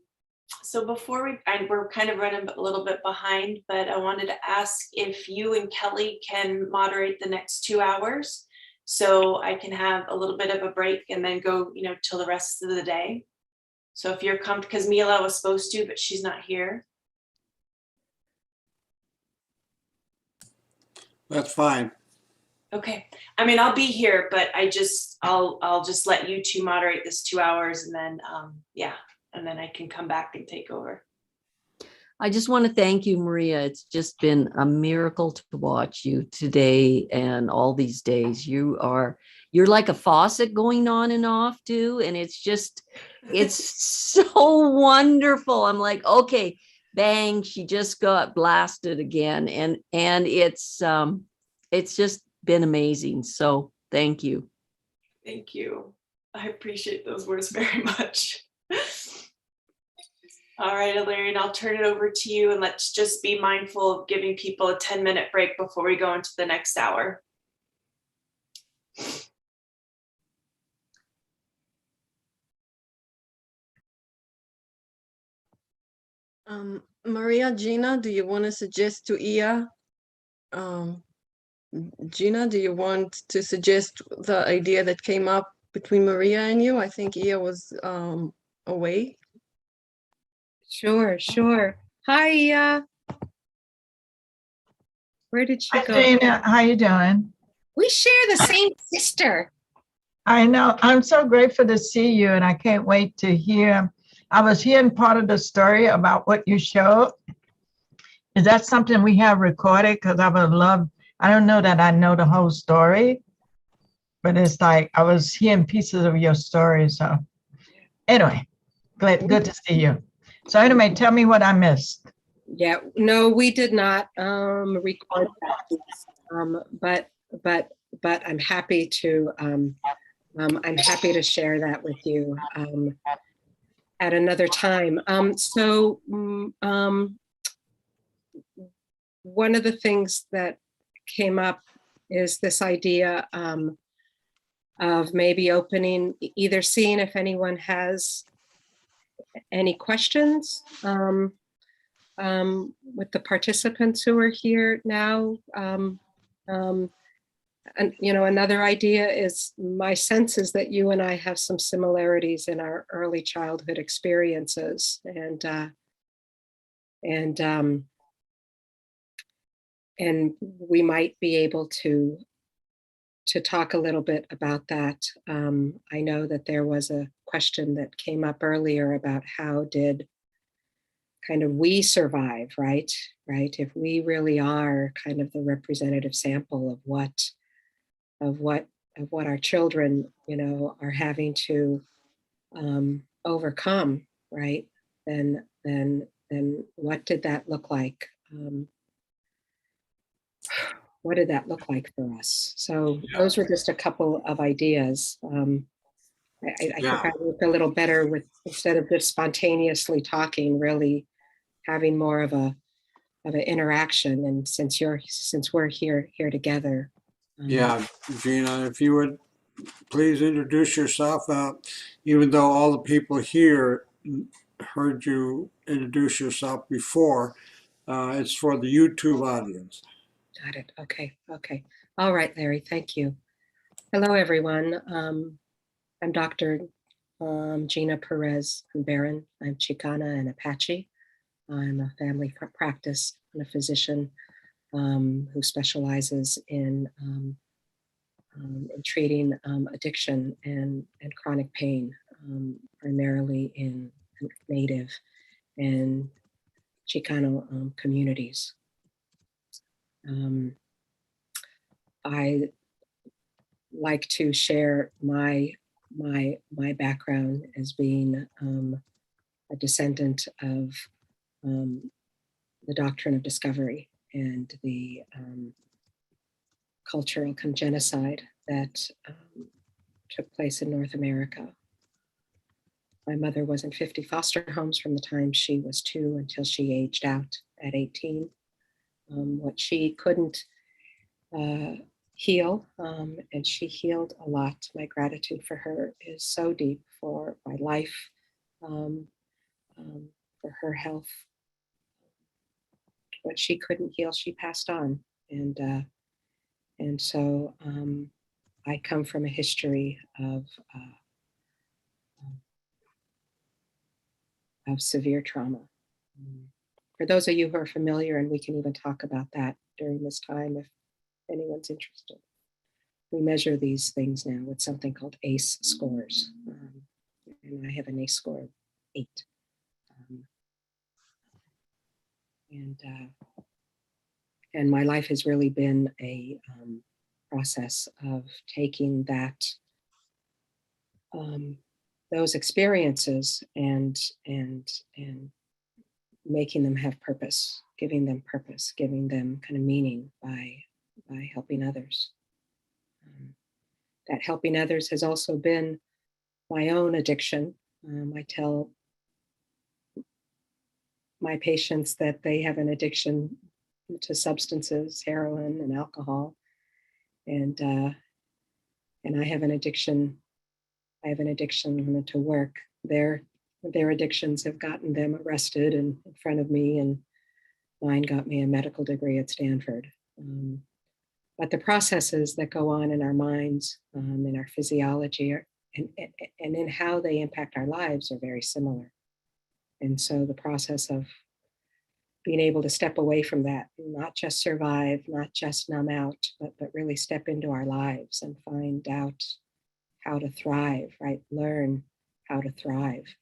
so before we're kind of running a little bit behind, but I wanted to ask if you and Kelly can moderate the next 2 hours, so I can have a little bit of a break and then go, you know, till the rest of the day. So if you're comfortable, because Mila was supposed to, but she's not here. That's fine. Okay. I mean, I'll be here, but I'll just let you two moderate this 2 hours, and then yeah, and then I can come back and take over. I just want to thank you, Maria. It's just been a miracle to watch you today and all these days. You're like a faucet going on and off too. And it's so wonderful. I'm like, okay, bang, she just got blasted again. And it's just been amazing. So thank you. Thank you. I appreciate those words very much. All right, Alarian, I'll turn it over to you, and let's just be mindful of giving people a 10-minute break before we go into the next hour. Maria, Gina, do you want to suggest to Ia? Gina, do you want to suggest the idea that came up between Maria and you? I think Ia was away. Sure. Hi, Ia. Where did she go? Gina, how you doing? We share the same sister. I know. I'm so grateful to see you, and I can't wait to hear. I was hearing part of the story about what you showed. Is that something we have recorded? Because I would love, I don't know that I know the whole story, but it's like I was hearing pieces of your story. So anyway, good to see you. So anyway, tell me what I missed. Yeah, no, we did not record that, but I'm happy to share that with you at another time. One of the things that came up is this idea of maybe opening, either seeing if anyone has any questions with the participants who are here now, And, you know, another idea is my sense is that you and I have some similarities in our early childhood experiences, and we might be able to talk a little bit about that. I know that there was a question that came up earlier about how did kind of we survive, right? Right? If we really are kind of the representative sample of what our children, you know, are having to overcome, right? Then what did that look like? What did that look like for us? So those were just a couple of ideas. I think I work a little better with, instead of just spontaneously talking, really having more of an interaction. And since we're here together. Yeah, Gina, if you would please introduce yourself. Even though all the people here heard you introduce yourself before, it's for the YouTube audience. Got it. Okay. Okay. All right, Larry. Thank you. Hello, everyone. I'm Dr. Gina Perez Barron. I'm Chicana and Apache. I'm a family practice and a physician who specializes in treating addiction and chronic pain, primarily in Native and Chicano communities. I like to share my background as being a descendant of the doctrine of discovery and the cultural genocide that took place in North America. My mother was in 50 foster homes from the time she was 2 until she aged out at 18. What she couldn't heal, and she healed a lot. My gratitude for her is so deep, for my life, for her health. What she couldn't heal, she passed on. And so I come from a history of severe trauma. For those of you who are familiar, and we can even talk about that during this time if anyone's interested, we measure these things now with something called ACE scores. And I have an ACE score of 8. And my life has really been a process of taking those experiences and making them have purpose, giving them kind of meaning by helping others. That helping others has also been my own addiction. I tell my patients that they have an addiction to substances, heroin and alcohol, and I have an addiction. I have an addiction to work. Their addictions have gotten them arrested and in front of me, and mine got me a medical degree at Stanford. But the processes that go on in our minds, in our physiology, and in how they impact our lives are very similar. And so the process of being able to step away from that, not just survive, not just numb out, but really step into our lives and find out how to thrive, right? Learn how to thrive,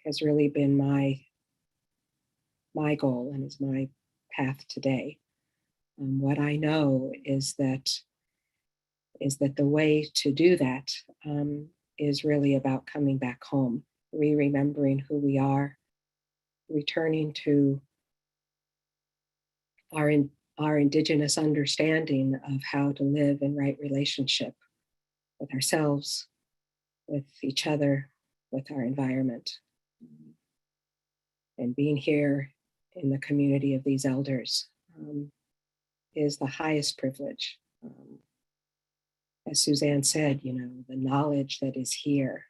has really been my goal and is my path today. What I know is that the way to do that is really about coming back home, remembering who we are, returning to our indigenous understanding of how to live in right relationship with ourselves, with each other, with our environment. And being here in the community of these elders is the highest privilege. As Suzanne said, you know, the knowledge that is here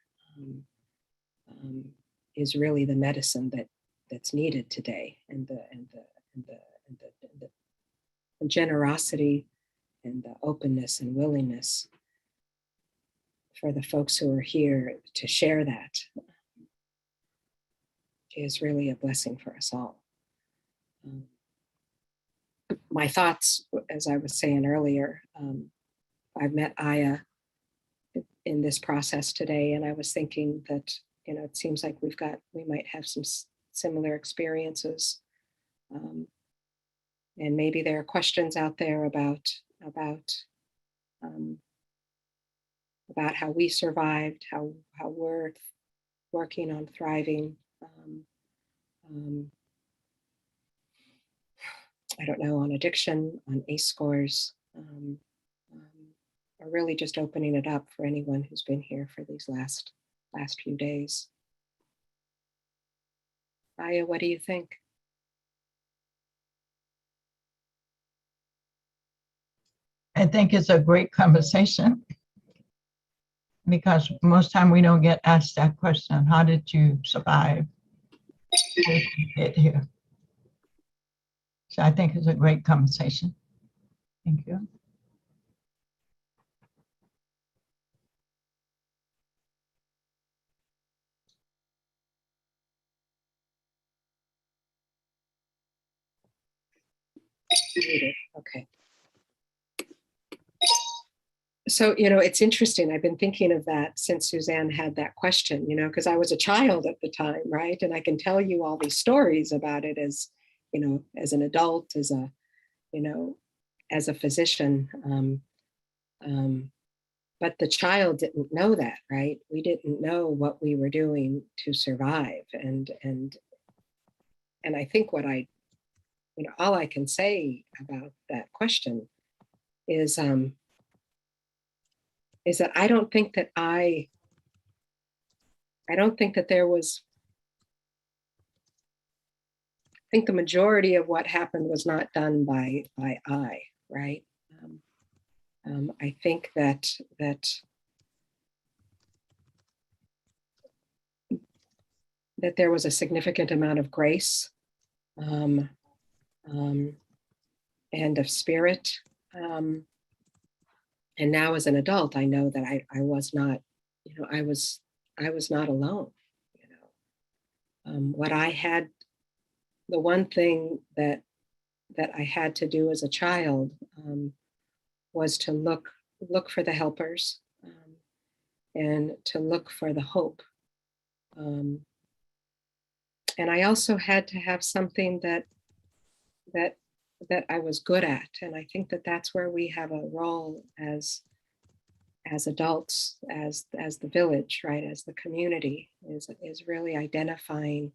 is really the medicine that's needed today, and the generosity and the openness and willingness for the folks who are here to share that is really a blessing for us all. My thoughts, as I was saying earlier, I've met Aya in this process today, and I was thinking that, you know, it seems like we might have some similar experiences. And maybe there are questions out there about how we survived, how we're working on thriving. I don't know, on addiction, on ACE scores, or really just opening it up for anyone who's been here for these last few days. Aya, what do you think? I think it's a great conversation because most time we don't get asked that question. How did you survive? How did you get here? So I think it's a great conversation. Thank you. Okay. So, you know, it's interesting. I've been thinking of that since Suzanne had that question, you know, because I was a child at the time, right? And I can tell you all these stories about it as, you know, as an adult, as a, you know, as a physician. But the child didn't know that, right? We didn't know what we were doing to survive. And I think what I, you know, all I can say about that question is that I don't think that there was, I think the majority of what happened was not done by I, right? I think that there was a significant amount of grace and of spirit. And now as an adult, I know that I was not, you know, I was not alone. You know, what I had, the one thing that I had to do as a child was to look for the helpers and to look for the hope. And I also had to have something that I was good at. And I think that that's where we have a role as adults, as the village, right? As the community is really identifying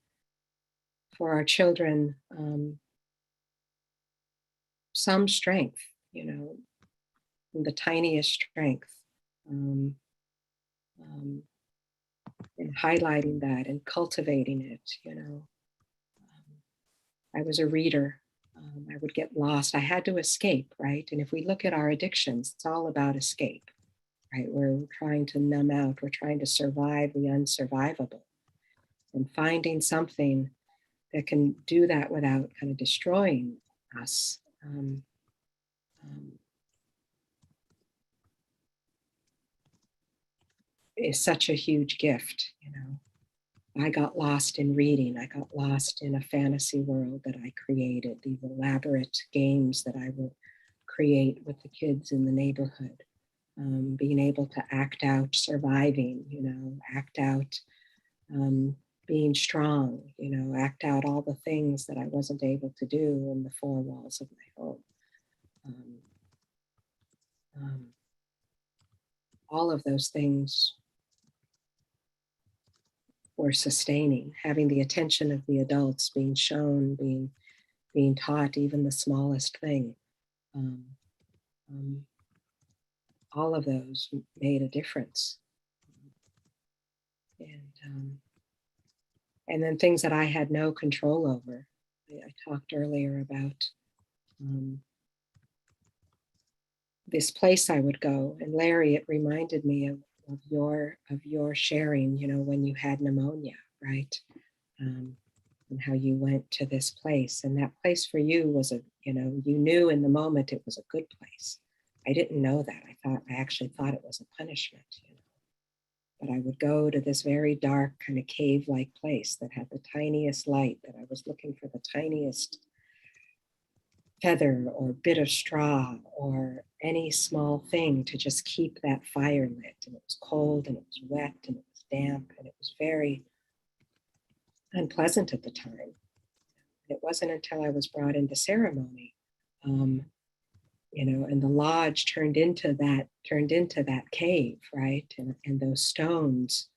for our children some strength, you know, the tiniest strength, and highlighting that and cultivating it, you know. I was a reader. I would get lost. I had to escape, right? And if we look at our addictions, it's all about escape, right? We're trying to numb out. We're trying to survive the unsurvivable. And finding something that can do that without kind of destroying us. Is such a huge gift, you know. I got lost in reading. I got lost in a fantasy world that I created, these elaborate games that I would create with the kids in the neighborhood, being able to act out surviving, you know, act out being strong, you know, act out all the things that I wasn't able to do in the four walls of my home. All of those things were sustaining, having the attention of the adults, being shown, being taught even the smallest thing. All of those made a difference. And then things that I had no control over. I talked earlier about this place I would go, and Larry, it reminded me of your sharing, you know, when you had pneumonia, right? and how you went to this place. And that place for you was you knew in the moment it was a good place. I didn't know that. I actually thought it was a punishment, But I would go to this very dark kind of cave-like place that had the tiniest light, that I was looking for the tiniest feather or bit of straw or any small thing to just keep that fire lit. And it was cold and it was wet and it was damp and it was very unpleasant at the time. It wasn't until I was brought into ceremony, and the lodge turned into that cave, right? And those stones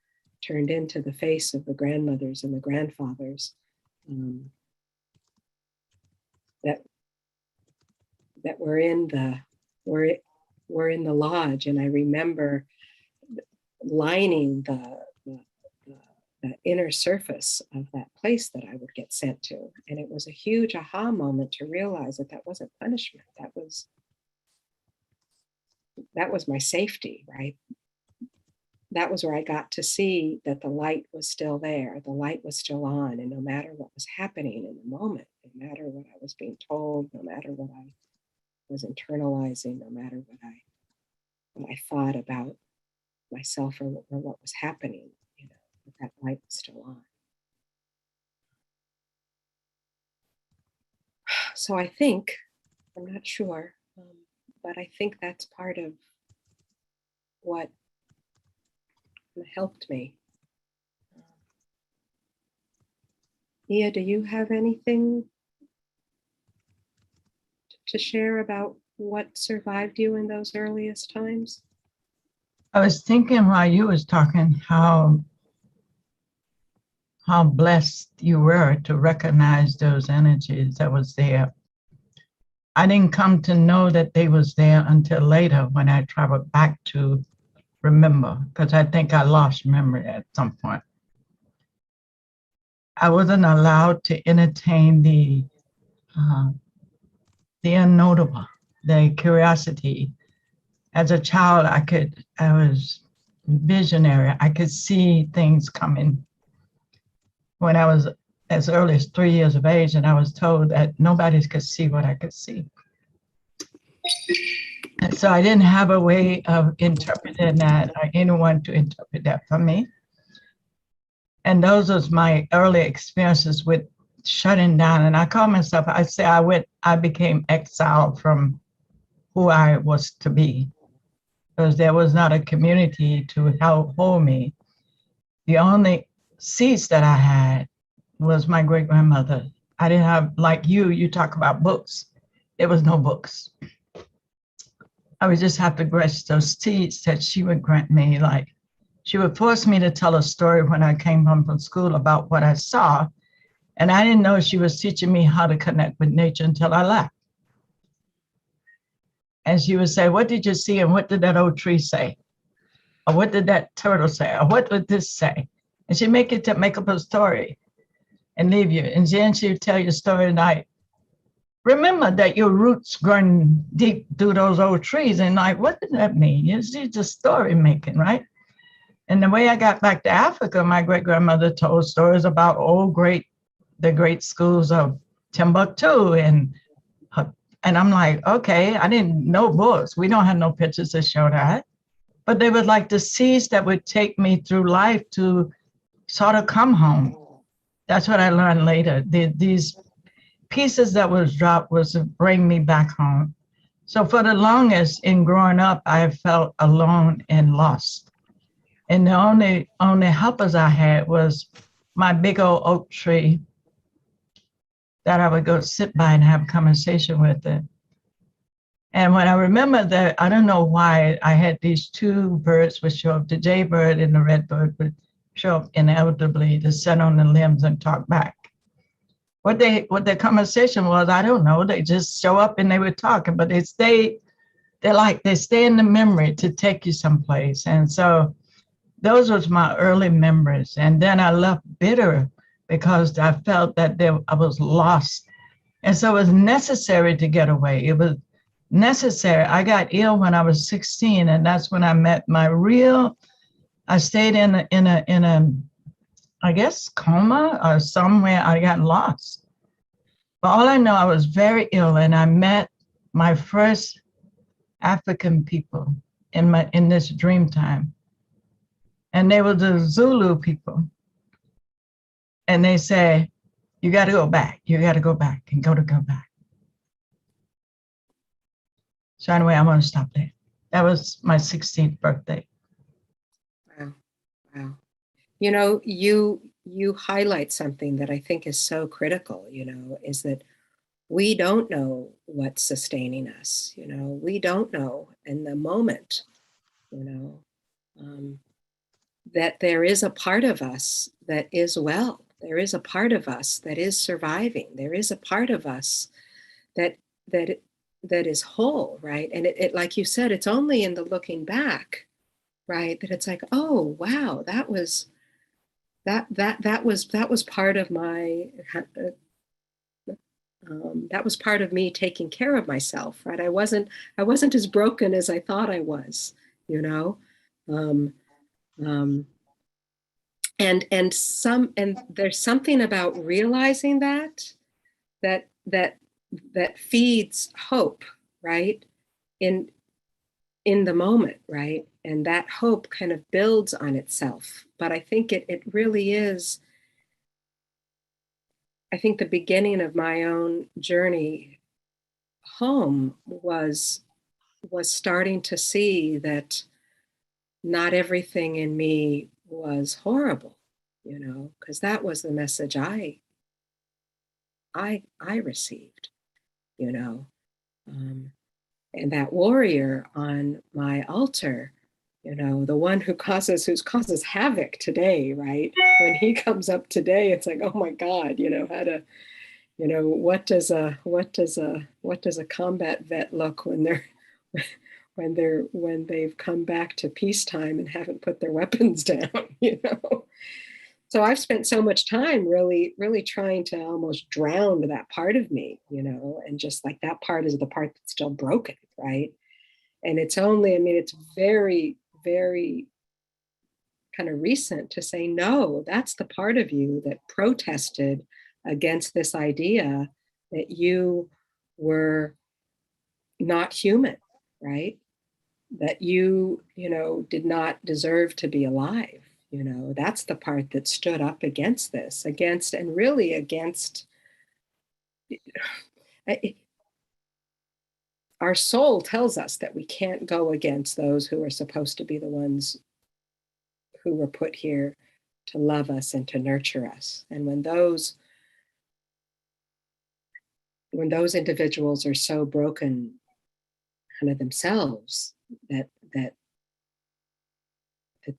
turned into the face of the grandmothers and the grandfathers that were in the lodge. And I remember lining the inner surface of that place that I would get sent to. And it was a huge aha moment to realize that wasn't punishment. That was my safety, right? That was where I got to see that the light was still there. The light was still on. And no matter what was happening in the moment, no matter what I was being told, no matter what I was internalizing, no matter what I thought about myself or what was happening, that light was still on. So I think, I'm not sure, but I think that's part of what helped me. Ia, do you have anything to share about what survived you in those earliest times? I was thinking while you was talking how blessed you were to recognize those energies that was there. I didn't come to know that they was there until later when I traveled back to remember, because I think I lost memory at some point. I wasn't allowed to entertain the unknowable, the curiosity. As a child, I was visionary. I could see things coming. When I was as early as 3 years of age, and I was told that nobody could see what I could see. And so I didn't have a way of interpreting that or anyone to interpret that for me. And those was my early experiences with shutting down. And I call myself, I became exiled from who I was to be, because there was not a community to help hold me. The only seeds that I had was my great grandmother. I didn't have, like you talk about books. There was no books. I would just have to grace those seeds that she would grant me. Like, she would force me to tell a story when I came home from school about what I saw. And I didn't know she was teaching me how to connect with nature until I left. And she would say, what did you see? And what did that old tree say? Or what did that turtle say? Or what would this say? And she'd make up a story and leave you. And then she would tell you a story like, remember that your roots growing deep through those old trees. And like, what did that mean? It's just story making, right? And the way I got back to Africa, my great grandmother told stories about the great schools of Timbuktu. And I'm like, okay, I didn't know books. We don't have no pictures to show that. But they were like the seeds that would take me through life to sort of come home. That's what I learned later. These pieces that was dropped was to bring me back home. So for the longest in growing up, I felt alone and lost. And the only helpers I had was my big old oak tree that I would go sit by and have a conversation with it. And when I remember that, I don't know why, I had these two birds would show up, the jaybird and the redbird would show up inevitably to sit on the limbs and talk back. What their conversation was, I don't know. They just show up and they were talking, but they stay in the memory to take you someplace. And so those was my early memories. And then I left bitter because I felt that I was lost. And so it was necessary to get away. It was necessary. I got ill when I was 16, and that's when I met I stayed in a I guess, coma or somewhere. I got lost. But all I know, I was very ill, and I met my first African people in this dream time. And they were the Zulu people. And they say, you got to go back. You got to go back and go back. So anyway, I'm going to stop there. That was my 16th birthday. Wow. Wow. You know, you highlight something that I think is so critical, you know, is that we don't know what's sustaining us. You know, we don't know in the moment, you know, that there is a part of us that is well. There is a part of us that is surviving. There is a part of us that is whole, right? And it, like you said, it's only in the looking back, right, that it's like, oh wow, that was part of my that was part of me taking care of myself, right? I wasn't as broken as I thought I was, you know. And there's something about realizing that feeds hope, right? In the moment, right? And that hope kind of builds on itself. But I think it really is, I think the beginning of my own journey home was starting to see that not everything in me was horrible, you know, because that was the message I received, you know. And that warrior on my altar, you know, the one who causes havoc today, right? When he comes up today, it's like, oh my God, you know, how to, you know, what does a combat vet look when they've come back to peacetime and haven't put their weapons down, you know? So I've spent so much time really, really trying to almost drown that part of me, you know, and just like that part is the part that's still broken, right? And it's only, I mean, it's very, very kind of recent to say, no, that's the part of you that protested against this idea that you were not human, right? That you know, did not deserve to be alive. You know, that's the part that stood up against this, and really against our soul tells us that we can't go against those who are supposed to be the ones who were put here to love us and to nurture us. And when those individuals are so broken kind of themselves, that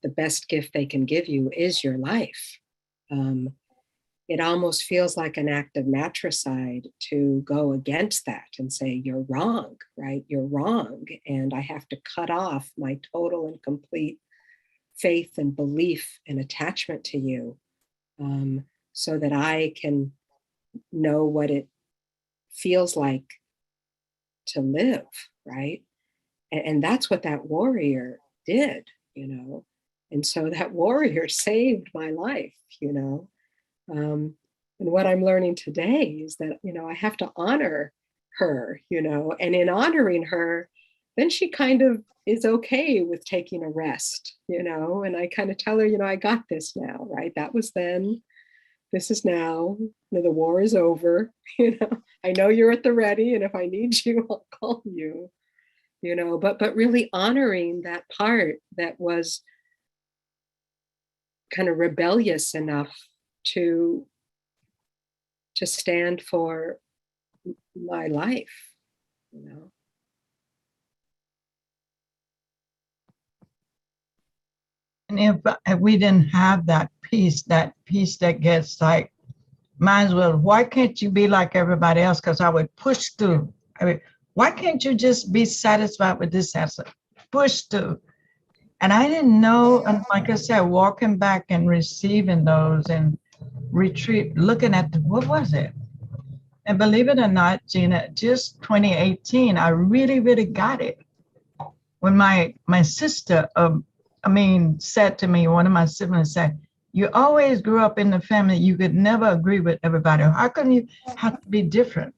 the best gift they can give you is your life. It almost feels like an act of matricide to go against that and say, you're wrong, right? You're wrong. And I have to cut off my total and complete faith and belief and attachment to you, so that I can know what it feels like to live, right? And that's what that warrior did, you know. And so that warrior saved my life, you know. And what I'm learning today is that, you know, I have to honor her, you know, and in honoring her, then she kind of is okay with taking a rest, you know, and I kind of tell her, you know, I got this now, right? That was then, this is now, you know, the war is over, you know, I know you're at the ready, and if I need you, I'll call you, you know, but really honoring that part that was kind of rebellious enough to stand for my life, you know. And if we didn't have that peace that gets like, might as well, why can't you be like everybody else? Because I would push through. I mean, why can't you just be satisfied with this answer? Push through. And I didn't know, and like I said, walking back and receiving those and retreat, looking at what was it? And believe it or not, Gina, just 2018, I really, really got it. When my sister, said to me, one of my siblings said, You always grew up in the family. You could never agree with everybody. How come you have to be different?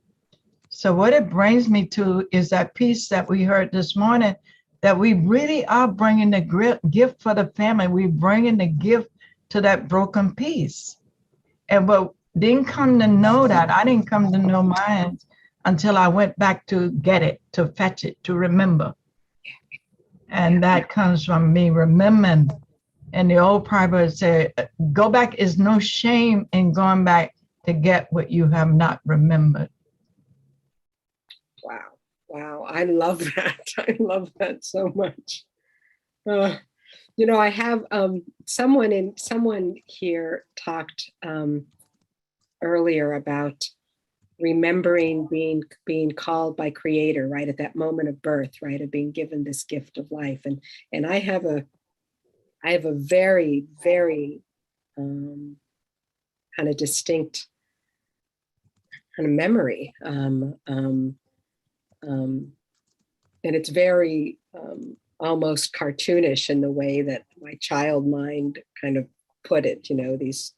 So what it brings me to is that piece that we heard this morning, that we really are bringing the gift for the family. We're bringing the gift to that broken piece. And but didn't come to know that. I didn't come to know mine until I went back to get it, to fetch it, to remember. And that comes from me remembering. And the old proverb said, go back is no shame in going back to get what you have not remembered. Wow. Wow. I love that. I love that so much. You know, I have someone here talked earlier about remembering being called by Creator, right, at that moment of birth, right, of being given this gift of life. And I have a very, very kind of distinct kind of memory. And it's very almost cartoonish in the way that my child mind kind of put it, you know, these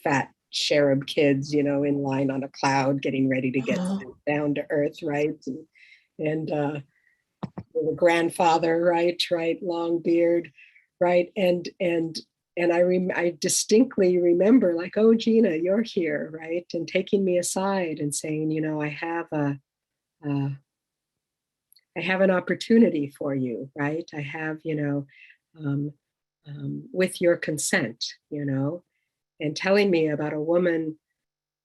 fat cherub kids, you know, in line on a cloud, getting ready to get down to earth, right? And the grandfather, right, long beard, right? And I distinctly remember, like, oh, Gina, you're here, right? And taking me aside and saying, you know, I have an opportunity for you, right? I have, you know, with your consent, you know, and telling me about a woman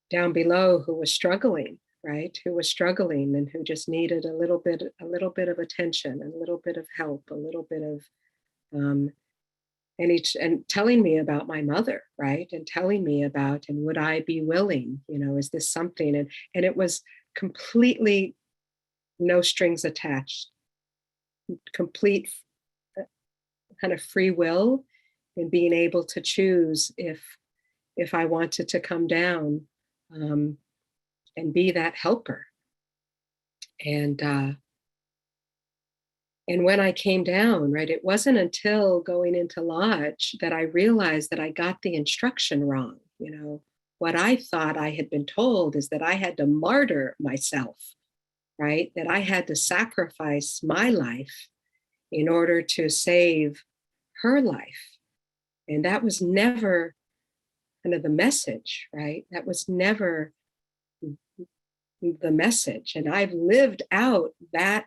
down below who was struggling, right? Who was struggling and who just needed a little bit of attention, a little bit of help, a little bit of, and telling me about my mother, right? And telling me about, and would I be willing, you know, is this something? And it was completely no strings attached, complete kind of free will in being able to choose if I wanted to come down and be that helper. And when I came down, right, it wasn't until going into Lodge that I realized that I got the instruction wrong. You know, what I thought I had been told is that I had to martyr myself, right? That I had to sacrifice my life in order to save her life. And that was never kind of the message, right? That was never the message. And I've lived out that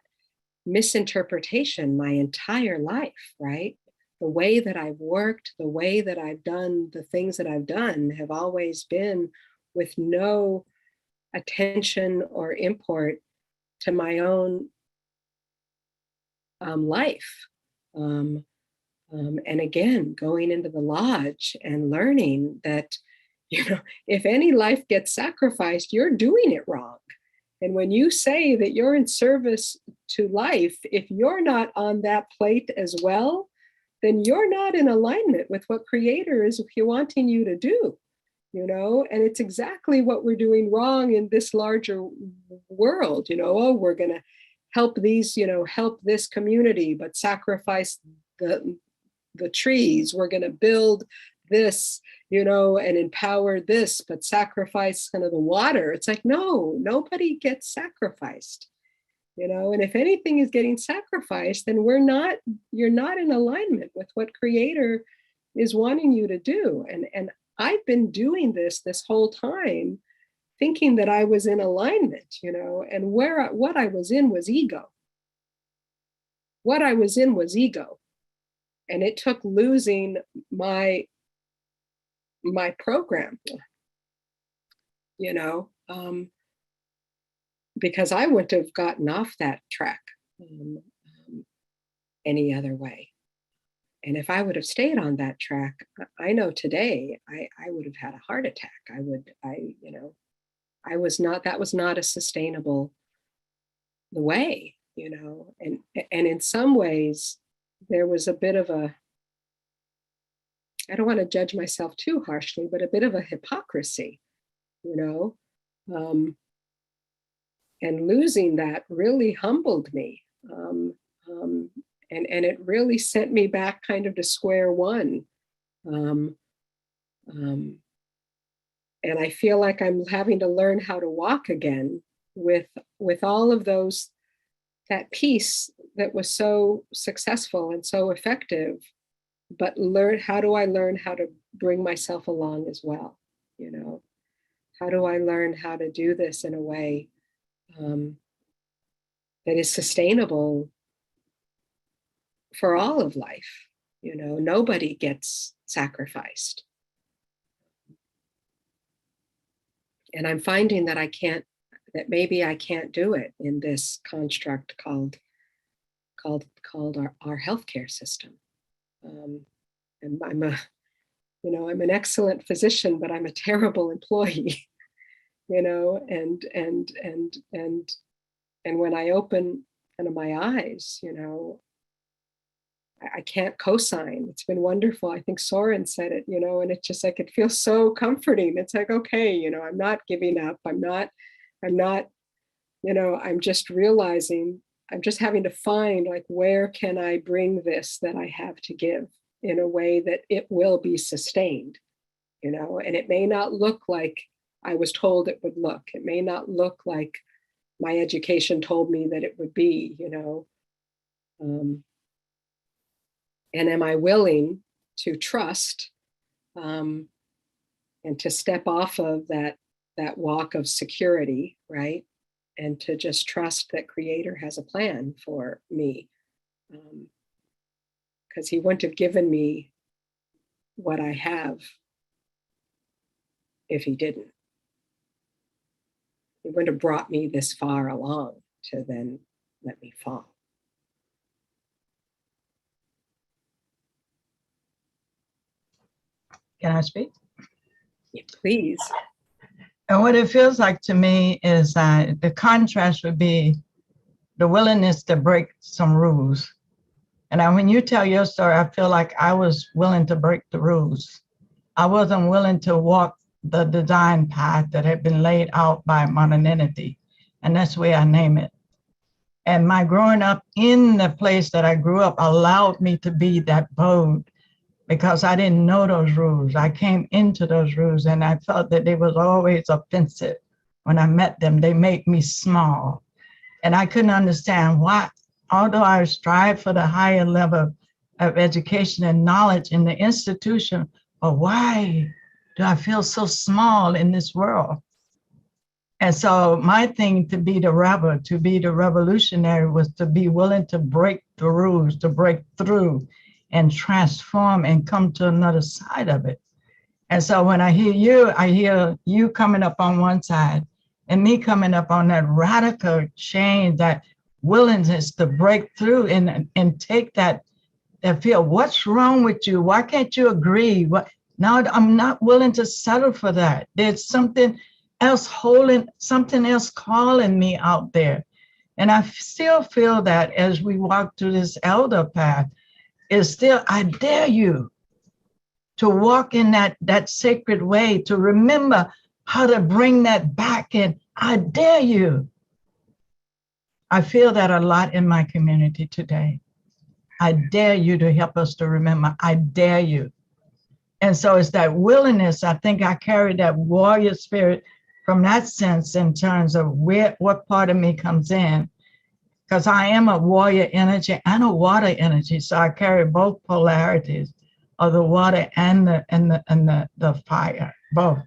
misinterpretation my entire life, right? The way that I've worked, the way that I've done the things that I've done have always been with no attention or import to my own life. And again, going into the Lodge and learning that, you know, if any life gets sacrificed, you're doing it wrong. And when you say that you're in service to life, if you're not on that plate as well, then you're not in alignment with what Creator is wanting you to do, you know? And it's exactly what we're doing wrong in this larger world, you know? Oh, we're going to help these, you know, help this community, but sacrifice the trees. We're going to build this, you know, and empower this, but sacrifice kind of the water. It's like, no, nobody gets sacrificed, you know, and if anything is getting sacrificed, then you're not in alignment with what Creator is wanting you to do. And I've been doing this whole time, thinking that I was in alignment, you know, and what I was in was ego. What I was in was ego. And it took losing my program, you know, because I wouldn't have gotten off that track any other way. And if I would have stayed on that track, I know today I would have had a heart attack. That was not a sustainable way, you know, and in some ways there was a bit of I don't want to judge myself too harshly, but a bit of a hypocrisy, you know, and losing that really humbled me. And it really sent me back kind of to square one. And I feel like I'm having to learn how to walk again with all of those, that piece that was so successful and so effective, but how do I learn how to bring myself along as well? You know, how do I learn how to do this in a way that is sustainable for all of life? You know, nobody gets sacrificed. And I'm finding that maybe I can't do it in this construct called our healthcare system. And I'm an excellent physician, but I'm a terrible employee, you know, and when I open kind of my eyes, you know, I can't co-sign. It's been wonderful. I think Soren said it, you know, and it's just like, it feels so comforting. It's like, okay, you know, I'm not giving up. I'm not, you know, I'm just realizing, I'm just having to find, like, where can I bring this that I have to give in a way that it will be sustained, you know, and it may not look like I was told it would look. It may not look like my education told me that it would be, you know. And am I willing to trust and to step off of that walk of security, right? And to just trust that Creator has a plan for me. Because He wouldn't have given me what I have if He didn't. He wouldn't have brought me this far along to then let me fall. Can I speak? Yeah, please. And what it feels like to me is that the contrast would be the willingness to break some rules. And when you tell your story, I feel like I was willing to break the rules. I wasn't willing to walk the design path that had been laid out by modernity. And that's the way I name it. And my growing up in the place that I grew up allowed me to be that bold, because I didn't know those rules. I came into those rules and I felt that they was always offensive. When I met them, they made me small. And I couldn't understand why, although I strive for the higher level of education and knowledge in the institution, but why do I feel so small in this world? And so my thing to be the rebel, to be the revolutionary, was to be willing to break the rules, to break through and transform and come to another side of it. And so when I hear you coming up on one side and me coming up on that radical change, that willingness to break through and take that feel, what's wrong with you? Why can't you agree? Now I'm not willing to settle for that. There's something else something else calling me out there. And I still feel that as we walk through this elder path, is still, I dare you to walk in that sacred way, to remember how to bring that back in. I dare you. I feel that a lot in my community today. I dare you to help us to remember. I dare you. And so it's that willingness. I think I carry that warrior spirit from that sense in terms of what part of me comes in. Because I am a warrior energy and a water energy. So I carry both polarities of the water and the fire, both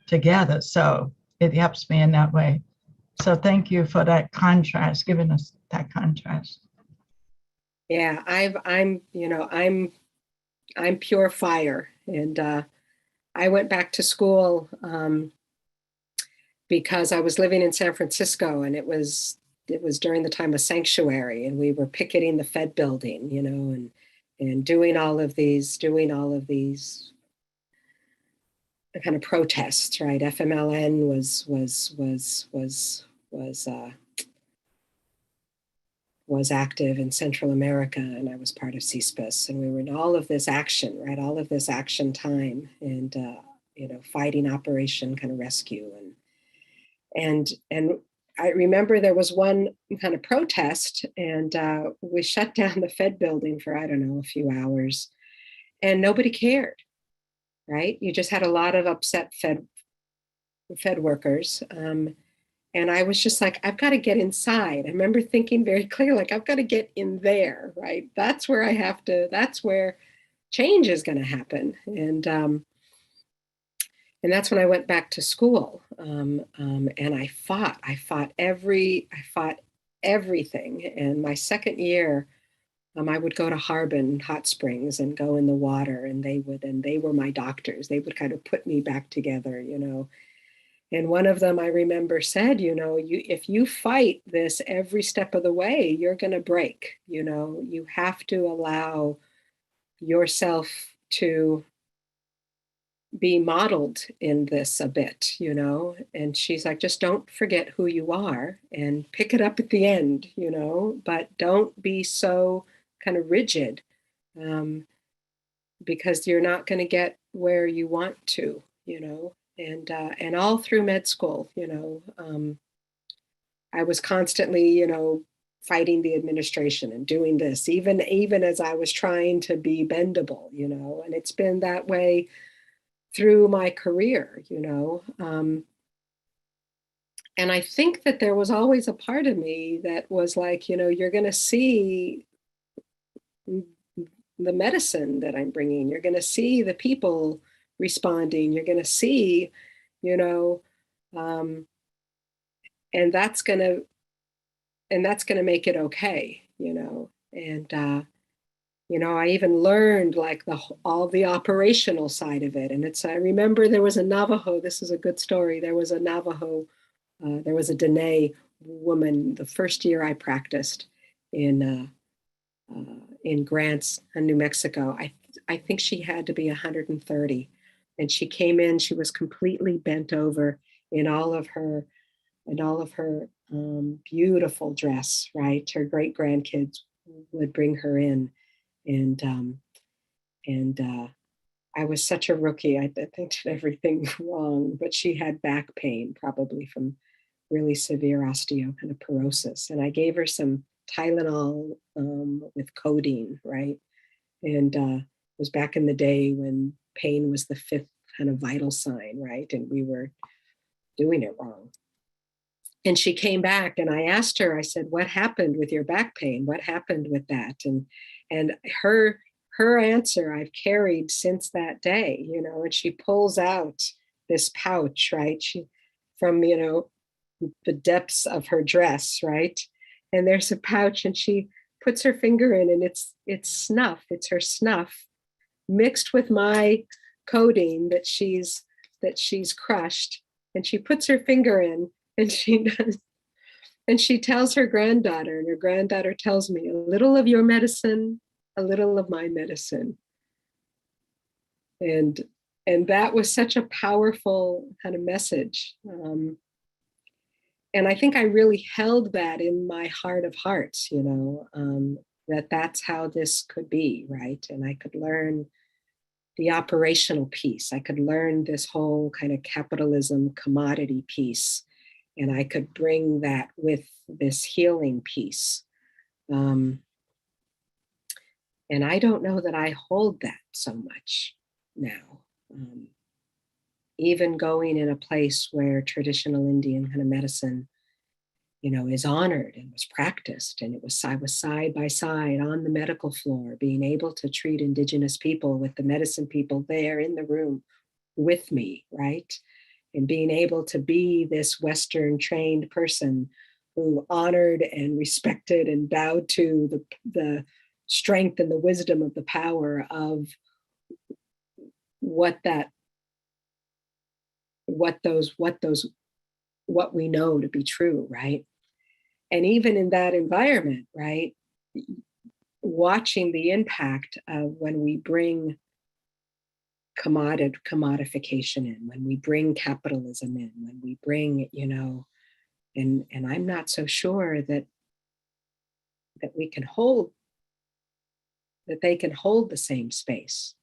together. So it helps me in that way. So thank you for that contrast, giving us that contrast. Yeah, I'm pure fire. And I went back to school because I was living in San Francisco, and it was during the time of sanctuary, and we were picketing the Fed building, you know, and doing all of these kind of protests, right? FMLN was active in Central America, and I was part of CSPS, and we were in all of this action, right? All of this action time, and fighting Operation kind of Rescue, and I remember there was one kind of protest, and we shut down the Fed building for, I don't know, a few hours, and nobody cared. right? You just had a lot of upset fed workers. And I was just like, I've got to get inside. I remember thinking very clear, like, I've got to get in there, right? That's where I have to, that's where change is going to happen. And that's when I went back to school. And I fought everything. And my second year, I would go to Harbin Hot Springs and go in the water, and they were my doctors. They would kind of put me back together, you know. And one of them I remember said, you know, if you fight this every step of the way, you're going to break. You know, you have to allow yourself to be modeled in this a bit, you know. And she's like, just don't forget who you are and pick it up at the end, you know, but don't be so kind of rigid, because you're not going to get where you want to, you know. And all through med school, you know, I was constantly, you know, fighting the administration and doing this, even as I was trying to be bendable, you know. And it's been that way through my career, you know. And I think that there was always a part of me that was like, you know, you're going to see the medicine that I'm bringing. You're going to see the people responding. You're going to see, you know, and that's going to make it okay, you know. And you know, I even learned like all the operational side of it. And I remember there was a Navajo. This is a good story. There was a Navajo. There was a Dene woman the first year I practiced in Grants, New Mexico. I think she had to be 130. And she came in, she was completely bent over in all of her beautiful dress, right? Her great grandkids would bring her in. And I was such a rookie. I think did everything wrong, but she had back pain, probably from really severe osteoporosis. And I gave her some Tylenol with codeine, right? And it was back in the day when pain was the fifth kind of vital sign, right? And we were doing it wrong. And she came back and I asked her, I said, what happened with your back pain? What happened with that? And her answer I've carried since that day, you know. And she pulls out this pouch, right? From, you know, the depths of her dress, right? And there's a pouch and she puts her finger in and it's snuff. It's her snuff mixed with my codeine that she's crushed. And she puts her finger in and she does. And she tells her granddaughter, and her granddaughter tells me, a little of your medicine, a little of my medicine. And that was such a powerful kind of message. And I think I really held that in my heart of hearts, you know, that's how this could be, right? And I could learn the operational piece. I could learn this whole kind of capitalism commodity piece. And I could bring that with this healing piece. And I don't know that I hold that so much now. Even going in a place where traditional Indian kind of medicine, you know, is honored and was practiced. And I was side by side on the medical floor, being able to treat Indigenous people with the medicine people there in the room with me, right? And being able to be this Western trained person who honored and respected and bowed to the strength and the wisdom of the power of what we know to be true, right? And even in that environment, right, watching the impact of when we bring commodification in, when we bring capitalism in, when we bring, you know, and I'm not so sure that we can hold, that they can hold the same space,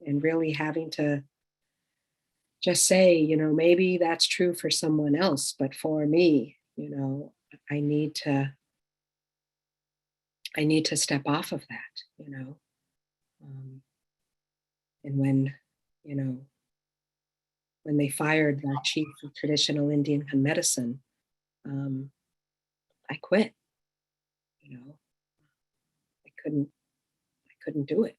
and really having to just say, you know, maybe that's true for someone else, but for me, you know, I need to step off of that, you know. And when, you know, when they fired the chief of traditional Indian medicine, I quit. You know, I couldn't do it.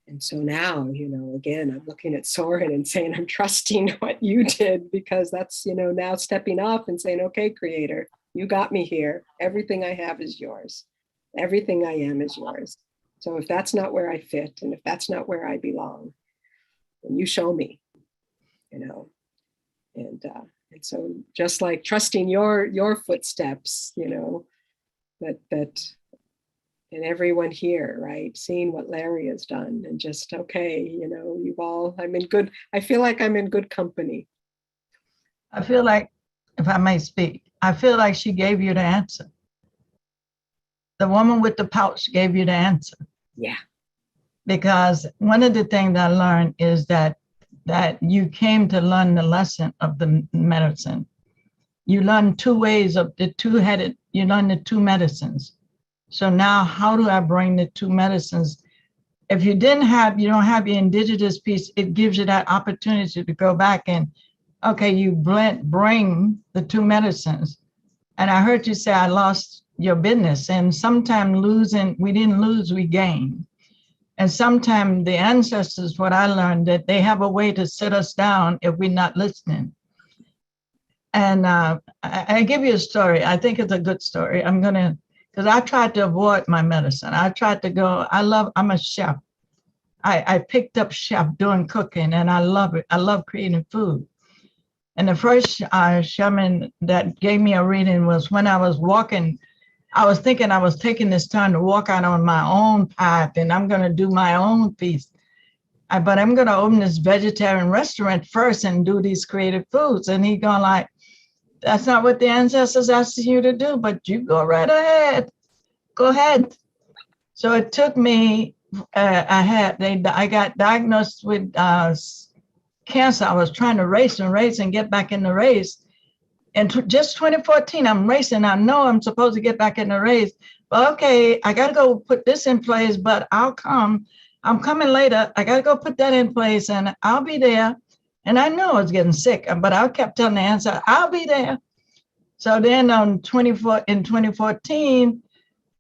And so now, you know, again, I'm looking at Soren and saying, I'm trusting what you did, because that's, you know, now stepping up and saying, okay, Creator, you got me here. Everything I have is yours. Everything I am is yours. So if that's not where I fit, and if that's not where I belong, then you show me, you know. And so just like trusting your footsteps, you know, that and everyone here, right, seeing what Larry has done, and just, okay, you know, I feel like I'm in good company. I feel like, if I may speak, I feel like she gave you the answer. The woman with the pouch gave you the answer. Yeah. Because one of the things I learned is that you came to learn the lesson of the medicine. You learned two ways of the two-headed, you learned the two medicines. So now how do I bring the two medicines? If you don't have your indigenous piece, it gives you that opportunity to go back and, okay, you bring the two medicines. And I heard you say, I lost your business. And sometimes we didn't lose, we gained. And sometimes the ancestors, what I learned, that they have a way to sit us down if we're not listening. And I give you a story. I think it's a good story. Because I tried to avoid my medicine. I tried to go, I'm a chef. I picked up chef doing cooking, and I love it. I love creating food. And the first shaman that gave me a reading was when I was walking. I was thinking I was taking this time to walk out on my own path, and I'm going to do my own piece. But I'm going to open this vegetarian restaurant first and do these creative foods. And he going like, that's not what the ancestors asked you to do, but you go right ahead. Go ahead. So it took me, I got diagnosed with cancer. I was trying to race and get back in the race. And just 2014, I'm racing. I know I'm supposed to get back in the race, but okay, I got to go put this in place, but I'm coming later. I got to go put that in place, and I'll be there. And I know I was getting sick, but I kept telling the answer, I'll be there. So then in 2014,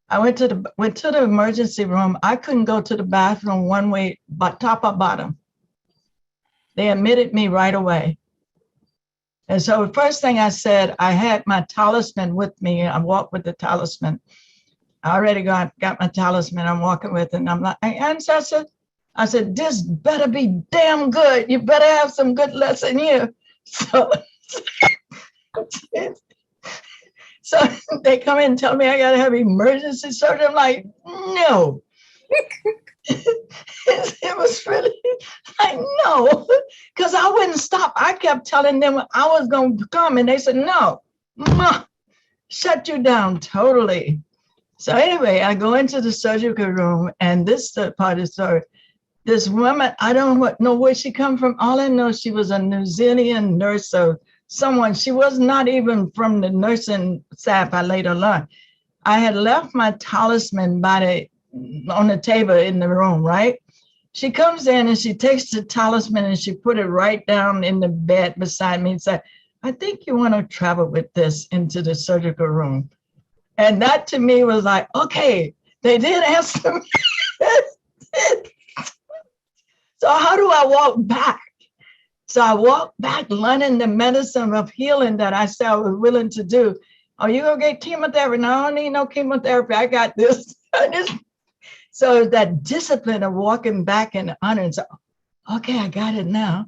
I went to the emergency room. I couldn't go to the bathroom one way, but top or bottom. They admitted me right away. And so the first thing I said, I had my talisman with me. I walked with the talisman. I already got my talisman. I'm walking with it. And I'm like, ancestor, I said, this better be damn good. You better have some good lesson here. So they come in and tell me I got to have emergency surgery. I'm like, no. It was really like, no, because I wouldn't stop. I kept telling them I was going to come, and they said, no, shut you down totally. So anyway, I go into the surgical room, and this is the part of the story. This woman, I don't know where she come from. All I know, she was a New Zealand nurse or someone. She was not even from the nursing staff, I later learned. I had left my talisman on the table in the room, right? She comes in and she takes the talisman and she put it right down in the bed beside me and said, I think you want to travel with this into the surgical room. And that to me was like, okay, they did answer me. So how do I walk back? So I walked back learning the medicine of healing that I said I was willing to do. Are you gonna get chemotherapy? No, I don't need no chemotherapy. I got this. So that discipline of walking back in the honor and say, okay, I got it now.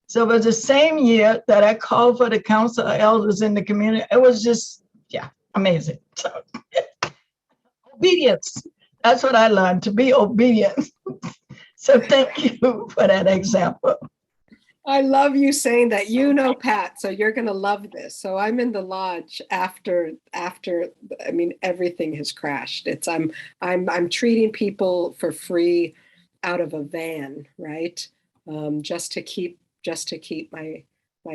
So it was the same year that I called for the council of elders in the community. It was just, yeah, amazing. So, obedience. That's what I learned, to be obedient. So thank you for that example. I love you saying that, Pat, so you're going to love this. So I'm in the lodge after, I mean, everything has crashed. I'm treating people for free out of a van, right? Just to keep my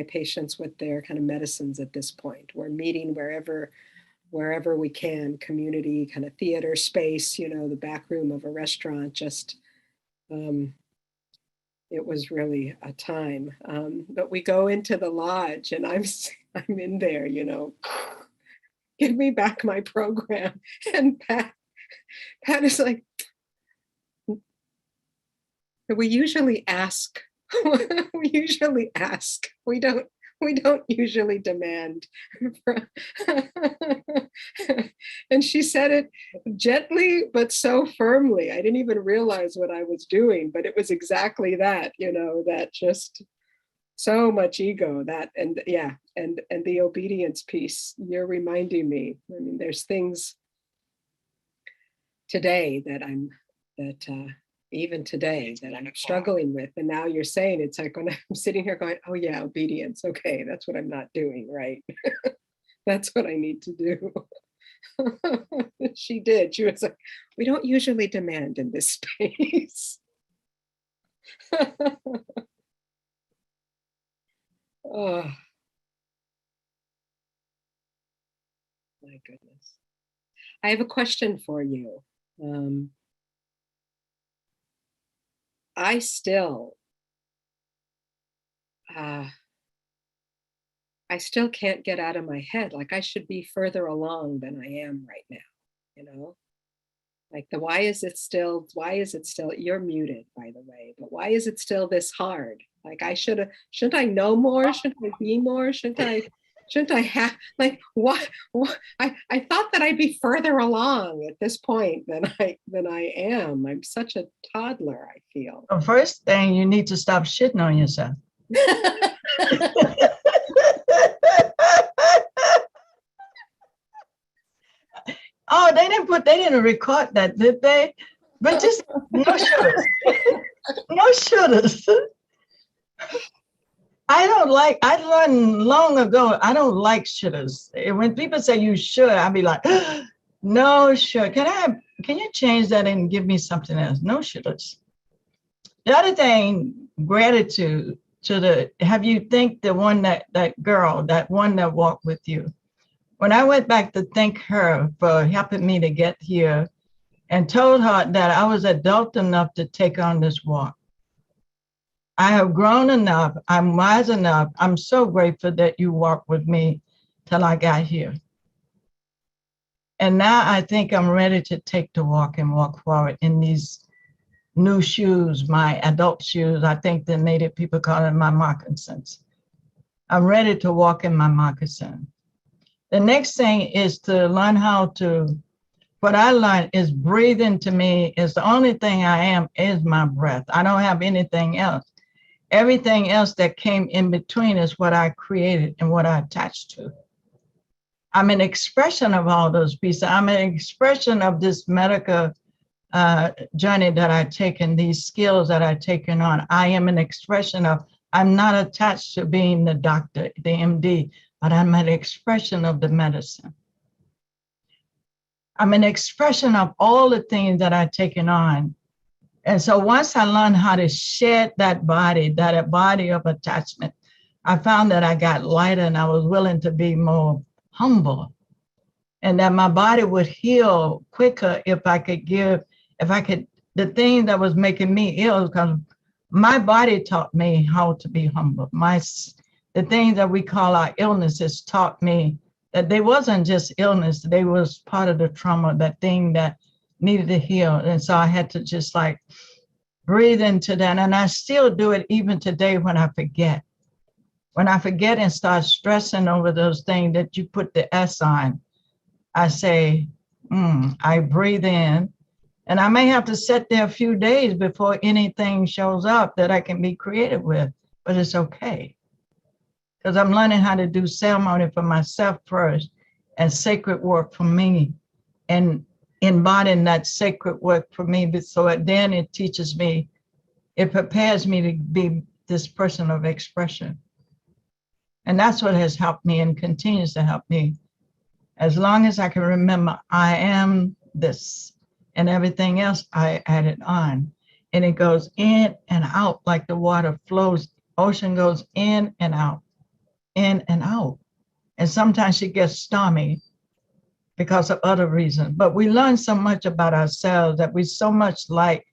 patients with their kind of medicines at this point. We're meeting wherever we can, community kind of theater space, the back room of a restaurant, just it was really a time. But we go into the lodge and I'm in there, you know, give me back my program. And Pat is like, we usually ask. We usually ask. We don't usually demand. And she said it gently, but so firmly. I didn't even realize what I was doing, but it was exactly that, you know, that just so much ego, that, and yeah, and the obedience piece. You're reminding me. I mean, there's things today that even today that I'm struggling with. And now you're saying, it's like when I'm sitting here going, oh yeah, obedience. Okay, that's what I'm not doing, right? That's what I need to do. She did. She was like, we don't usually demand in this space. Oh, my goodness. I have a question for you. I still can't get out of my head. Like I should be further along than I am right now, you know? Like why is it still, you're muted, by the way, but why is it still this hard? Like shouldn't I know more? Shouldn't I be more? Shouldn't I have, like, what? I thought that I'd be further along at this point than I am. I'm such a toddler, I feel. The first thing, you need to stop shitting on yourself. Oh, they didn't record that, did they? But just no shouldas. No shouldas. I learned long ago, I don't like shouldas. When people say you should, I'll be like, no should. Can you change that and give me something else? No shouldas. The other thing, gratitude have you think the one that girl, that one that walked with you. When I went back to thank her for helping me to get here and told her that I was adult enough to take on this walk. I have grown enough, I'm wise enough. I'm so grateful that you walked with me till I got here. And now I think I'm ready to take the walk and walk forward in these new shoes, my adult shoes. I think the Native people call it my moccasins. I'm ready to walk in my moccasin. The next thing is to learn how to, what I learned is breathing to me is the only thing I am is my breath. I don't have anything else. Everything else that came in between is what I created and what I attached to. I'm an expression of all those pieces. I'm an expression of this medical journey that I've taken, these skills that I've taken on. I am an expression of, I'm not attached to being the doctor, the MD, but I'm an expression of the medicine. I'm an expression of all the things that I've taken on. And so once I learned how to shed that body of attachment, I found that I got lighter and I was willing to be more humble. And that my body would heal quicker if I could, the thing that was making me ill, because my body taught me how to be humble. The things that we call our illnesses taught me that they wasn't just illness, they was part of the trauma, that thing that needed to heal. And so I had to just like breathe into that. And I still do it even today when I forget. When I forget and start stressing over those things that you put the S on, I say, I breathe in. And I may have to sit there a few days before anything shows up that I can be creative with, but it's okay. Because I'm learning how to do ceremony for myself first and sacred work for me and embodying that sacred work for me. So then it teaches me, it prepares me to be this person of expression. And that's what has helped me and continues to help me. As long as I can remember, I am this and everything else I added on. And it goes in and out like the water flows. Ocean goes in and out. In and out. And sometimes it gets stormy because of other reasons. But we learn so much about ourselves that we so much like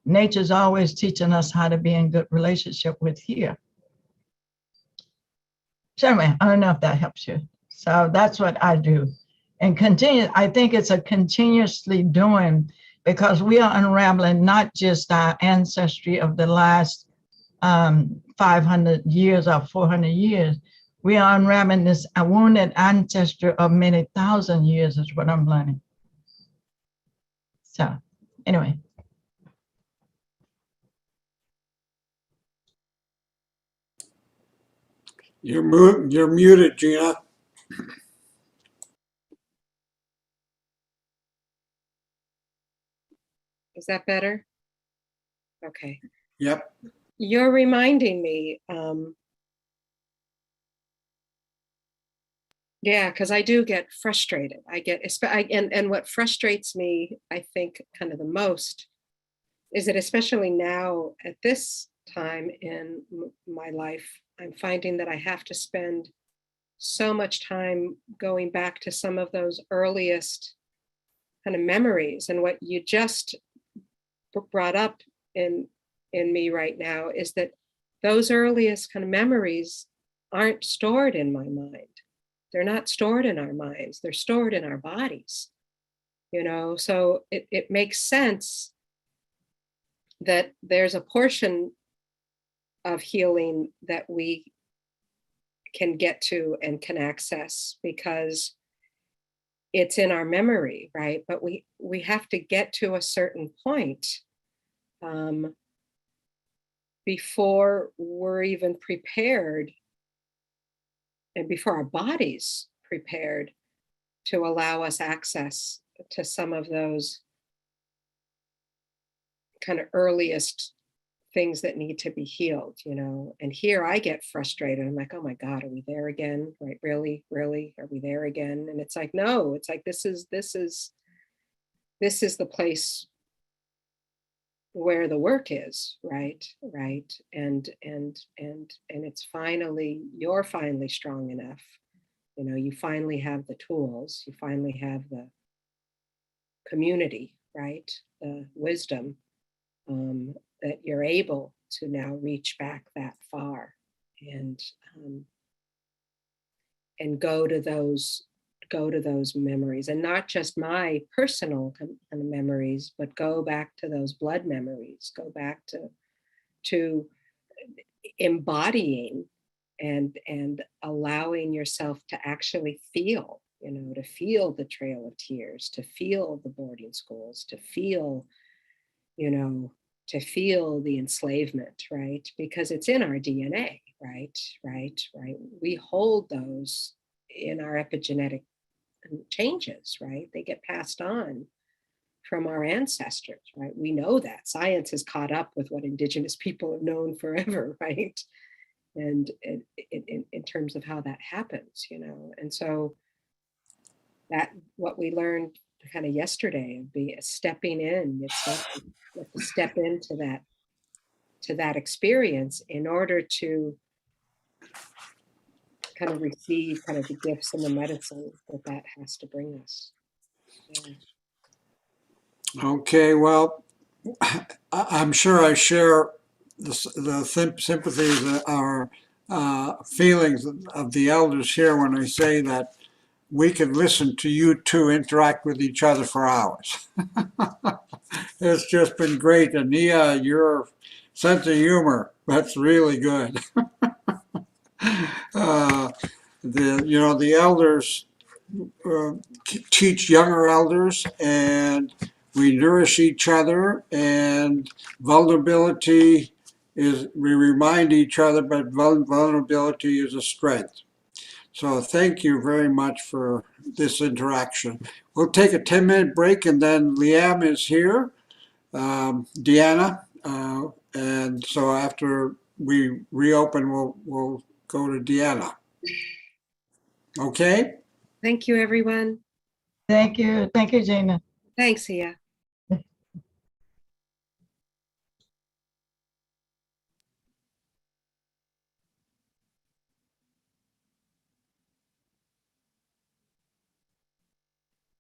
nature's always teaching us how to be in good relationship with here. So anyway, I don't know if that helps you. So that's what I do. And continue, I think it's a continuously doing, because we are unraveling not just our ancestry of the last 500 years or 400 years. We are unraveling this wounded ancestry of many thousand years is what I'm learning. So anyway. You're muted, Gina. Is that better? Okay. Yep. You're reminding me, yeah, because I do get frustrated. And what frustrates me, I think, kind of the most is that, especially now at this time in my life, I'm finding that I have to spend so much time going back to some of those earliest kind of memories. And what you just brought up in me right now is that those earliest kind of memories aren't stored in my mind. They're not stored in our minds, they're stored in our bodies, you know? So it makes sense that there's a portion of healing that we can get to and can access because it's in our memory, right? But we have to get to a certain point before we're even prepared and before our bodies prepared to allow us access to some of those kind of earliest things that need to be healed, you know. And here I get frustrated. I'm like, oh my God, are we there again? Right? Really? Are we there again? And it's like, no, it's like, this is the place where the work is, right? And it's finally, you're finally strong enough. You know, you finally have the tools, you finally have the community, right? The wisdom that you're able to now reach back that far and go to those memories, and not just my personal kind of memories, but go back to those blood memories, go back to embodying and allowing yourself to actually feel, you know, to feel the Trail of Tears, to feel the boarding schools, to feel, you know, to feel the enslavement, right? Because it's in our DNA, right? We hold those in our epigenetic changes, right? They get passed on from our ancestors, right? We know that. Science has caught up with what Indigenous people have known forever, right? And in terms of how that happens, you know. And so that what we learned kind of yesterday of be stepping in, you have to step into that experience in order to kind of receive kind of the gifts and the medicine that has to bring us. Yeah. Okay, well, I'm sure I share the sympathies or feelings of the elders here when I say that we could listen to you two interact with each other for hours. It's just been great. And Nia, your sense of humor, that's really good. The elders teach younger elders, and we nourish each other, and vulnerability is, we remind each other, but vulnerability is a strength. So thank you very much for this interaction. We'll take a 10-minute break, and then Liam is here, Deanna, and so after we reopen, we'll go to Deanna. Okay? Thank you, everyone. Thank you, Gina. Thanks, Ia.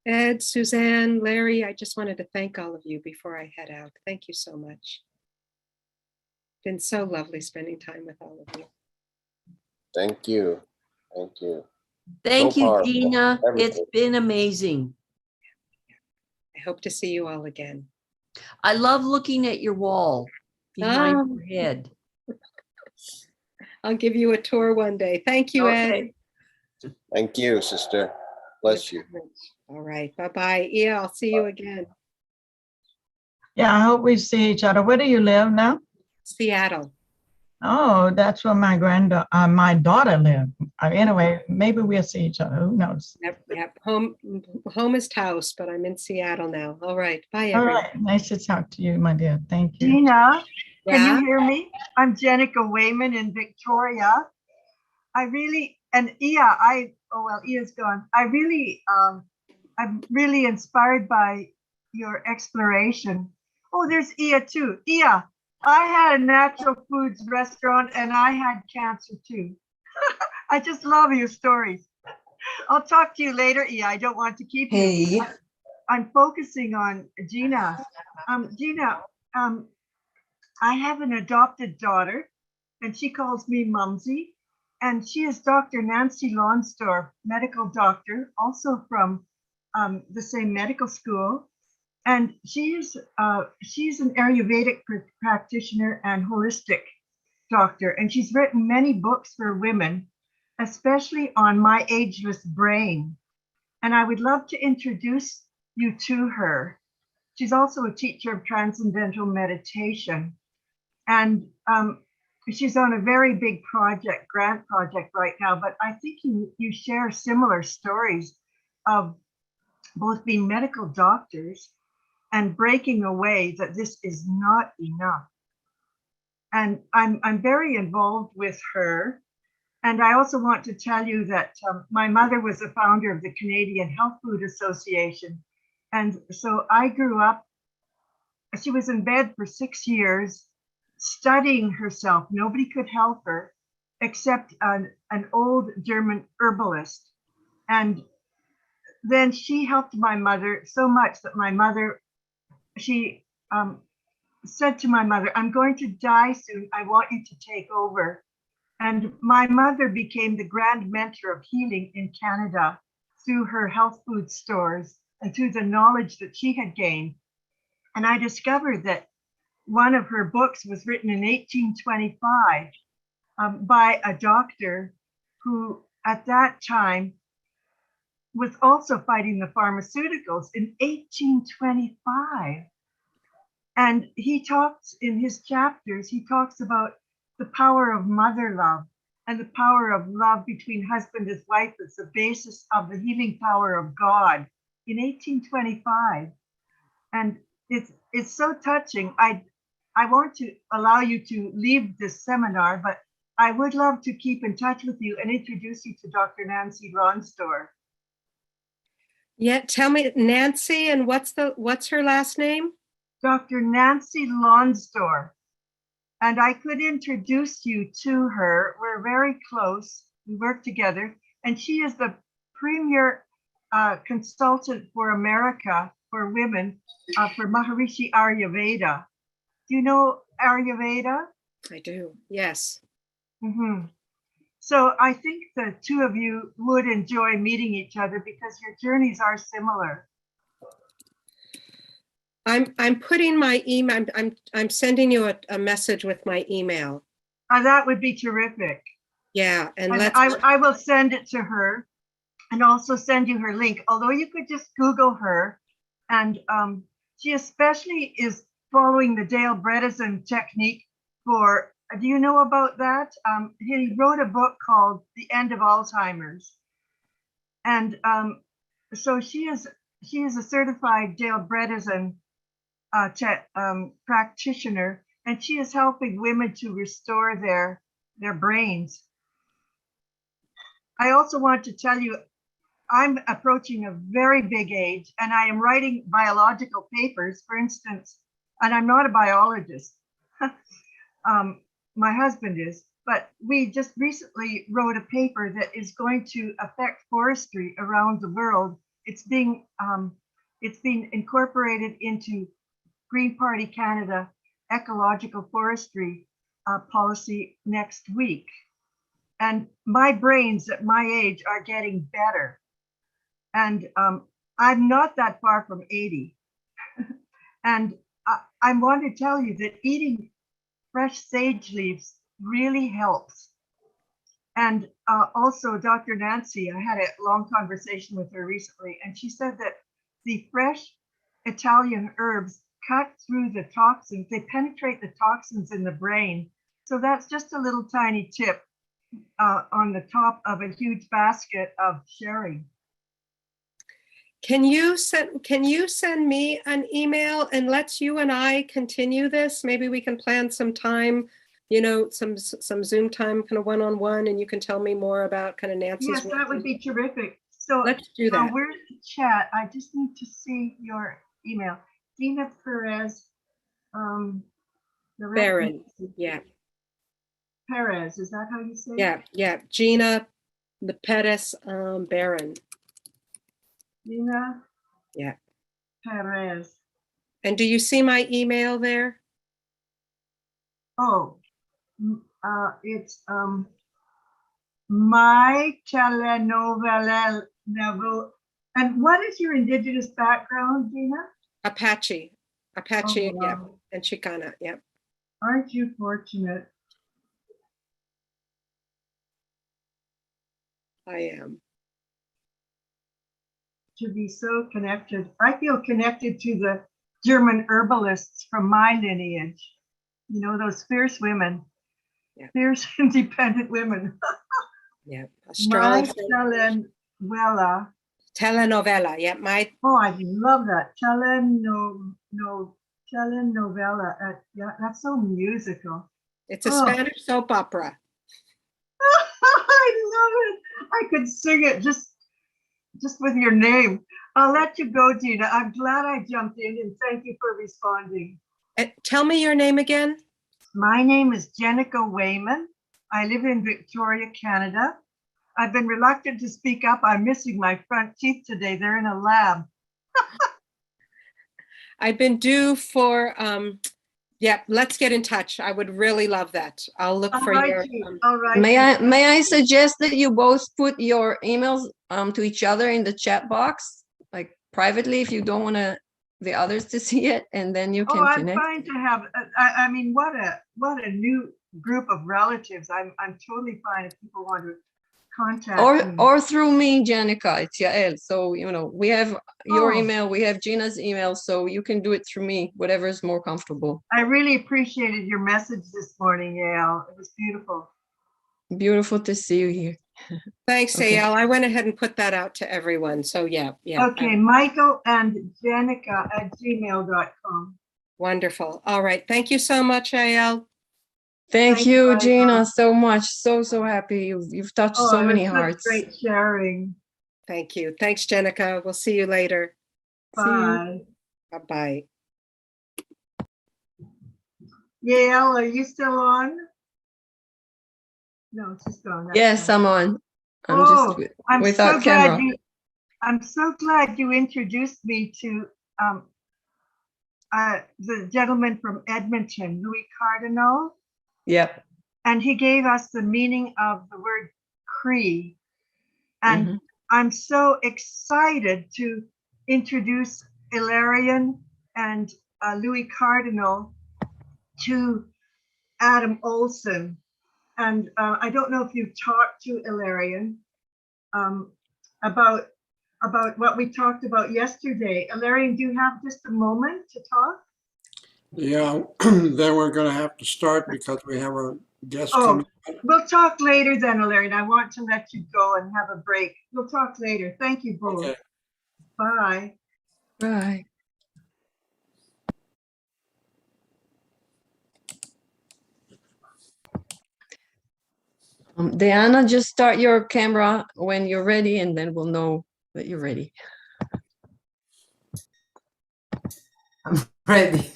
Ed, Suzanne, Larry, I just wanted to thank all of you before I head out. Thank you so much. Been so lovely spending time with all of you. Thank you. Thank you. Thank So you, powerful. Gina. It's Everything. been amazing. I hope to see you all again. I love looking at your wall behind your head. I'll give you a tour one day. Thank you, Ed. Okay. Thank you, sister. Bless you. All right. Bye-bye. Yeah, I'll see you again. Yeah, I hope we see each other. Where do you live now? Seattle. Oh, that's where my daughter lived. Anyway, maybe we'll see each other. Who knows? Yep. Home is house, but I'm in Seattle now. All right. Bye, All everyone. right. Nice to talk to you, my dear. Thank you. Gina, can Yeah. you hear me? I'm Jenica Wayman in Victoria. Ia's gone. I'm really inspired by your exploration. Oh, there's Ia too. Ia, I had a natural foods restaurant and I had cancer too. I just love your stories. I'll talk to you later, Ia. I don't want to keep you. Hey. I'm focusing on Gina. Gina, I have an adopted daughter and she calls me Mumsy. And she is Dr. Nancy Lonsdorf, medical doctor, also from the same medical school. And she's an Ayurvedic practitioner and holistic doctor. And she's written many books for women, especially on my ageless brain. And I would love to introduce you to her. She's also a teacher of transcendental meditation. And she's on a very big grant project right now, but I think you share similar stories of both being medical doctors and breaking away that this is not enough. And I'm very involved with her. And I also want to tell you that my mother was the founder of the Canadian Health Food Association. And so I grew up, she was in bed for 6 years, studying herself. Nobody could help her except an old German herbalist. And then she helped my mother so much that my mother, she said to my mother, I'm going to die soon. I want you to take over. And my mother became the grand mentor of healing in Canada through her health food stores and through the knowledge that she had gained. And I discovered that one of her books was written in 1825 by a doctor who at that time was also fighting the pharmaceuticals in 1825. And he talks in his chapters, he talks about the power of mother love and the power of love between husband and wife as the basis of the healing power of God in 1825. And it's so touching. I want to allow you to leave this seminar, but I would love to keep in touch with you and introduce you to Dr. Nancy Lonsdorf. Yeah, tell me, Nancy, and what's her last name? Dr. Nancy Lonsdorf. And I could introduce you to her. We're very close. We work together. And she is the premier consultant for America for women for Maharishi Ayurveda. Do you know Ayurveda? I do, yes. Mm-hmm. So I think the two of you would enjoy meeting each other because your journeys are similar. I'm putting my email, I'm sending you a message with my email. That would be terrific. Yeah, and I will send it to her and also send you her link, although you could just Google her. And she especially is following the Dale Bredesen technique for, do you know about that? He wrote a book called The End of Alzheimer's. And so she is a certified Dale Bredesen practitioner, and she is helping women to restore their brains. I also want to tell you, I'm approaching a very big age and I am writing biological papers, for instance, and I'm not a biologist. My husband is, but we just recently wrote a paper that is going to affect forestry around the world it's being incorporated into Green Party Canada ecological forestry policy next week. And my brains at my age are getting better. And I'm not that far from 80. And I want to tell you that eating fresh sage leaves really helps. And also Dr. Nancy, I had a long conversation with her recently, and she said that the fresh Italian herbs cut through the toxins, they penetrate the toxins in the brain. So that's just a little tiny tip on the top of a huge basket of sharing. Can you send me an email and let's you and I continue this? Maybe we can plan some time, you know, some Zoom time, kind of one-on-one, and you can tell me more about kind of Nancy's Yes, work. that would be terrific. So let's do that. Where's the chat? I just need to see your email. Gina Perez. Barron, yeah. Perez, is that how you say it? Yeah, Gina the Perez Barron. Gina? Yeah. Perez. And do you see my email there? Oh, it's my telenovela. And what is your indigenous background, Gina? Apache, Oh, yeah, wow. and Chicana, yeah. Aren't you fortunate? I am. To be so connected. I feel connected to the German herbalists from my lineage. You know, those fierce women, fierce independent women. Yeah, My astrology. telenovela, yeah. Oh, I love that. Telenovela. Yeah, that's so musical. It's a Spanish soap opera. I love it. I could sing it just with your name. I'll let you go, Gina. I'm glad I jumped in and thank you for responding. Tell me your name again. My name is Jenica Wayman. I live in Victoria, Canada. I've been reluctant to speak up. I'm missing my front teeth today. They're in a lab. I've been due for, let's get in touch. I would really love that. I'll look for your. All right. May I suggest that you both put your emails to each other in the chat box, like privately, if you don't want the others to see it, and then you can connect. I'm fine to have. I mean, what a new group of relatives. I'm totally fine if people want to contact me. Or through me, Jenica. It's Yael. So you know we have your email, we have Gina's email, so you can do it through me, whatever is more comfortable. I really appreciated your message this morning, Yael. It was beautiful. Beautiful to see you here. Thanks, Yael. I went ahead and put that out to everyone. So yeah. Okay, Michael and Jenica at gmail.com. Wonderful. All right. Thank you so much, Yael. Thank you, Gina, so much. So happy. You've touched so many hearts. Great sharing. Thank you. Thanks, Jenica. We'll see you later. Bye. Bye-bye. Yael, are you still on? No, she's gone. Yes, I'm on. I'm just without camera. I'm so glad you introduced me to the gentleman from Edmonton, Louis Cardinal. Yep. And he gave us the meaning of the word Cree. And I'm so excited to introduce Ilarion and Louis Cardinal to Adam Olson. And I don't know if you've talked to Ilarion about what we talked about yesterday. Ilarion, do you have just a moment to talk? Yeah, then we're going to have to start because we have a guest coming. We'll talk later then, Ilarion. I want to let you go and have a break. We'll talk later. Thank you both. Okay. Bye. Bye. Diana, just start your camera when you're ready, and then we'll know that you're ready. I'm ready.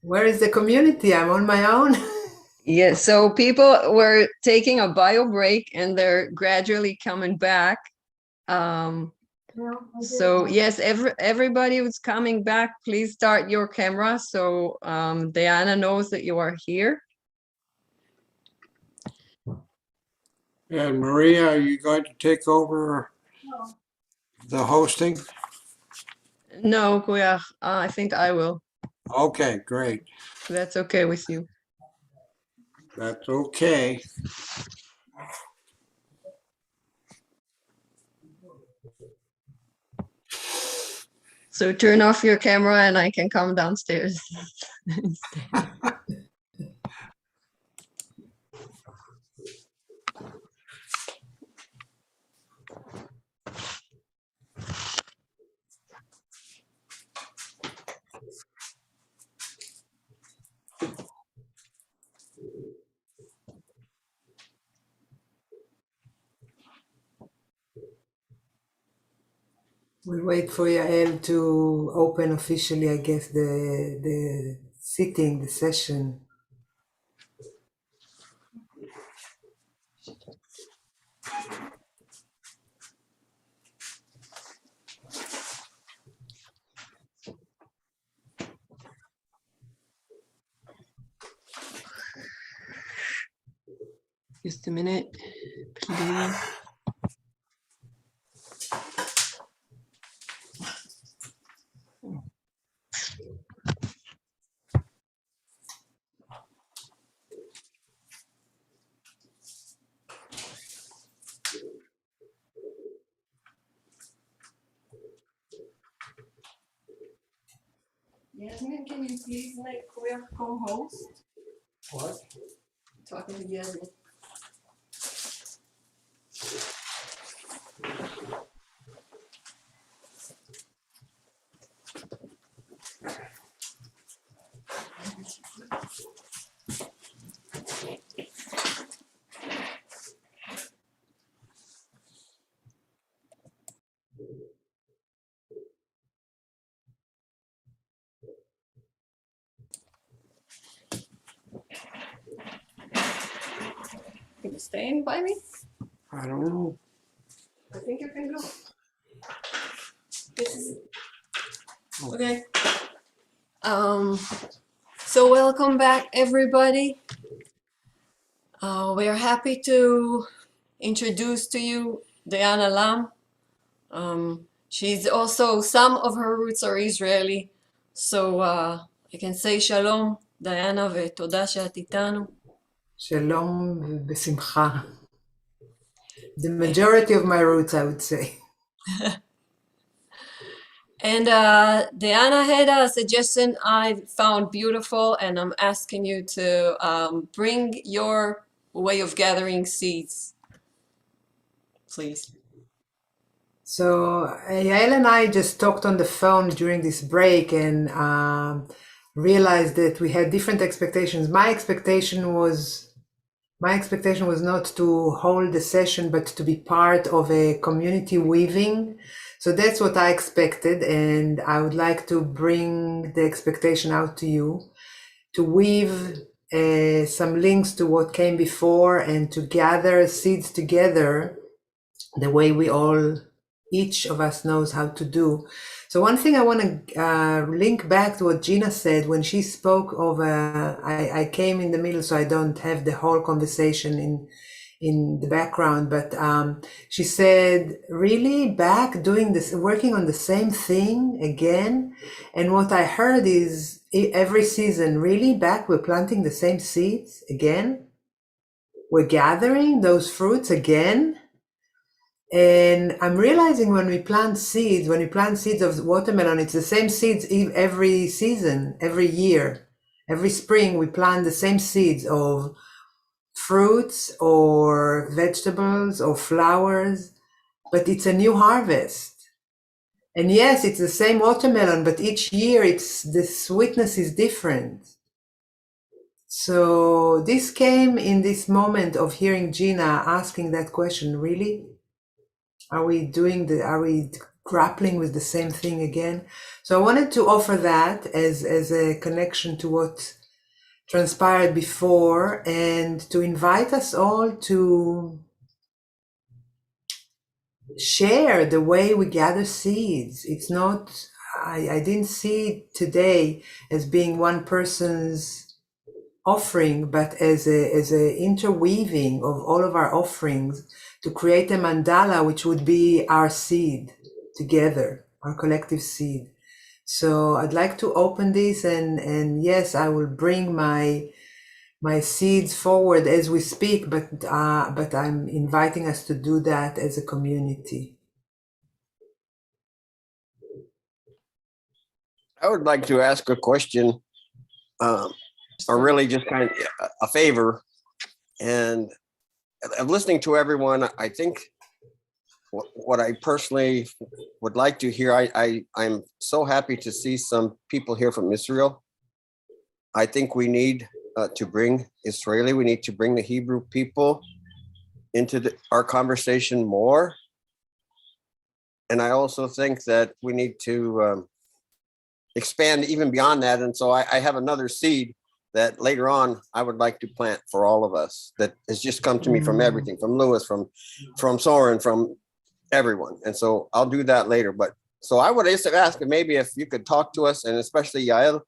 Where is the community? I'm on my own. Yeah, so people were taking a bio break and they're gradually coming back. So yes, everybody who's coming back, please start your camera so Diana knows that you are here. And Maria, are you going to take over the hosting? No, Kuya, I think I will. Okay, great. That's okay with you. That's okay. So turn off your camera and I can come downstairs. We'll wait for Yael to open officially, I guess, the sitting, the session. Just a minute, please. Yasmin, can you please make Kuya co-host? What? Talking to Yasmin. Can you stay by me? I don't know. I think you can go. This is okay. So welcome back, everybody. We are happy to introduce to you Diana Lam. She's also, some of her roots are Israeli, so I can say shalom, Diana, ותודה שאת איתנו. Shalom besimcha. The majority of my roots, I would say. And Diana had a suggestion I found beautiful, and I'm asking you to bring your way of gathering seeds, please. So Yael and I just talked on the phone during this break and realized that we had different expectations. My expectation was not to hold the session, but to be part of a community weaving. So that's what I expected, and I would like to bring the expectation out to you, to weave some links to what came before and to gather seeds together the way each of us knows how to do. So one thing I want to link back to what Gina said when she spoke of, I came in the middle, so I don't have the whole conversation in the background, but she said, really back doing this, working on the same thing again. And what I heard is every season, really back, we're planting the same seeds again. We're gathering those fruits again. And I'm realizing when we plant seeds of watermelon, it's the same seeds every season, every year. Every spring, we plant the same seeds of fruits or vegetables or flowers, but it's a new harvest. And yes, it's the same watermelon, but each year the sweetness is different. So this came in this moment of hearing Gina asking that question, really? Are we grappling with the same thing again? So I wanted to offer that as a connection to what transpired before, and to invite us all to share the way we gather seeds. It's not, I didn't see today as being one person's offering, but as a interweaving of all of our offerings to create a mandala, which would be our seed together, our collective seed. So I'd like to open this, and yes, I will bring my seeds forward as we speak, but I'm inviting us to do that as a community. I would like to ask a question, or really just kind of a favor. And listening to everyone, I think what I personally would like to hear, I'm so happy to see some people here from Israel. I think we need to bring we need to bring the Hebrew people into our conversation more. And I also think that we need to expand even beyond that. And so I have another seed that later on I would like to plant for all of us that has just come to me from everything, from Lewis, from Soren, from everyone. And so I'll do that later. But so I would just ask maybe if you could talk to us, and especially Yael,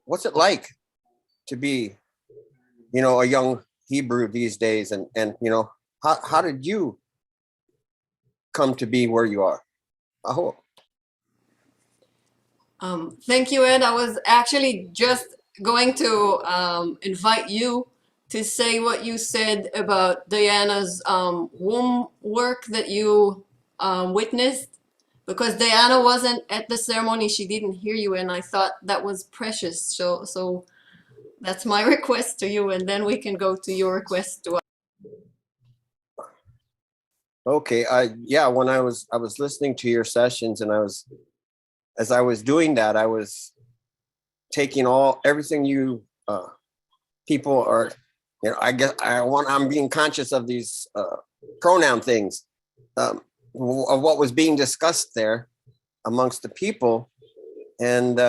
what's it like to be, a young Hebrew these days? And how did you come to be where you are? I hope. Thank you, Ed. I was actually just going to invite you to say what you said about Diana's womb work that you witnessed, because Diana wasn't at the ceremony. She didn't hear you, and I thought that was precious. So that's my request to you, and then we can go to your request to us. Okay. When I was listening to your sessions, and as I was doing that, I was taking everything you people are, I guess I'm being conscious of these pronoun things, of what was being discussed there amongst the people, and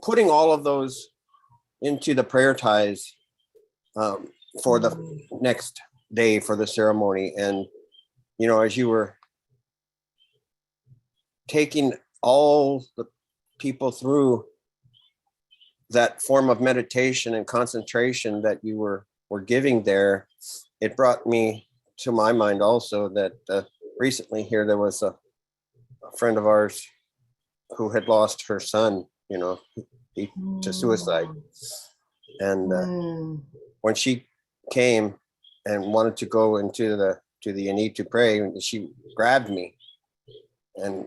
putting all of those into the prayer ties for the next day for the ceremony. And, as you were taking all the people through that form of meditation and concentration that you were giving there, it brought me to my mind also that recently here there was a friend of ours who had lost her son, to suicide. And when she came and wanted to go into the Yanid to pray, she grabbed me, and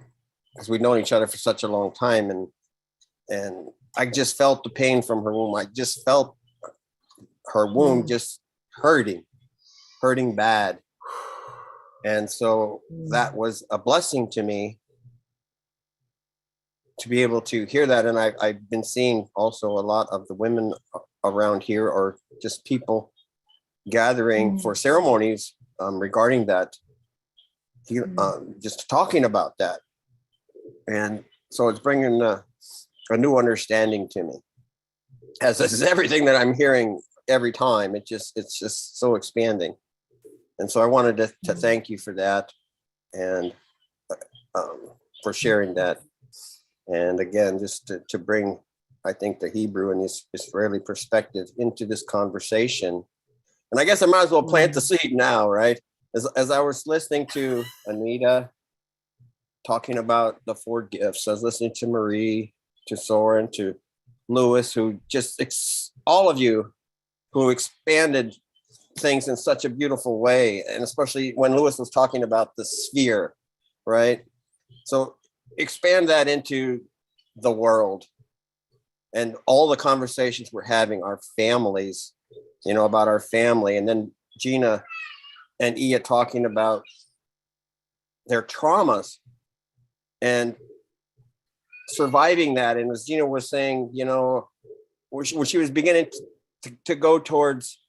because we'd known each other for such a long time, and I just felt the pain from her womb. I just felt her womb just hurting bad. And so that was a blessing to me to be able to hear that. And I've been seeing also a lot of the women around here, or just people gathering for ceremonies regarding that, just talking about that. And so it's bringing a new understanding to me, as this is everything that I'm hearing every time. It's just so expanding. And so I wanted to thank you for that, and for sharing that. And again, just to bring, I think, the Hebrew and this Israeli perspective into this conversation. And I guess I might as well plant the seed now, right? As I was listening to Anita talking about the 4 gifts, I was listening to Marie, to Soren, to Lewis, who just, all of you who expanded things in such a beautiful way. And especially when Lewis was talking about the sphere, right? So expand that into the world and all the conversations we're having, our families, about our family. And then Gina and Ia talking about their traumas and surviving that. And as Gina was saying, when she was beginning to go towards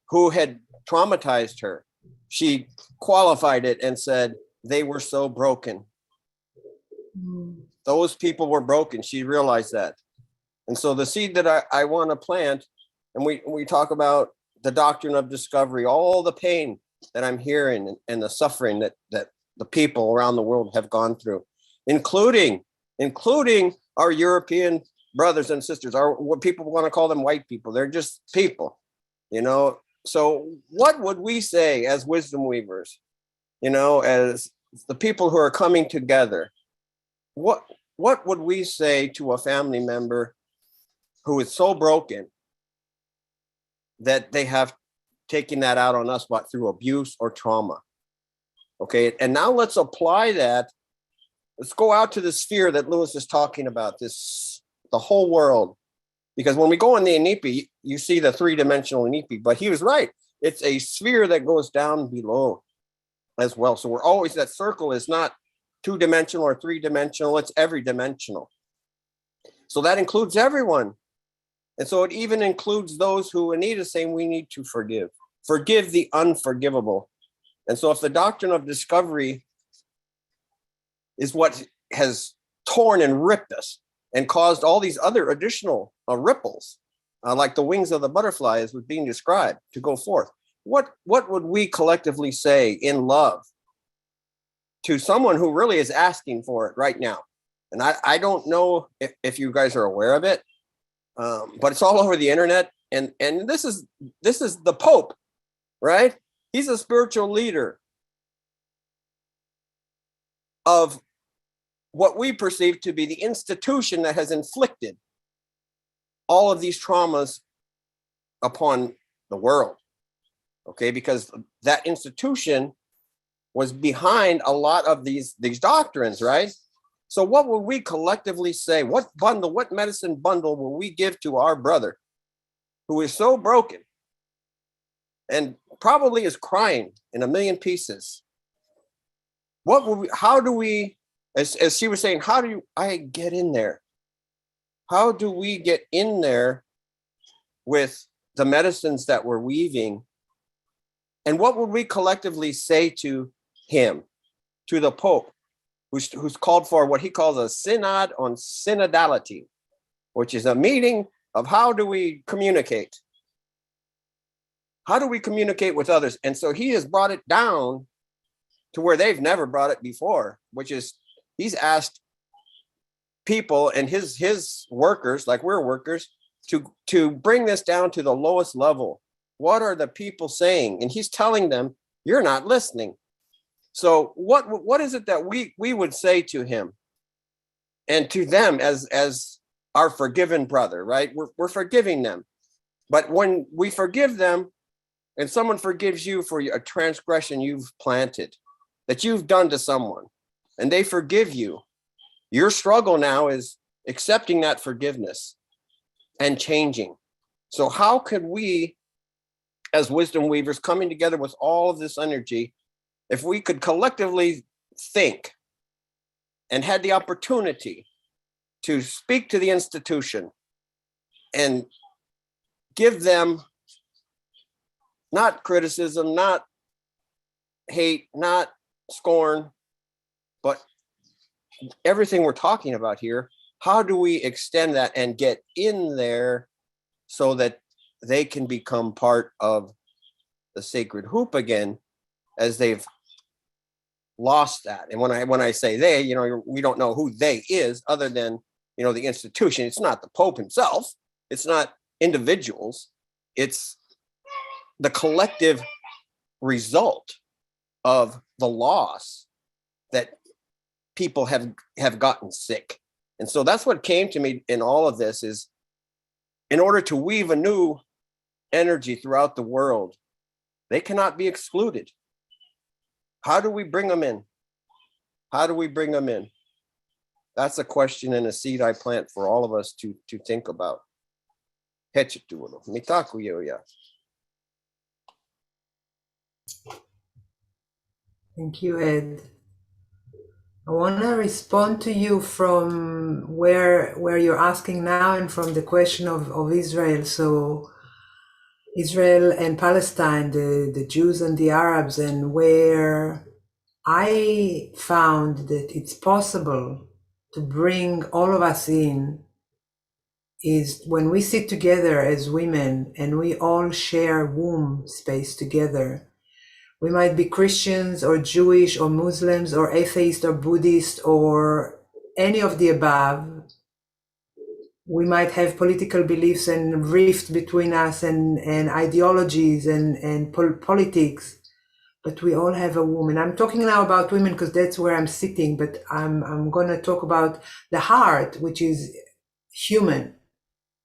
who had traumatized her, she qualified it and said, they were so broken. Those people were broken. She realized that. And so the seed that I want to plant, and we talk about the doctrine of discovery, all the pain that I'm hearing and the suffering that the people around the world have gone through, including our European brothers and sisters, what people want to call them white people. They're just people, you know. So what would we say as wisdom weavers, you know, as the people who are coming together? What would we say to a family member who is so broken that they have taken that out on us, but through abuse or trauma? Okay, and now let's apply that. Let's go out to the sphere that Lewis is talking about, the whole world. Because when we go in the Inipi, you see the three-dimensional Inipi, but he was right. It's a sphere that goes down below as well. So we're always, that circle is not two-dimensional or three-dimensional, it's every dimensional. So that includes everyone. And so it even includes those who Anita is saying we need to forgive. Forgive the unforgivable. And so if the doctrine of discovery is what has torn and ripped us and caused all these other additional ripples, like the wings of the butterfly as was being described, to go forth, what would we collectively say in love to someone who really is asking for it right now? And I don't know if you guys are aware of it, but it's all over the internet. And this is the Pope, right? He's a spiritual leader of what we perceive to be the institution that has inflicted all of these traumas upon the world. Okay, because that institution was behind a lot of these doctrines, right? So what will we collectively say? What medicine bundle will we give to our brother who is so broken and probably is crying in a million pieces? How do we, as she was saying, how do I get in there? How do we get in there with the medicines that we're weaving? And what would we collectively say to him, to the Pope, who's called for what he calls a synod on synodality, which is a meeting of how do we communicate? How do we communicate with others? And so he has brought it down to where they've never brought it before, which is he's asked people and his workers, like we're workers, to bring this down to the lowest level. What are the people saying? And he's telling them, you're not listening. So what is it that we would say to him and to them as our forgiven brother, right? We're forgiving them. But when we forgive them and someone forgives you for a transgression you've planted, that you've done to someone, and they forgive you, your struggle now is accepting that forgiveness and changing. So how could we, as wisdom weavers, coming together with all of this energy, if we could collectively think and had the opportunity to speak to the institution and give them not criticism, not hate, not scorn, but everything we're talking about here, how do we extend that and get in there so that they can become part of the sacred hoop again, as they've lost that? And when I say they, you know, we don't know who they is other than, you know, the institution. It's not the Pope himself. It's not individuals. It's the collective result of the loss that people have gotten sick. And so that's what came to me in all of this is, in order to weave a new energy throughout the world, they cannot be excluded. How do we bring them in? How do we bring them in? That's a question and a seed I plant for all of us to think about. Thank you, Ed. I want to respond to you from where you're asking now and from the question of Israel. So Israel and Palestine, the Jews and the Arabs, and where I found that it's possible to bring all of us in is when we sit together as women and we all share womb space together. We might be Christians or Jewish or Muslims or atheist or Buddhist or any of the above. We might have political beliefs and rift between us and ideologies and politics, but we all have a womb. And I'm talking now about women because that's where I'm sitting, but I'm going to talk about the heart, which is human,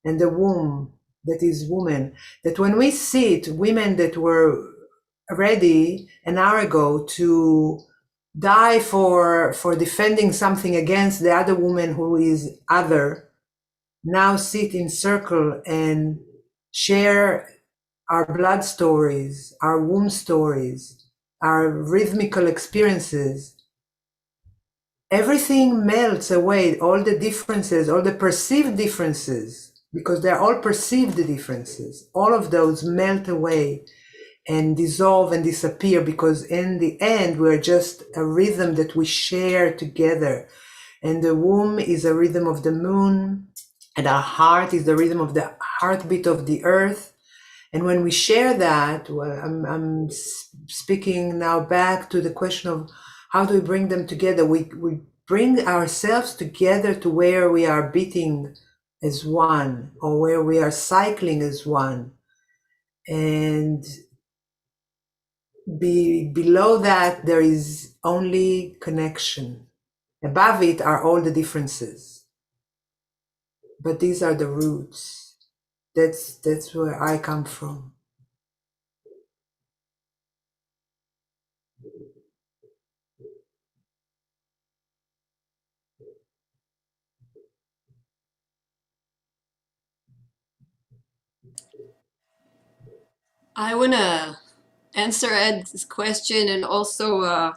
and the womb that is woman. That when we sit, women that were ready an hour ago to die for defending something against the other woman who is other, now sit in circle and share our blood stories, our womb stories, our rhythmical experiences. Everything melts away, all the differences, all the perceived differences, because they're all perceived differences. All of those melt away and dissolve and disappear, because in the end, we're just a rhythm that we share together. And the womb is a rhythm of the moon, and our heart is the rhythm of the heartbeat of the earth. And when we share that, well, I'm speaking now back to the question of how do we bring them together? We bring ourselves together to where we are beating as one, or where we are cycling as one. And below that, there is only connection. Above it are all the differences. But these are the roots. That's where I come from. I want to answer Ed's question and also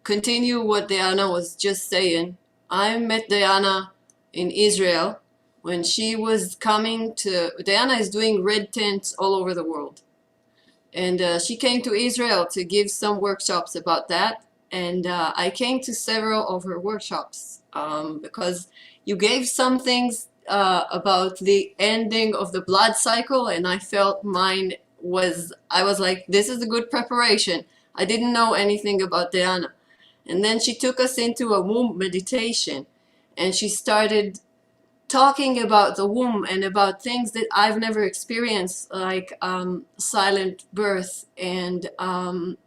continue what Diana was just saying. I met Diana in Israel when she was coming to, Diana is doing red tents all over the world. And she came to Israel to give some workshops about that. And I came to several of her workshops because you gave some things about the ending of the blood cycle. And I felt mine was, I was like, this is a good preparation. I didn't know anything about Diana. And then she took us into a womb meditation, and she started talking about the womb and about things that I've never experienced, like silent birth and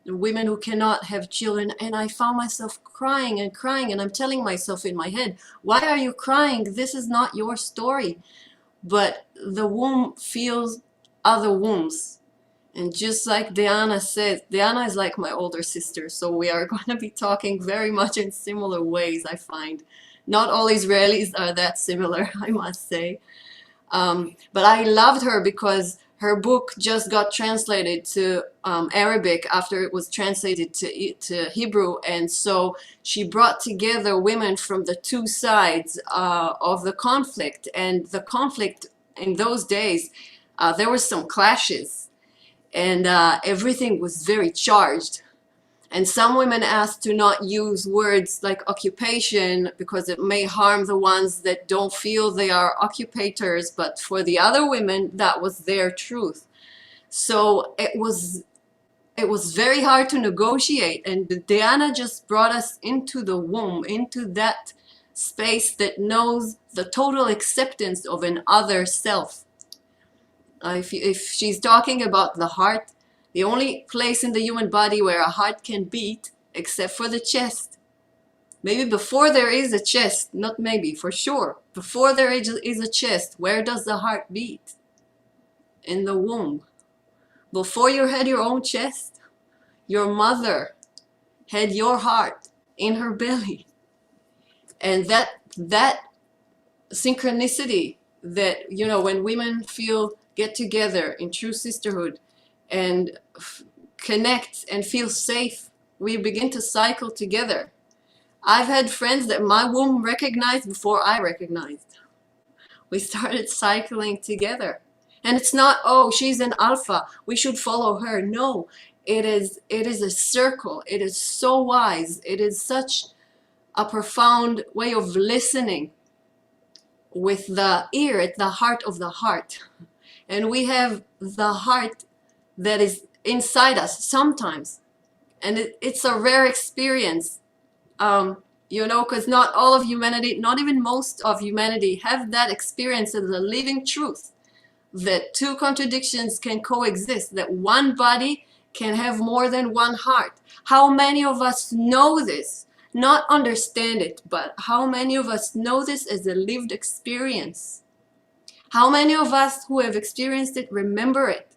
women who cannot have children. And I found myself crying and crying, and I'm telling myself in my head, why are you crying? This is not your story. But the womb feels other wombs. And just like Diana says, Diana is like my older sister, so we are going to be talking very much in similar ways, I find. Not all Israelis are that similar, I must say. But I loved her because her book just got translated to Arabic after it was translated to Hebrew. And so she brought together women from the two sides of the conflict. And the conflict in those days, there were some clashes. And everything was very charged. And some women asked to not use words like occupation because it may harm the ones that don't feel they are occupators. But for the other women, that was their truth. So it was very hard to negotiate. And Diana just brought us into the womb, into that space that knows the total acceptance of an other self. If she's talking about the heart, the only place in the human body where a heart can beat, except for the chest. Maybe before there is a chest, not maybe, for sure. Before there is a chest, where does the heart beat? In the womb. Before you had your own chest, your mother had your heart in her belly. And that synchronicity that, you know, when women get together in true sisterhood and connect and feel safe, we begin to cycle together. I've had friends that my womb recognized before I recognized. We started cycling together. And it's not, oh, she's an alpha, we should follow her. No, it is a circle. It is so wise. It is such a profound way of listening with the ear at the heart of the heart. And we have the heart that is inside us sometimes. And it's a rare experience, because not all of humanity, not even most of humanity, have that experience of the living truth that two contradictions can coexist, that one body can have more than one heart. How many of us know this? Not understand it, but how many of us know this as a lived experience? How many of us who have experienced it remember it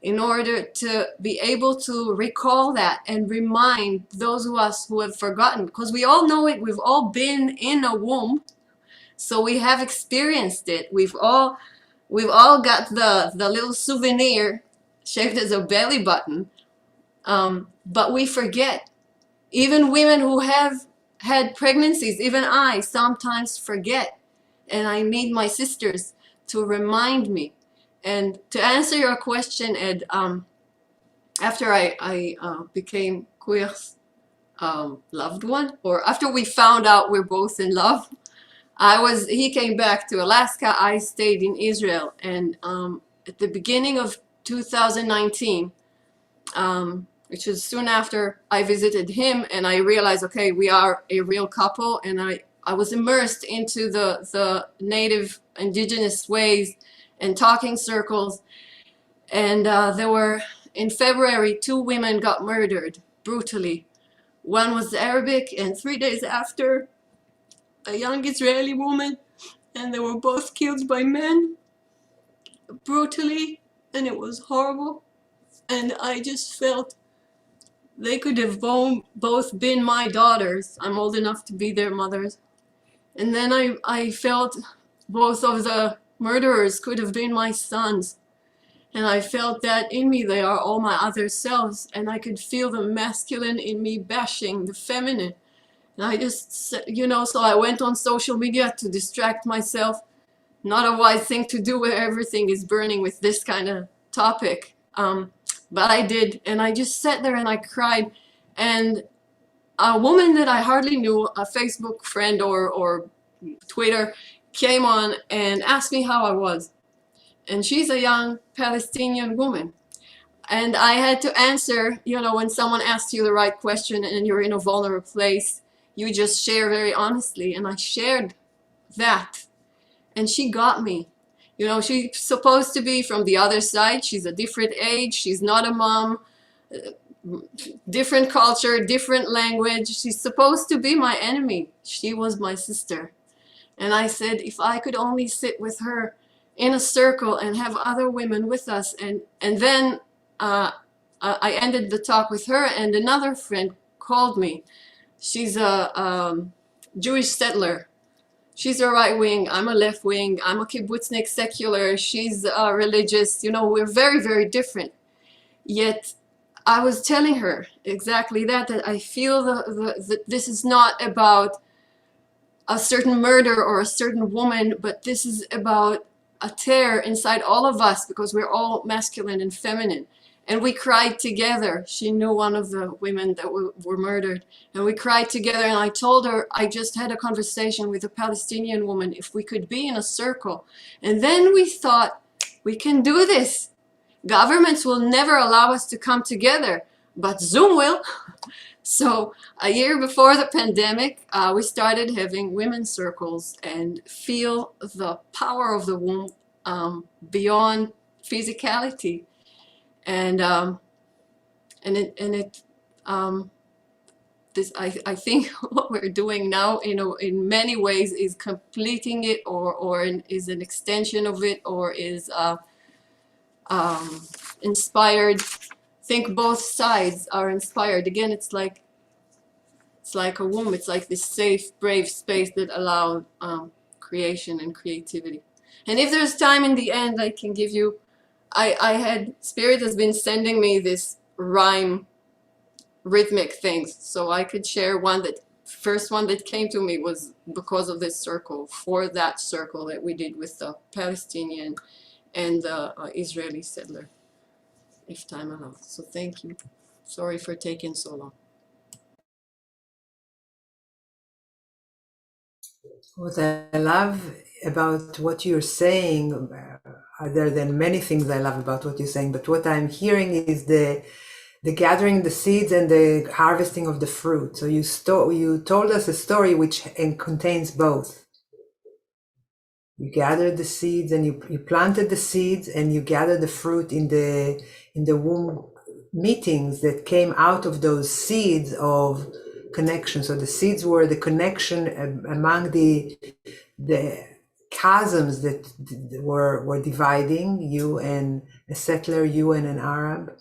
in order to be able to recall that and remind those of us who have forgotten? Because we all know it, we've all been in a womb, so we have experienced it. We've all got the little souvenir shaped as a belly button, but we forget. Even women who have had pregnancies, even I sometimes forget. And I need my sisters to remind me. And to answer your question, Ed, after I became Queer's loved one, or after we found out we're both in love, he came back to Alaska, I stayed in Israel. And at the beginning of 2019, which was soon after I visited him, and I realized, okay, we are a real couple, and I was immersed into the native indigenous ways and talking circles. And there were, in February, 2 women got murdered brutally. One was Arabic, and 3 days after, a young Israeli woman, and they were both killed by men brutally, and it was horrible. And I just felt they could have both been my daughters. I'm old enough to be their mothers. And then I felt both of the murderers could have been my sons. And I felt that in me, they are all my other selves. And I could feel the masculine in me bashing the feminine. And I just, so I went on social media to distract myself. Not a wise thing to do where everything is burning with this kind of topic. But I did, and I just sat there and I cried. And a woman that I hardly knew, a Facebook friend or Twitter, came on and asked me how I was. And she's a young Palestinian woman. And I had to answer, when someone asks you the right question and you're in a vulnerable place, you just share very honestly. And I shared that. And she got me. She's supposed to be from the other side. She's a different age. She's not a mom. Different culture, different language. She's supposed to be my enemy. She was my sister. And I said, if I could only sit with her in a circle and have other women with us. And then I ended the talk with her, and another friend called me. She's a Jewish settler. She's a right wing, I'm a left wing, I'm a kibbutznik secular, she's religious, we're very, very different. Yet I was telling her exactly that I feel that this is not about a certain murder or a certain woman, but this is about a tear inside all of us because we're all masculine and feminine. And we cried together. She knew one of the women that were murdered. And we cried together. And I told her, I just had a conversation with a Palestinian woman, if we could be in a circle. And then we thought, we can do this. Governments will never allow us to come together, but Zoom will. So a year before the pandemic, we started having women's circles and feel the power of the womb beyond physicality. And I think what we're doing now, in many ways, is completing it, or is an extension of it, or is inspired. I think both sides are inspired. Again, it's like a womb. It's like this safe, brave space that allows creation and creativity. And if there's time in the end, I can give you. Spirit has been sending me this rhythmic things, so I could share first one that came to me was because of this circle, for that circle that we did with the Palestinian and the Israeli settler, if time allows. So thank you. Sorry for taking so long. What I love about what you're saying, other than many things I love about what you're saying, but what I'm hearing is the gathering the seeds and the harvesting of the fruit. So you told us a story which contains both. You gathered the seeds and you planted the seeds and you gathered the fruit in the womb meetings that came out of those seeds of connection. So the seeds were the connection among the chasms that were dividing you and a settler, you and an Arab.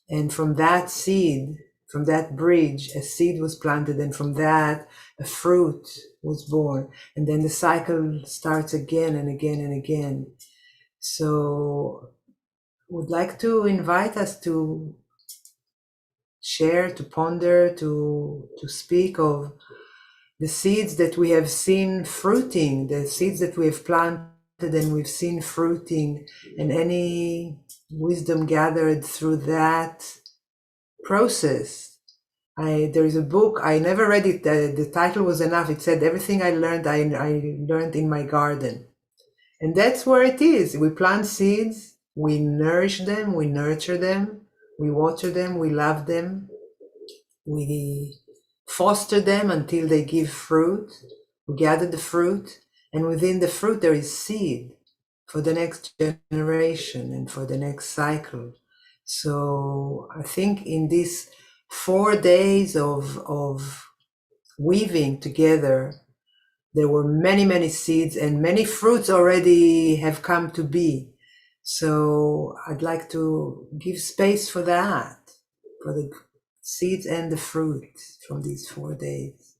And from that seed, from that bridge, a seed was planted, and from that, a fruit was born. And then the cycle starts again and again and again. So would like to invite us to share, to ponder, to speak of the seeds that we have seen fruiting, the seeds that we have planted and we've seen fruiting, and any wisdom gathered through that process. There is a book, I never read it, the title was enough. It said, everything I learned in my garden. And that's where it is. We plant seeds, we nourish them, we nurture them, we water them, we love them, we foster them until they give fruit. We gather the fruit, and within the fruit there is seed for the next generation and for the next cycle. So I think in these 4 days of weaving together, there were many, many seeds and many fruits already have come to be. So I'd like to give space for that, for the seeds and the fruit from these 4 days.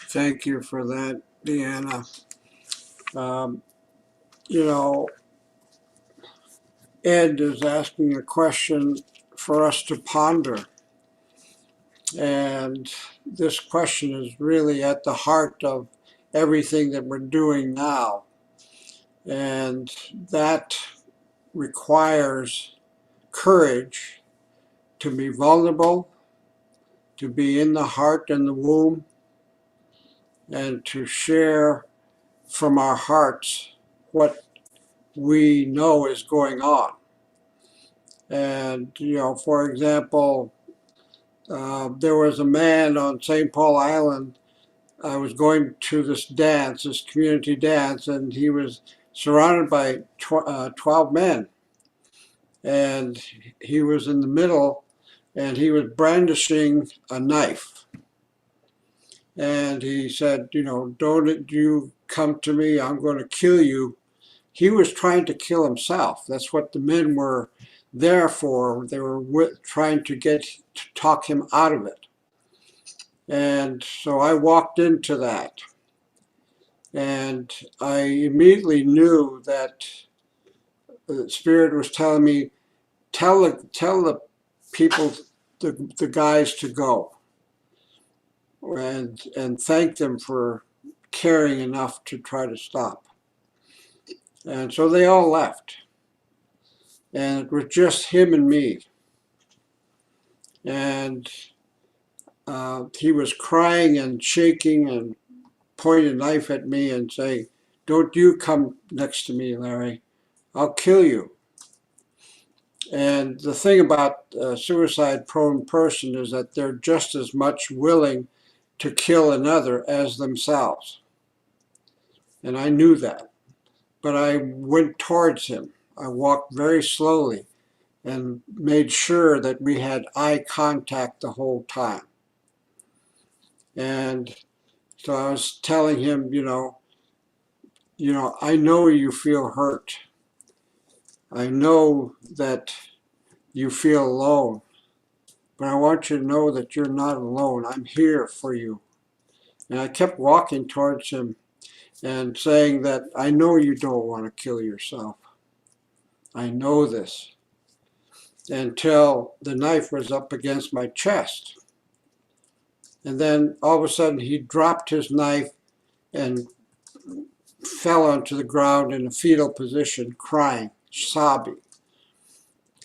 Thank you for that, Deanna. Ed is asking a question for us to ponder. And this question is really at the heart of everything that we're doing now. And that requires courage to be vulnerable, to be in the heart and the womb, and to share from our hearts what we know is going on. And, for example, there was a man on St. Paul Island. I was going to this dance, this community dance, and he was surrounded by 12 men. And he was in the middle, and he was brandishing a knife. And he said, don't you come to me, I'm going to kill you. He was trying to kill himself. That's what the men were there for. They were trying to talk him out of it. And so I walked into that. And I immediately knew that the Spirit was telling me, tell the people, the guys to go. And thank them for caring enough to try to stop. And so they all left. And it was just him and me. And he was crying and shaking and pointing a knife at me and saying, don't you come next to me, Larry. I'll kill you. And the thing about a suicide-prone person is that they're just as much willing to kill another as themselves. And I knew that. But I went towards him. I walked very slowly and made sure that we had eye contact the whole time. And so I was telling him, I know you feel hurt. I know that you feel alone, but I want you to know that you're not alone. I'm here for you. And I kept walking towards him and saying that I know you don't want to kill yourself. I know this. Until the knife was up against my chest. And then all of a sudden he dropped his knife and fell onto the ground in a fetal position, crying, sobbing.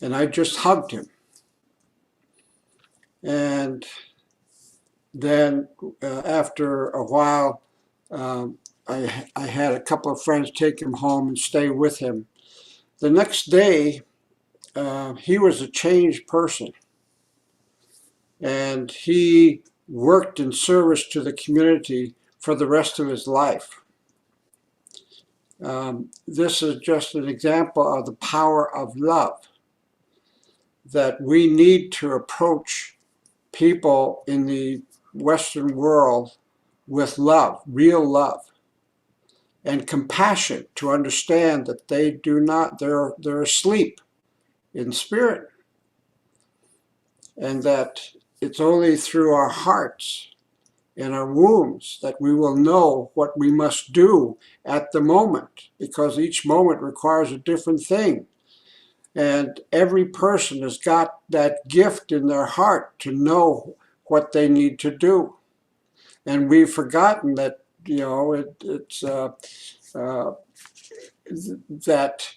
and I just hugged him. And then after a while, I had a couple of friends take him home and stay with him. The next day, he was a changed person, and he worked in service to the community for the rest of his life. This is just an example of the power of love, that we need to approach people in the Western world with love, real love, and compassion, to understand that they do not, they're asleep in spirit, and that it's only through our hearts and our wombs that we will know what we must do at the moment, because each moment requires a different thing. And every person has got that gift in their heart to know what they need to do. And we've forgotten that, you know, that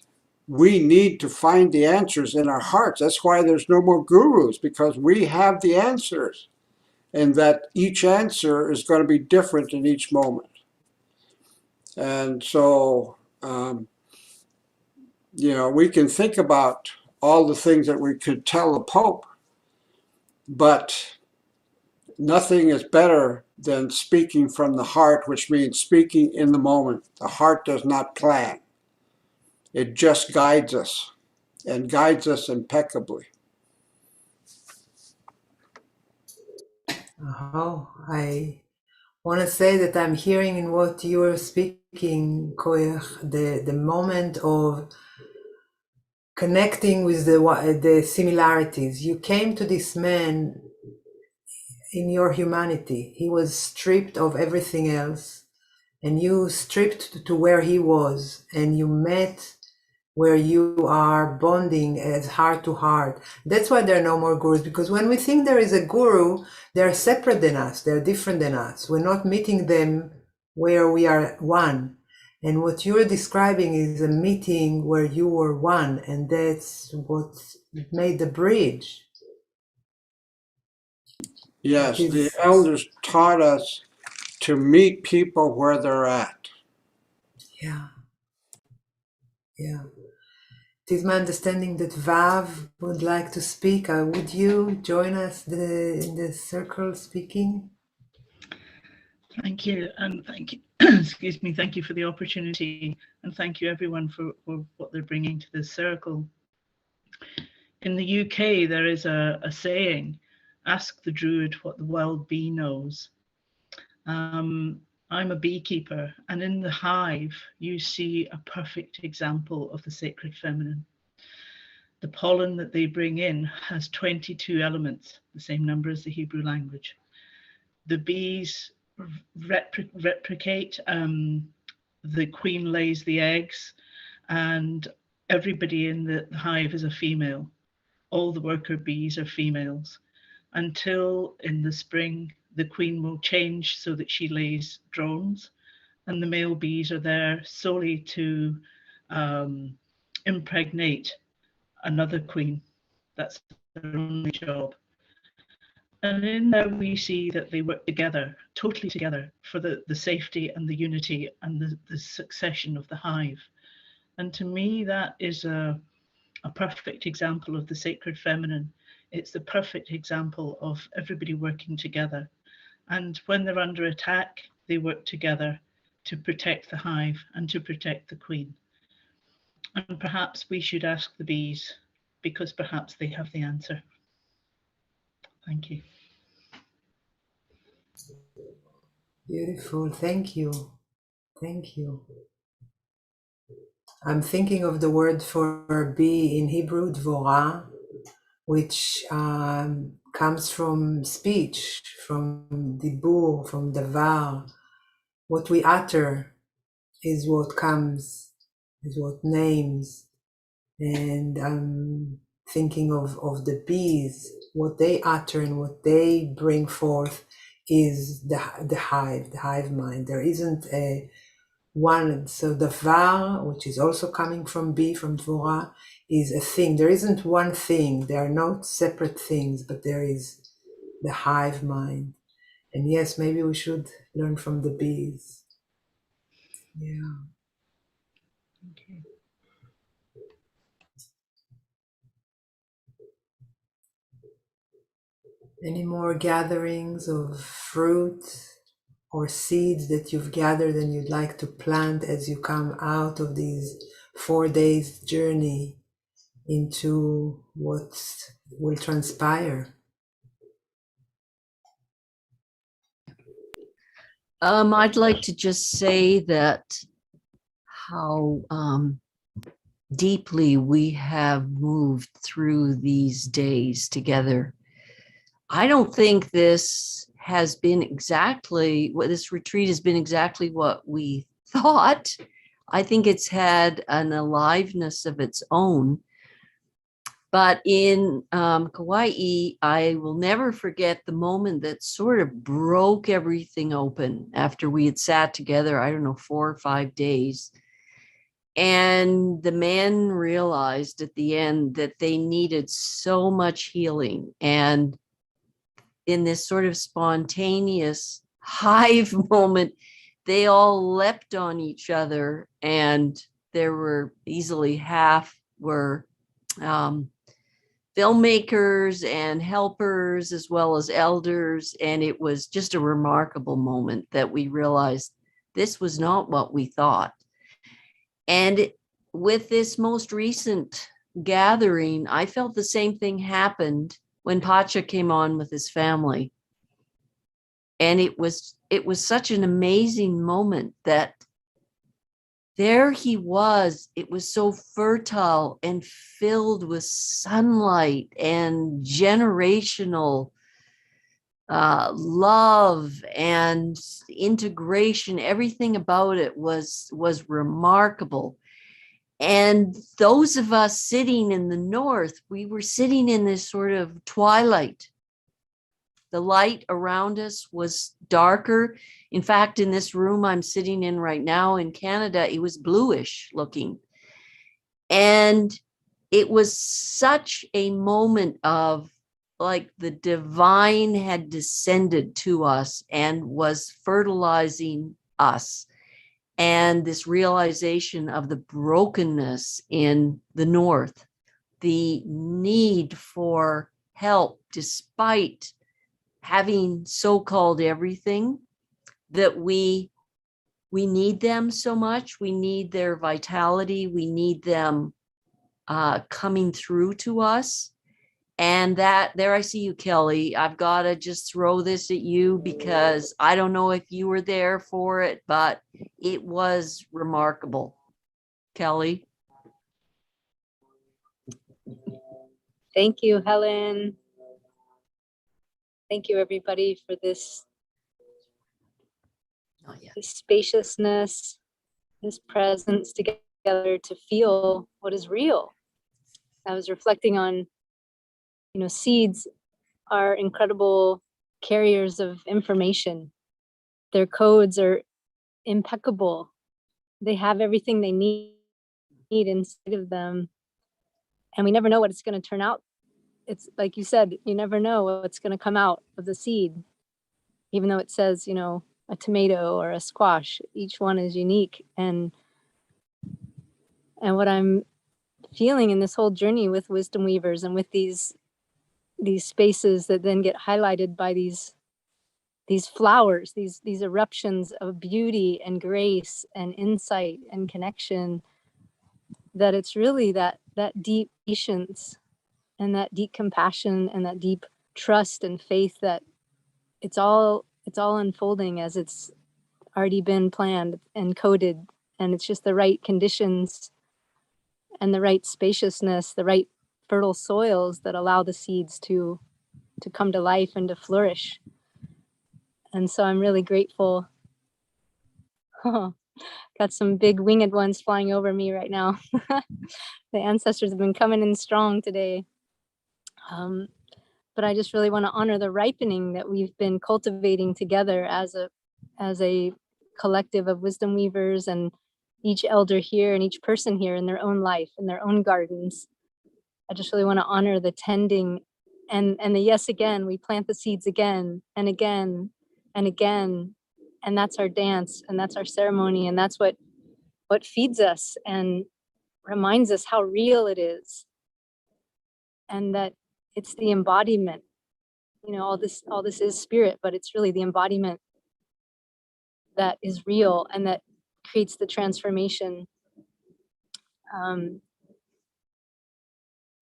we need to find the answers in our hearts. That's why there's no more gurus, because we have the answers, and that each answer is going to be different in each moment. And so, you know, we can think about all the things that we could tell the Pope, but nothing is better than speaking from the heart, which means speaking in the moment. The heart does not plan. It just guides us, and guides us impeccably. Oh, I want to say that I'm hearing in what you are speaking, Koyer, the moment of connecting with the similarities. You came to this man in your humanity. He was stripped of everything else, and you stripped to where he was, and you met where you are bonding as heart to heart. That's why there are no more gurus, because when we think there is a guru, they're separate than us, they're different than us. We're not meeting them where we are one. And what you're describing is a meeting where you were one, and that's what made the bridge. Yes, the elders taught us to meet people where they're at. Yeah. Yeah. It is my understanding that Vav would like to speak. Would you join us in the circle speaking? Thank you, and thank you, excuse me, thank you for the opportunity, and thank you everyone for what they're bringing to this circle. In the UK, there is a saying, ask the Druid what the wild bee knows. I'm a beekeeper, and in the hive, you see a perfect example of the sacred feminine. The pollen that they bring in has 22 elements, the same number as the Hebrew language. The bees replicate, the queen lays the eggs, and everybody in the hive is a female. All the worker bees are females, until in the spring the queen will change so that she lays drones, and the male bees are there solely to impregnate another queen. That's their only job. And in there we see that they work together, totally together, for the safety and the unity and the succession of the hive. And to me, that is a perfect example of the sacred feminine. It's the perfect example of everybody working together. And when they're under attack, they work together to protect the hive and to protect the queen. And perhaps we should ask the bees, because perhaps they have the answer. Thank you. Beautiful, thank you. Thank you. I'm thinking of the word for bee in Hebrew, dvorah, which comes from speech, from dibur, from davar. What we utter is what comes, is what names. And I'm thinking of the bees, what they utter and what they bring forth is the hive mind. There isn't a one. So davar, which is also coming from B, from Dvorah, is a thing. There isn't one thing. There are no separate things, but there is the hive mind. And yes, maybe we should learn from the bees. Yeah. Okay. Any more gatherings of fruit or seeds that you've gathered and you'd like to plant as you come out of these 4 days journey into what will transpire? I'd like to just say that how deeply we have moved through these days together. I don't think this has been exactly what this retreat has been exactly what we thought. I think it's had an aliveness of its own. But in Kauai, I will never forget the moment that sort of broke everything open after we had sat together, I don't know, 4 or 5 days. And the men realized at the end that they needed so much healing. And in this sort of spontaneous hive moment, they all leapt on each other, and there were easily half were filmmakers and helpers as well as elders. And it was just a remarkable moment that we realized this was not what we thought. And with this most recent gathering, I felt the same thing happened when Pacha came on with his family. And it was such an amazing moment that there he was. It was so fertile and filled with sunlight and generational love and integration. Everything about it was remarkable. And those of us sitting in the north, we were sitting in this sort of twilight. The light around us was darker. In fact, in this room I'm sitting in right now in Canada, it was bluish looking. And it was such a moment of like the divine had descended to us and was fertilizing us. And this realization of the brokenness in the north, the need for help despite having so-called everything, that we need them so much. We need their vitality. We need them coming through to us. And that, there I see you, Kelly. I've got to just throw this at you because I don't know if you were there for it, but it was remarkable. Kelly. Thank you, Helen. Thank you, everybody, for this spaciousness, this presence together to feel what is real. I was reflecting on, seeds are incredible carriers of information. Their codes are impeccable. They have everything they need inside of them. And we never know what it's going to turn out. It's like you said, you never know what's going to come out of the seed, even though it says, a tomato or a squash. Each one is unique. And what I'm feeling in this whole journey with wisdom weavers and with these spaces that then get highlighted by these flowers, these eruptions of beauty and grace and insight and connection, that it's really that deep patience and that deep compassion and that deep trust and faith that it's all unfolding as it's already been planned and coded, and it's just the right conditions and the right spaciousness, the right fertile soils that allow the seeds to come to life and to flourish. And so I'm really grateful. Got some big winged ones flying over me right now. The ancestors have been coming in strong today. But I just really want to honor the ripening that we've been cultivating together as a collective of wisdom weavers and each elder here and each person here in their own life, in their own gardens. I just really want to honor the tending and the yes again. We plant the seeds again and again and again. And that's our dance and that's our ceremony. And that's what feeds us and reminds us how real it is. And that it's the embodiment. You know, all this is spirit, but it's really the embodiment that is real and that creates the transformation.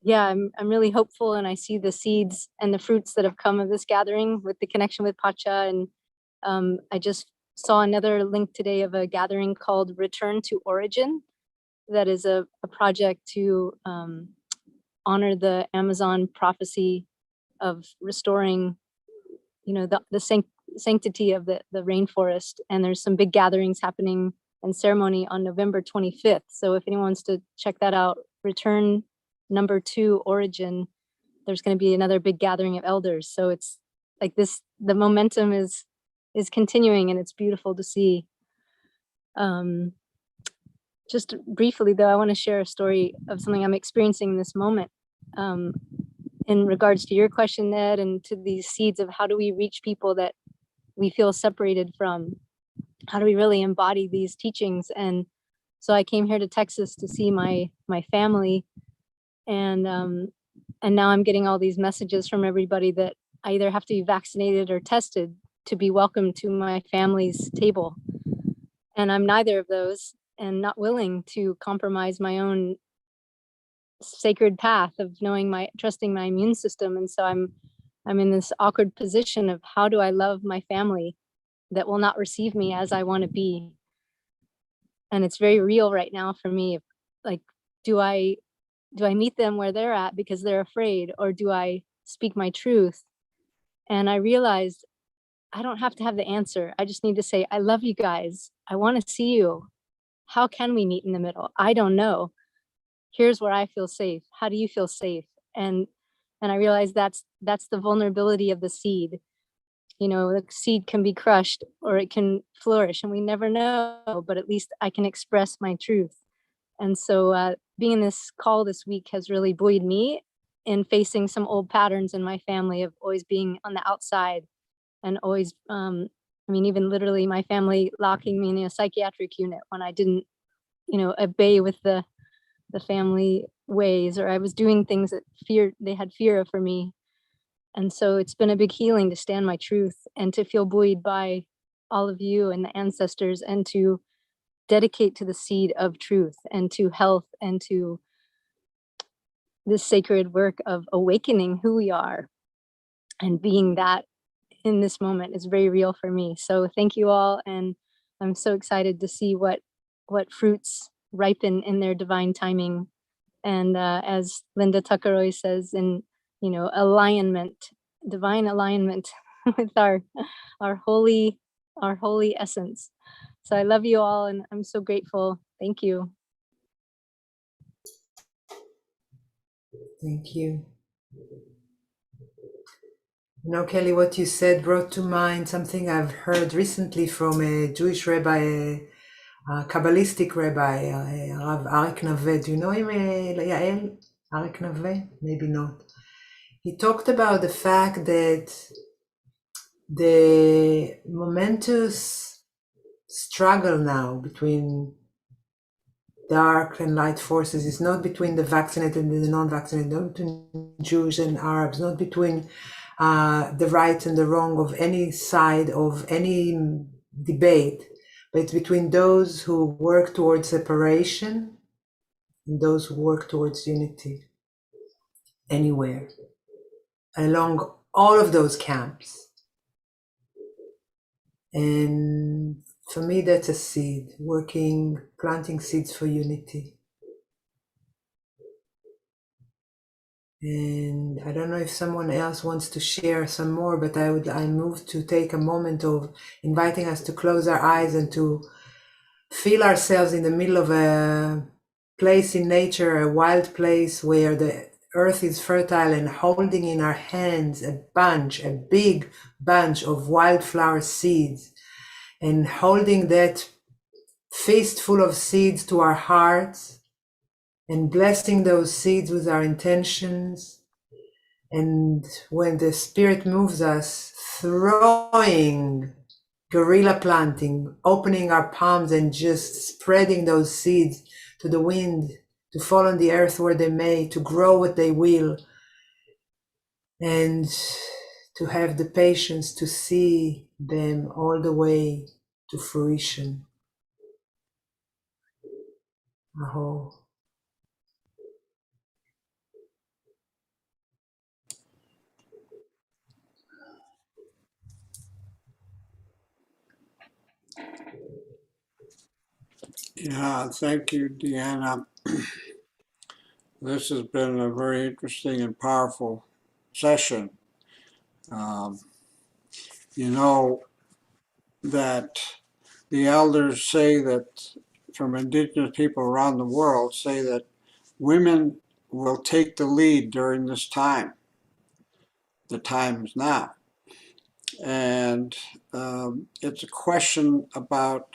Yeah, I'm really hopeful, and I see the seeds and the fruits that have come of this gathering with the connection with Pacha. And I just saw another link today of a gathering called Return to Origin. That is a project to honor the Amazon prophecy of restoring, you know, the sanctity of the rainforest. And there's some big gatherings happening and ceremony on November 25th. So if anyone wants to check that out, Return #2 Origin, there's going to be another big gathering of elders. So it's like this, the momentum is continuing, and it's beautiful to see. Just briefly though, I want to share a story of something I'm experiencing in this moment. In regards to your question, Ned, and to these seeds of how do we reach people that we feel separated from? How do we really embody these teachings? And so I came here to Texas to see my family, and now I'm getting all these messages from everybody that I either have to be vaccinated or tested to be welcome to my family's table. And I'm neither of those, and not willing to compromise my own sacred path of trusting my immune system. And so I'm in this awkward position of how do I love my family that will not receive me as I want to be? And it's very real right now for me. Like, do I meet them where they're at because they're afraid, or do I speak my truth? And I realized I don't have to have the answer. I just need to say, I love you guys. I want to see you. How can we meet in the middle? I don't know. Here's where I feel safe. How do you feel safe? And I realized that's the vulnerability of the seed. You know, the seed can be crushed or it can flourish, and we never know, but at least I can express my truth. And so being in this call this week has really buoyed me in facing some old patterns in my family of always being on the outside and always, even literally my family locking me in a psychiatric unit when I didn't, obey with the family ways, or I was doing things that they had fear of for me. And so it's been a big healing to stand my truth and to feel buoyed by all of you and the ancestors, and to dedicate to the seed of truth and to health and to this sacred work of awakening who we are, and being that in this moment is very real for me. So thank you all. And I'm so excited to see what fruits ripen in their divine timing. And as Linda Tuckeroy says, in alignment, divine alignment with our holy essence. So I love you all, and I'm so grateful. Thank you. Thank you. Kelly, what you said brought to mind something I've heard recently from a Jewish rabbi, a Kabbalistic rabbi, Rav Arik Naveh. Do you know him, Yael? Arik Naveh? Maybe not. He talked about the fact that the momentous struggle now between dark and light forces is not between the vaccinated and the non-vaccinated, not between Jews and Arabs, not between the right and the wrong of any side of any debate, but it's between those who work towards separation and those who work towards unity anywhere, along all of those camps. And for me, that's a seed, planting seeds for unity. And I don't know if someone else wants to share some more, but I moved to take a moment of inviting us to close our eyes and to feel ourselves in the middle of a place in nature, a wild place where the earth is fertile, and holding in our hands a big bunch of wildflower seeds. and holding that fist full of seeds to our hearts and blessing those seeds with our intentions. And when the Spirit moves us, throwing, guerrilla planting, opening our palms and just spreading those seeds to the wind, to fall on the earth where they may, to grow what they will, and to have the patience to see them all the way to fruition. Aho. Yeah, thank you, Deanna. This has been a very interesting and powerful session. You know that the elders say that, from indigenous people around the world, say that women will take the lead during this time. The time is now. And it's a question about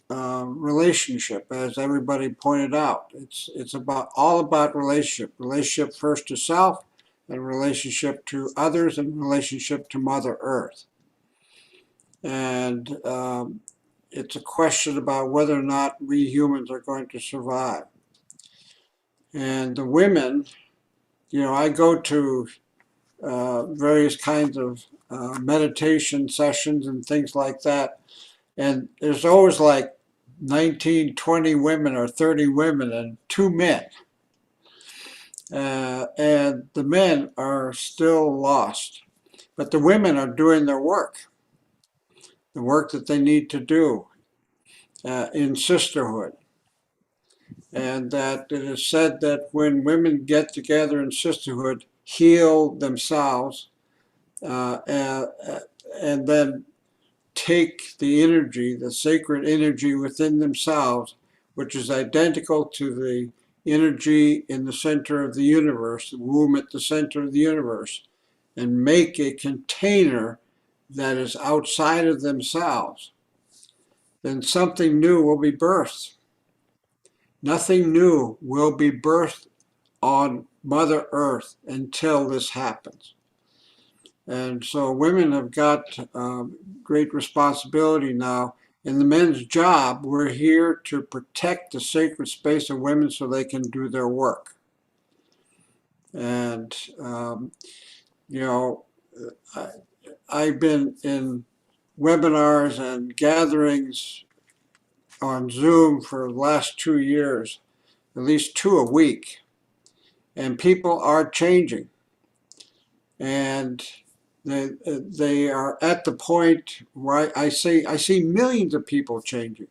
relationship, as everybody pointed out. It's all about relationship first to self, and relationship to others, and relationship to Mother Earth. And it's a question about whether or not we humans are going to survive. And the women, you know, I go to various kinds of meditation sessions and things like that, and there's always like 19, 20 women or 30 women and 2 men. And the men are still lost. But the women are doing their work, the work that they need to do in sisterhood. And that it is said that when women get together in sisterhood, heal themselves, and then take the energy, the sacred energy within themselves, which is identical to the energy in the center of the universe, the womb at the center of the universe, and make a container that is outside of themselves, then something new will be birthed. Nothing new will be birthed on Mother Earth until this happens. And so women have got great responsibility now. In the men's job, we're here to protect the sacred space of women so they can do their work. And, you know, I've been in webinars and gatherings on Zoom for the last 2 years, at least 2 a week. And people are changing. And they are at the point where I see millions of people changing.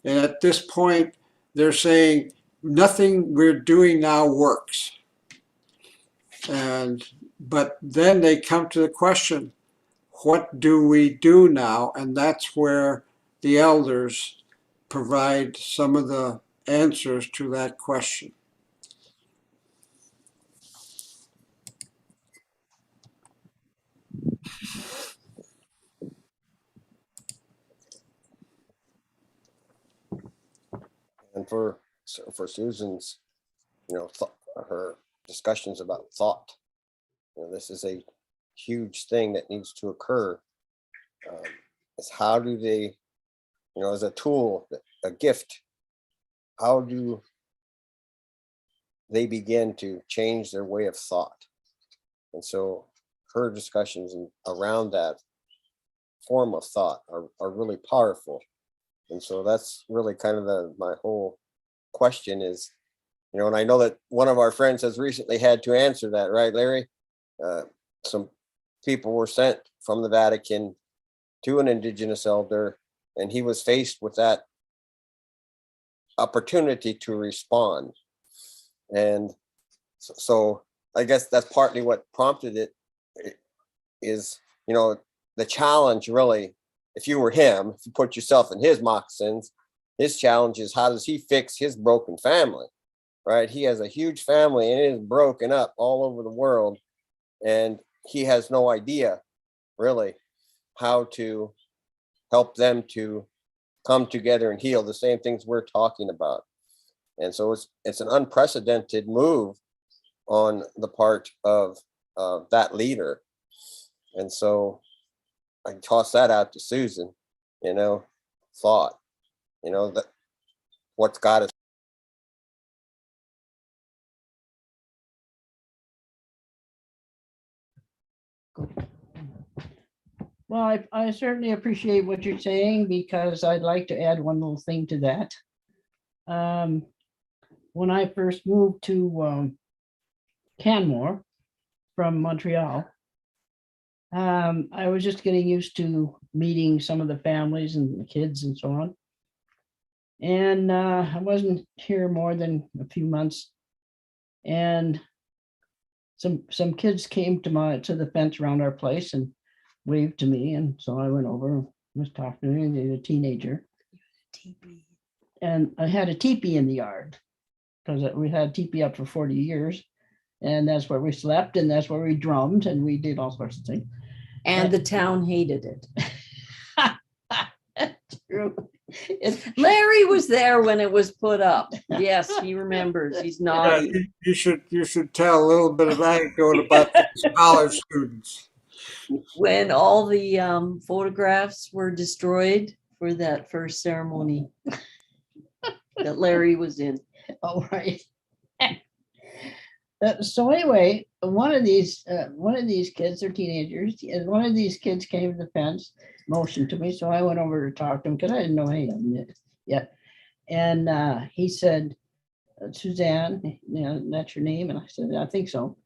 And at this point, they're saying nothing we're doing now works. But then they come to the question, what do we do now? And that's where the elders provide some of the answers to that question. And for Susan's, her discussions about thought, this is a huge thing that needs to occur. Is how do they, as a tool, a gift, how do they begin to change their way of thought? And so her discussions around that form of thought are really powerful. And so that's really kind of my whole question is, and I know that one of our friends has recently had to answer that, right, Larry? Some people were sent from the Vatican to an indigenous elder, and he was faced with that opportunity to respond. And so I guess that's partly what prompted it is, the challenge really, if you were him, if you put yourself in his moccasins, his challenge is how does he fix his broken family, right? He has a huge family and it is broken up all over the world. And he has no idea really how to help them to come together and heal the same things we're talking about. And so it's an unprecedented move on the part of that leader. And so I toss that out to Susan, thought, that what's got us. Well, I certainly appreciate what you're saying, because I'd like to add one little thing to that. When I first moved to Canmore from Montreal, I was just getting used to meeting some of the families and the kids and so on. And I wasn't here more than a few months. And some kids came to the fence around our place and waved to me. And so I went over and was talking to him. He was a teenager. And I had a teepee in the yard, because we had teepee up for 40 years. And that's where we slept, and that's where we drummed, and we did all sorts of things. And the town hated it. True. Larry was there when it was put up. Yes, he remembers. He's Yeah, nodding. you should tell a little bit of anecdote about the college students. When all the photographs were destroyed for that first ceremony that Larry was in. All right. So anyway, one of these kids, they're teenagers, and one of these kids came to the fence, motioned to me, so I went over to talk to him, because I didn't know any of them yet. And he said, Suzanne, that's your name? And I said, I think so.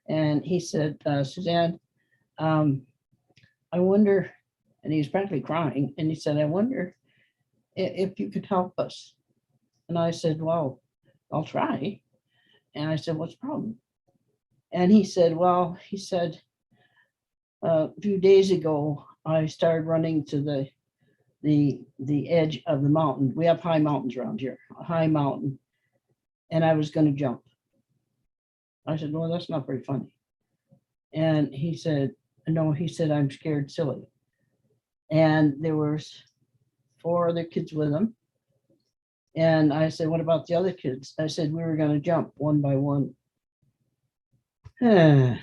And he said, Suzanne, I wonder, and he was practically crying, and he said, I wonder if you could help us. And I said, well, I'll try. And I said, what's the problem? And he said, a few days ago, I started running to the edge of the mountain. We have high mountains around here, a high mountain. And I was going to jump. I said, well, that's not very funny. And he said, no, he said, I'm scared silly. And there was 4 other kids with him. And I said, what about the other kids? I said, we were going to jump one by one.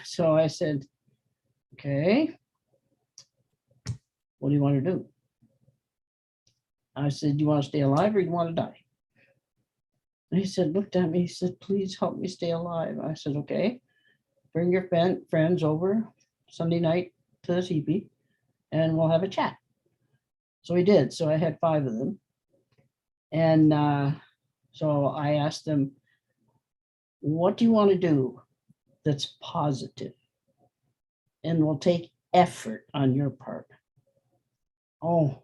So I said, okay, what do you want to do? I said, do you want to stay alive or you want to die? And he said, looked at me, he said, please help me stay alive. I said, okay, bring your friends over Sunday night to the teepee and we'll have a chat. So he did. So I had 5 of them. And so I asked them, what do you want to do that's positive and will take effort on your part? Oh,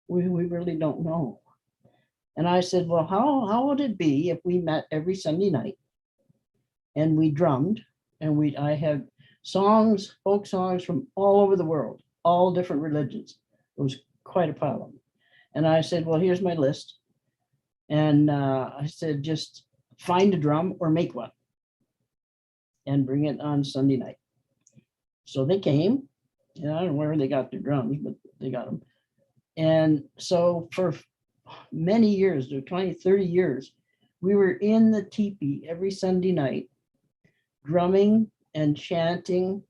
we really don't know. And I said, well, how would it be if we met every Sunday night and we drummed and I had songs, folk songs from all over the world, all different religions. It was quite a pile of them. And I said, well, here's my list. And I said, just find a drum or make one and bring it on Sunday night. So they came, and I don't know where they got their drums, but they got them. And so for many years, 20, 30 years, we were in the teepee every Sunday night, drumming and chanting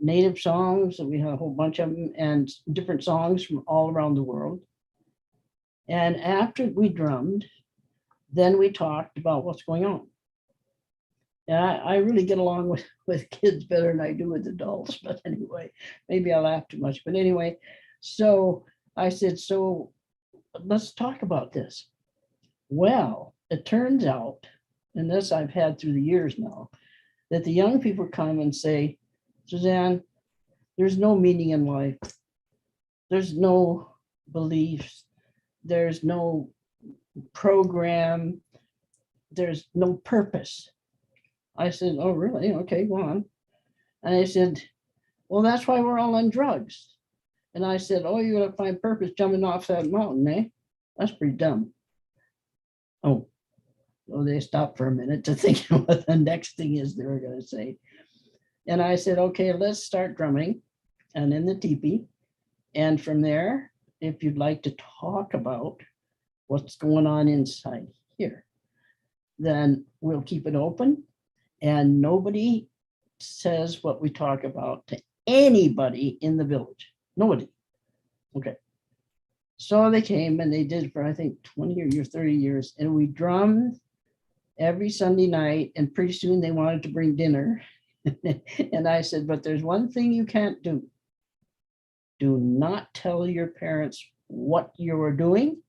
native songs. We had a whole bunch of them, and different songs from all around the world. And after we drummed, then we talked about what's going on. And I really get along with kids better than I do with adults. But anyway, maybe I laugh too much. But anyway, so I said, so let's talk about this. Well, it turns out, and this I've had through the years now, that the young people come and say, Suzanne, there's no meaning in life. There's no beliefs. There's no program. There's no purpose. I said, oh, really? Okay, go on. And I said, well, that's why we're all on drugs. And I said, oh, you're going to find purpose jumping off that mountain, eh? That's pretty dumb. Oh, well, they stopped for a minute to think what the next thing is they were going to say. And I said, okay, let's start drumming and in the teepee. And from there, if you'd like to talk about what's going on inside here, then we'll keep it open and nobody says what we talk about to anybody in the village. Nobody. Okay. So they came and they did for, I think, 20 or 30 years, and we drummed every Sunday night, and pretty soon they wanted to bring dinner. And I said, but there's one thing you can't do. Do not tell your parents what you're doing,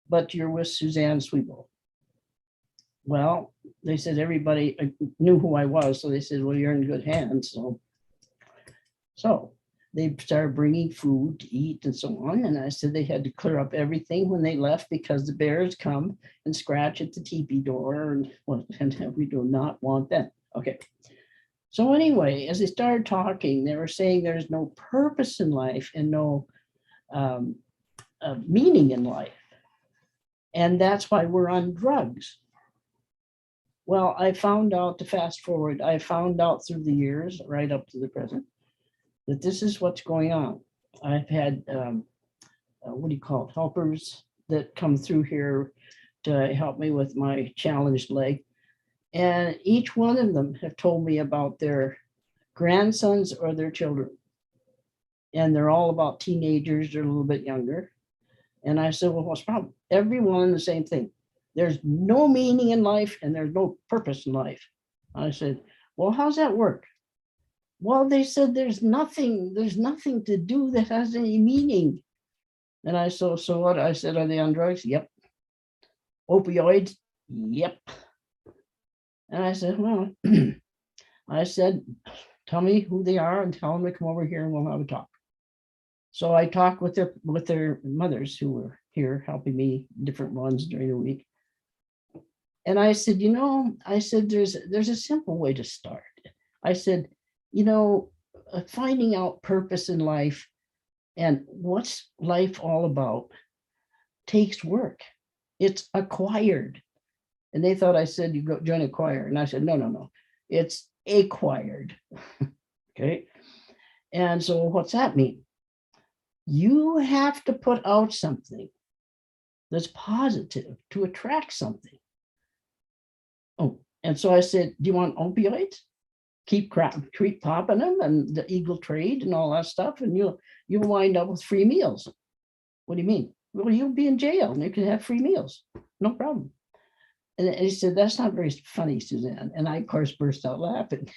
but you're with Suzanne Sweebo. Well, they said everybody knew who I was, so they said, well, you're in good hands. So they started bringing food to eat and so on. And I said they had to clear up everything when they left because the bears come and scratch at the teepee door, and we do not want them. Okay. So anyway, as they started talking, they were saying there's no purpose in life and no meaning in life. And that's why we're on drugs. Well, I found out, to fast forward, I found out through the years, right up to the present, that this is what's going on. I've had, what do you call it, helpers that come through here to help me with my challenged leg. And each one of them have told me about their grandsons or their children. And they're all about teenagers, they're a little bit younger. And I said, well, what's the problem? Everyone the same thing. There's no meaning in life and there's no purpose in life. I said, well, how's that work? Well, they said there's nothing to do that has any meaning. And I said, so what? I said, are they on drugs? Yep. Opioids? Yep. And I said, well, I said, tell me who they are and tell them to come over here and we'll have a talk. So I talked with their mothers who were here helping me, different ones during the week. And I said, there's a simple way to start. I said, finding out purpose in life and what's life all about takes work. It's acquired. And they thought I said, you go join a choir. And I said, no, it's acquired. Okay. And so what's that mean? You have to put out something that's positive to attract something. Oh, and so I said, do you want opioids? Keep popping them and the illegal trade and all that stuff, and you'll wind up with free meals. What do you mean? Well, you'll be in jail and you can have free meals. No problem. And he said, that's not very funny, Suzanne. And I, of course, burst out laughing.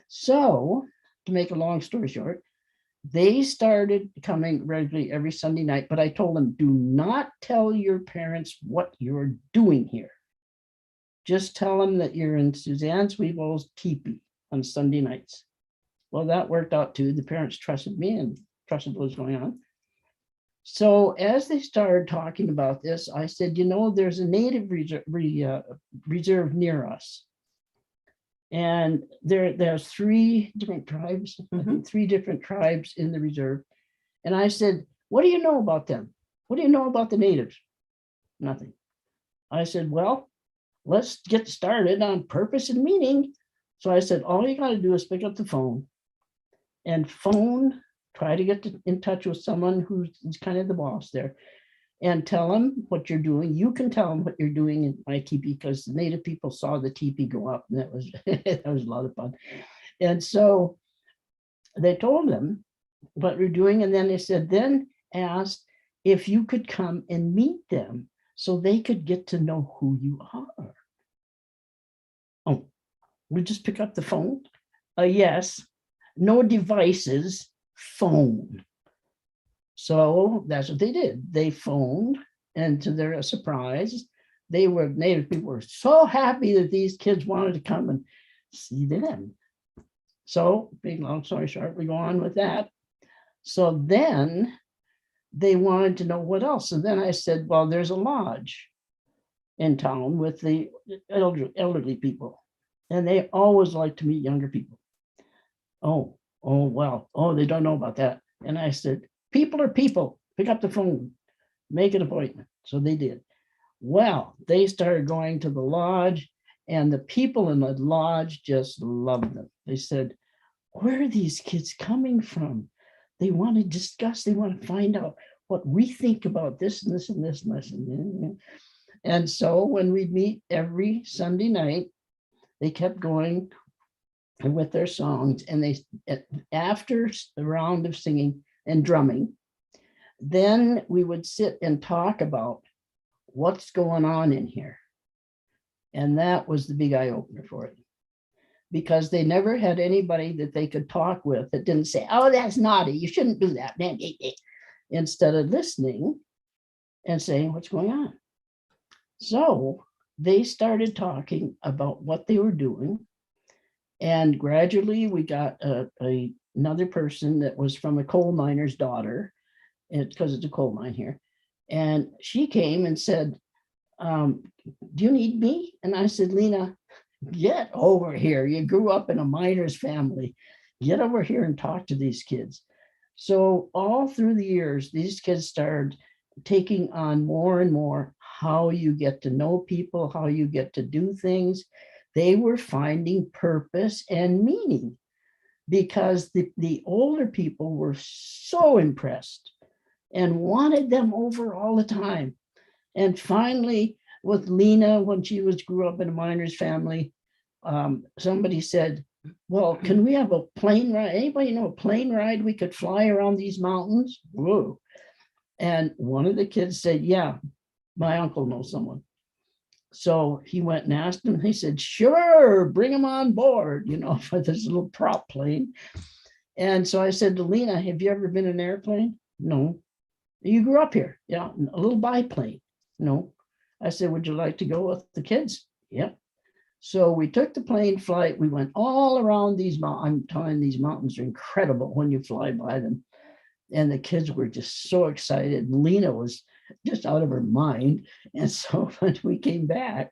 So, to make a long story short, they started coming regularly every Sunday night, but I told them, do not tell your parents what you're doing here. Just tell them that you're in Suzanne Sweebo's teepee on Sunday nights. Well, that worked out too. The parents trusted me and trusted what was going on. So as they started talking about this, I said, there's a native reserve near us. And there's 3 different tribes, I think 3 different tribes in the reserve. And I said, what do you know about them? What do you know about the natives? Nothing. I said, well, let's get started on purpose and meaning. So I said, all you got to do is pick up the phone and try to get in touch with someone who's kind of the boss there and tell them what you're doing. You can tell them what you're doing in my teepee because the native people saw the teepee go up, and that was that was a lot of fun. And so they told them what we're doing. And then they said, then asked if you could come and meet them so they could get to know who you are. Oh, we just pick up the phone? Yes, no devices, phone. So that's what they did. They phoned, and to their surprise, native people were so happy that these kids wanted to come and see them. So, big long story short, we go on with that. So then they wanted to know what else. And then I said, well, there's a lodge in town with the elderly people, and they always like to meet younger people. Oh, well, they don't know about that. And I said, people are people, pick up the phone, make an appointment. So they did. Well, they started going to the lodge, and the people in the lodge just loved them. They said, where are these kids coming from? They want to discuss, they want to find out what we think about this and this and this and this. And so when we meet every Sunday night, they kept going with their songs, and they, after the round of singing and drumming, then we would sit and talk about what's going on in here. And that was the big eye opener for it, because they never had anybody that they could talk with that didn't say, oh, that's naughty, you shouldn't do that, instead of listening and saying what's going on. So they started talking about what they were doing. And gradually we got another person that was from a coal miner's daughter, because it's a coal mine here. And she came and said, do you need me? And I said, Lena, get over here. You grew up in a miner's family. Get over here and talk to these kids. So all through the years, these kids started taking on more and more how you get to know people, how you get to do things. They were finding purpose and meaning, because the older people were so impressed and wanted them over all the time. And finally, with Lena, when she grew up in a miner's family, somebody said, well, can we have a plane ride? Anybody know a plane ride we could fly around these mountains? Whoa. And one of the kids said, yeah, my uncle knows someone. So he went and asked him. He said, sure, bring him on board, for this little prop plane. And so I said to Lena, have you ever been in an airplane? No. You grew up here? Yeah, a little biplane. No. I said, would you like to go with the kids? Yep. So we took the plane flight. We went all around these mountains. I'm telling you, these mountains are incredible when you fly by them. And the kids were just so excited. Lena was just out of her mind. And so when we came back,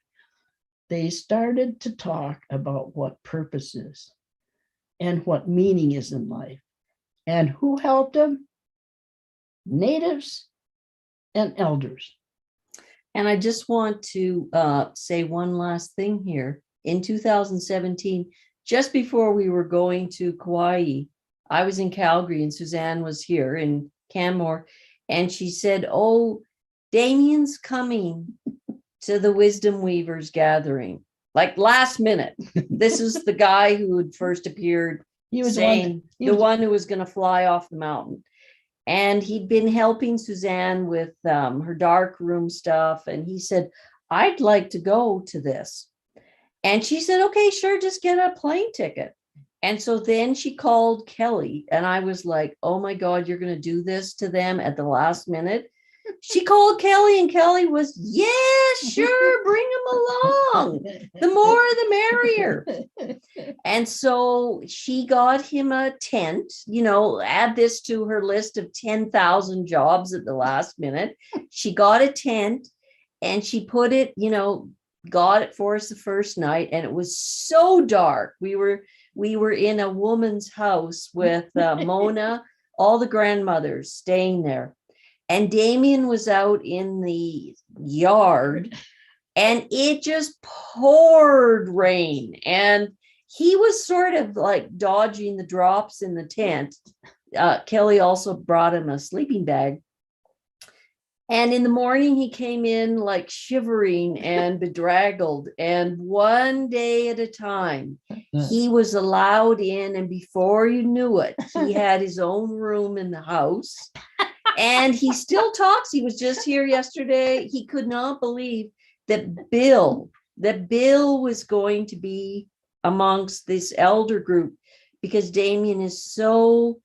they started to talk about what purpose is and what meaning is in life. And who helped them? Natives and elders. And I just want to say one last thing here. In 2017, just before we were going to Kauai, I was in Calgary and Suzanne was here in Canmore, and she said, oh, Damien's coming to the Wisdom Weavers gathering, like last minute. This is the guy who had first appeared, he was saying the one who was going to fly off the mountain. And he'd been helping Suzanne with her dark room stuff. And he said, I'd like to go to this. And she said, okay, sure, just get a plane ticket. And so then she called Kelly, and I was like, oh my God, you're going to do this to them at the last minute. She called Kelly, and Kelly was, yeah, sure, bring them along. The more, the merrier. And so she got him a tent, add this to her list of 10,000 jobs at the last minute. She got a tent and she put it, got it for us the first night. And it was so dark. We were in a woman's house with Mona, all the grandmothers staying there. And Damien was out in the yard and it just poured rain. And he was sort of like dodging the drops in the tent. Kelly also brought him a sleeping bag. And in the morning, he came in like shivering and bedraggled. And one day at a time, he was allowed in. And before you knew it, he had his own room in the house. And he still talks. He was just here yesterday. He could not believe that Bill was going to be amongst this elder group, because Damien is so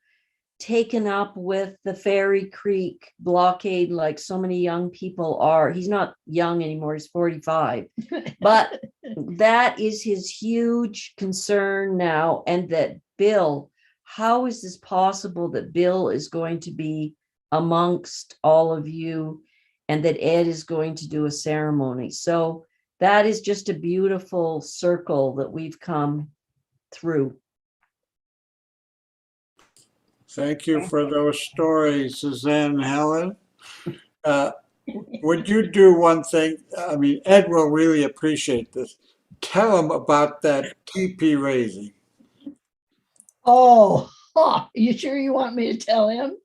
taken up with the Fairy Creek blockade, like so many young people are. He's not young anymore, he's 45, but that is his huge concern now. And that Bill, how is this possible that Bill is going to be amongst all of you, and that Ed is going to do a ceremony? So that is just a beautiful circle that we've come through. Thank you for those stories, Suzanne and Helen. Would you do one thing? I mean, Ed will really appreciate this. Tell him about that teepee raising. Oh, Oh, you sure you want me to tell him?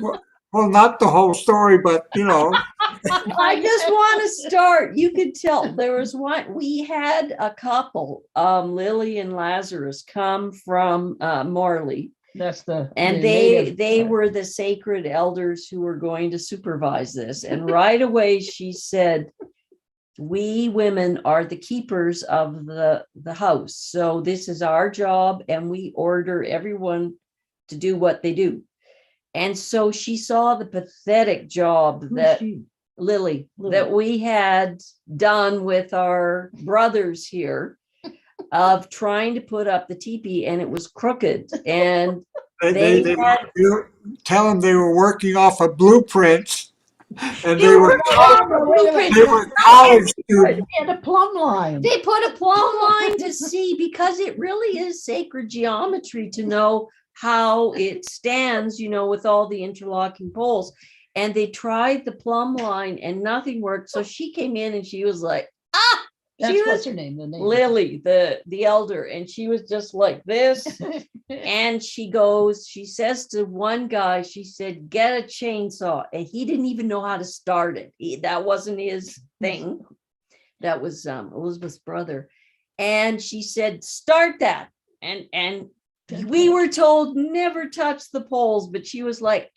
Well, not the whole story, but you know. I just want to start. You could tell there was one, we had a couple, Lily and Lazarus, come from Morley. That's And the they native, were the sacred elders who were going to supervise this. And right away she said, we women are the keepers of the house. So this is our job and we order everyone to do what they do. And so she saw the pathetic job that Lily, that we had done with our brothers here of trying to put up the teepee, and it was crooked. And They tell them they were working off of blueprints, and they were college students. and a plumb line. They put a plumb line to see, because it really is sacred geometry to know how it stands, you know, with all the interlocking poles. And they tried the plumb line and nothing worked. So she came in and she was like, What's her name? The name. Lily, the elder. And she was just like this. And she says to one guy, she said, get a chainsaw. And he didn't even know how to start it. That wasn't his thing. That was Elizabeth's brother. And she said, start that. And we were told never touch the poles, but she was like,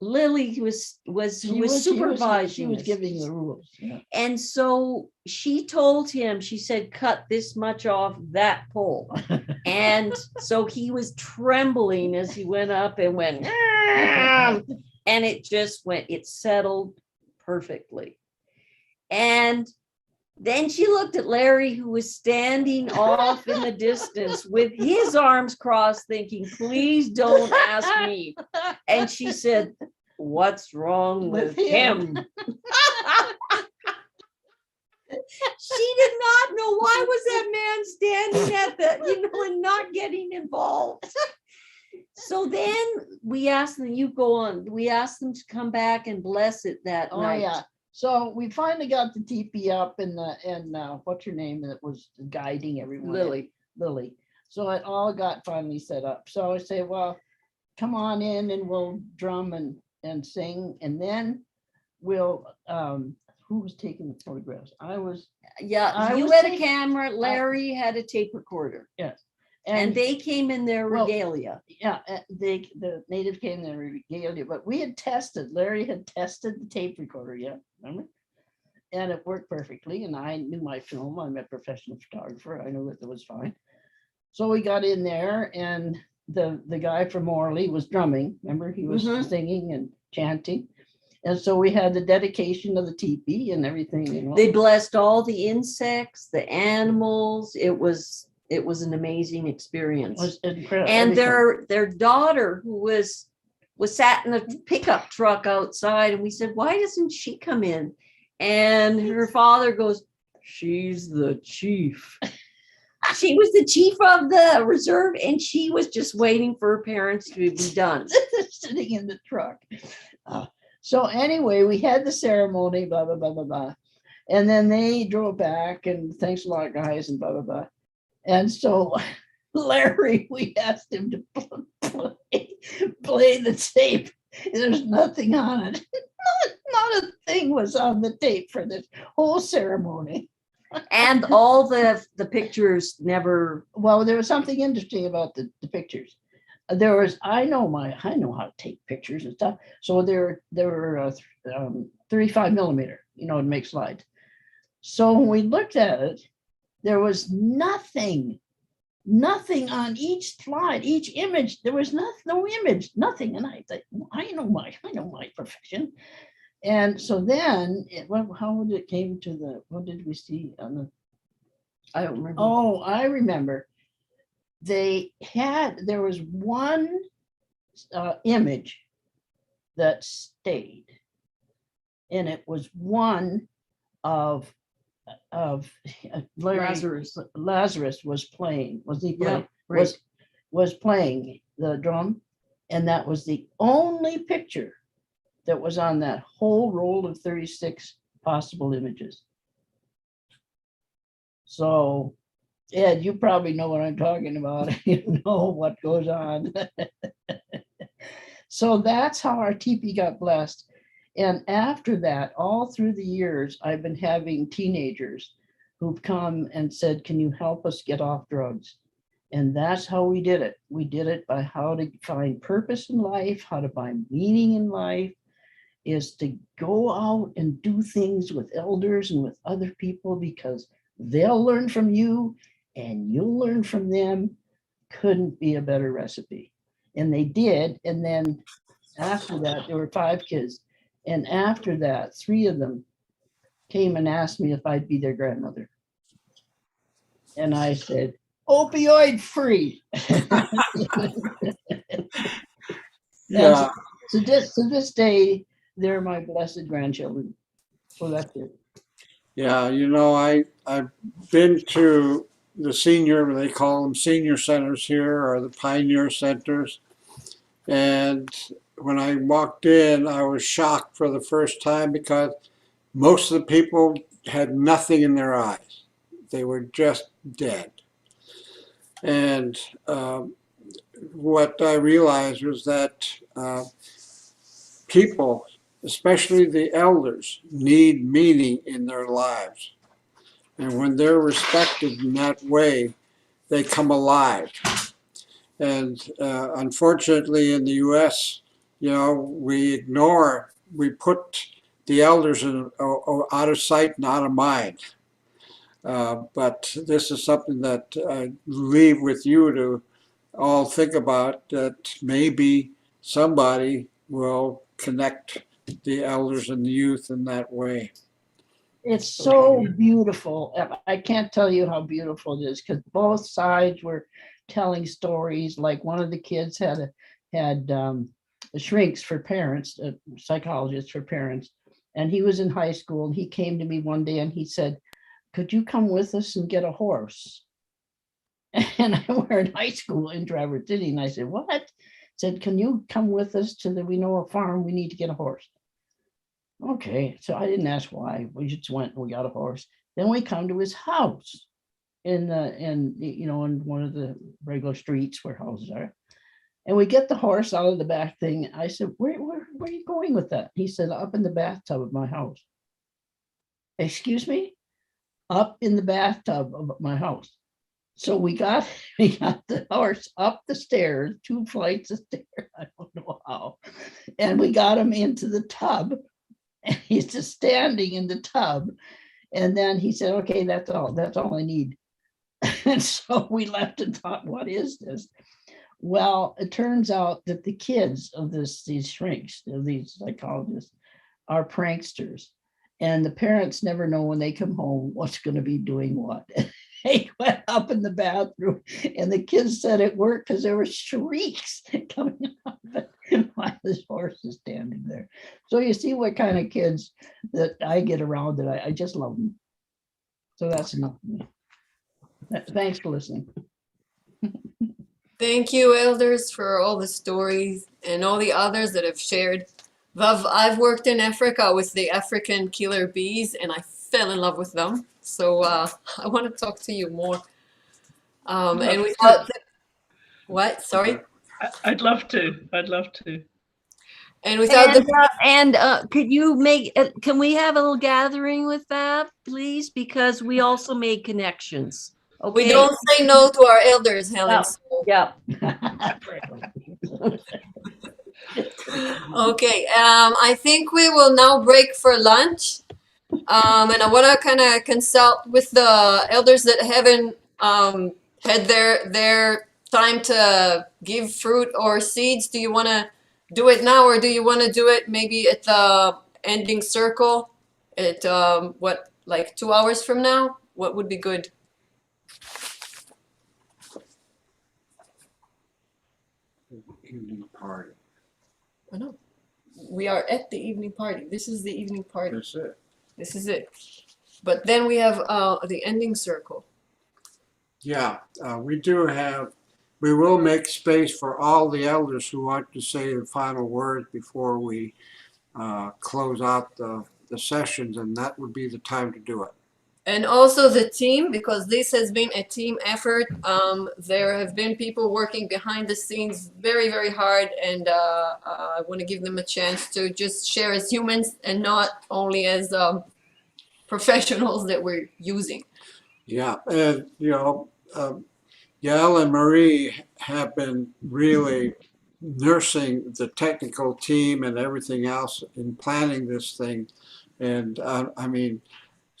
Lily was supervising. She was giving the rules. Yeah. And so she told him, she said, cut this much off that pole. And so he was trembling as he went up and went, and it settled perfectly. And then she looked at Larry, who was standing off in the distance with his arms crossed, thinking, please don't ask me. And she said, what's wrong with him? She did not know why was that man standing at the, and not getting involved. So then we asked them, we asked them to come back and bless it that night. Yeah. So we finally got the teepee up and what's her name that was guiding everyone? Lily. So it all got finally set up. So I say, well, come on in and we'll drum and sing. And then who was taking the photographs? I was. Yeah, you had a camera, Larry had a tape recorder. Yes. And they came in their regalia. Yeah, the natives came in their regalia, but we had tested, Larry had tested the tape recorder, yeah, remember? And it worked perfectly, and I knew my film, I'm a professional photographer, I knew it was fine. So we got in there, and the guy from Morley was drumming, remember? He was singing and chanting. And so we had the dedication of the teepee and everything. They blessed all the insects, the animals. It was an amazing experience. It was incredible. And their daughter, who was sat in a pickup truck outside, and we said, why doesn't she come in? And her father goes, she's the chief. She was the chief of the reserve, and she was just waiting for her parents to be done. Sitting in the truck. So anyway, we had the ceremony, blah, blah, blah, blah, blah. And then they drove back and thanks a lot, guys, and blah, blah, blah. And so Larry, we asked him to play the tape. There's nothing on it. Not a thing was on the tape for this whole ceremony. And all the pictures never. Well, there was something interesting about the pictures. There was, I know how to take pictures and stuff. So there were 35 millimeter, to make slides. So when we looked at it, there was nothing on each slide, each image. There was no image, nothing. And I thought, I know my profession. And so then, how would it came to what did we see on the? I don't remember. Oh, I remember. There was one image that stayed, and it was one of Larry, Lazarus was playing. Was he playing? Yeah, right. Was playing the drum, and that was the only picture that was on that whole roll of 36 possible images. So Ed, you probably know what I'm talking about. You know what goes on. So that's how our teepee got blessed. And after that, all through the years, I've been having teenagers who've come and said, can you help us get off drugs? And that's how we did it. We did it by how to find purpose in life, how to find meaning in life, is to go out and do things with elders and with other people, because they'll learn from you and you'll learn from them. Couldn't be a better recipe. And they did. And then after that, there were 5 kids. And after that, 3 of them came and asked me if I'd be their grandmother. And I said, opioid free. Yeah. So to this day, they're my blessed grandchildren. So that's it. Yeah, you know, I've been to the senior, they call them senior centers here, or the pioneer centers. And when I walked in, I was shocked for the first time because most of the people had nothing in their eyes. They were just dead. And what I realized was that people, especially the elders, need meaning in their lives. And when they're respected in that way, they come alive. And unfortunately in the US, you know, we put the elders out of sight and out of mind. But this is something that I leave with you to all think about, that maybe somebody will connect the elders and the youth in that way. It's so beautiful. I can't tell you how beautiful it is, because both sides were telling stories. Like one of the kids had shrinks for parents, psychologists for parents, and he was in high school. And he came to me one day and he said, could you come with us and get a horse? And we're in high school in Traverse City. And I said, what? Said, can you come with us to we know a farm, we need to get a horse. Okay, so I didn't ask why. We just went and we got a horse. Then we come to his house in one of the regular streets where houses are. And we get the horse out of the back thing. I said, where are you going with that? He said, up in the bathtub of my house. Excuse me? Up in the bathtub of my house. So we got the horse up the stairs, 2 flights of stairs, I don't know how. And we got him into the tub. And he's just standing in the tub. And then he said, okay, that's all I need. And so we left and thought, what is this? Well, it turns out that the kids of these shrinks, of these psychologists, are pranksters. And the parents never know when they come home what's going to be doing what. They went up in the bathroom and the kids said it worked because there were shrieks coming up while this horse is standing there. So you see what kind of kids that I get around, that I just love them. So that's enough for me. Thanks for listening. Thank you, elders, for all the stories and all the others that have shared. I've worked in Africa with the African killer bees, and I fell in love with them. So I want to talk to you more. And without what? Sorry. I'd love to. I'd love to. And without could you can we have a little gathering with that, please? Because we also made connections. Okay. We don't say no to our elders, Helen. Yeah. Okay. I think we will now break for lunch. And I want to kind of consult with the elders that haven't had their time to give fruit or seeds. Do you want to do it now, or do you want to do it maybe at the ending circle at like 2 hours from now? What would be good? Evening party. I know. We are at the evening party. This is the evening party. That's it. This is it. But then we have the ending circle. Yeah, we will make space for all the elders who want to say the final word before we close out the sessions, and that would be the time to do it. And also the team, because this has been a team effort. There have been people working behind the scenes very, very hard, and I want to give them a chance to just share as humans and not only as professionals that we're using. Yeah, and Yael and Marie have been really nursing the technical team and everything else in planning this thing. And I mean,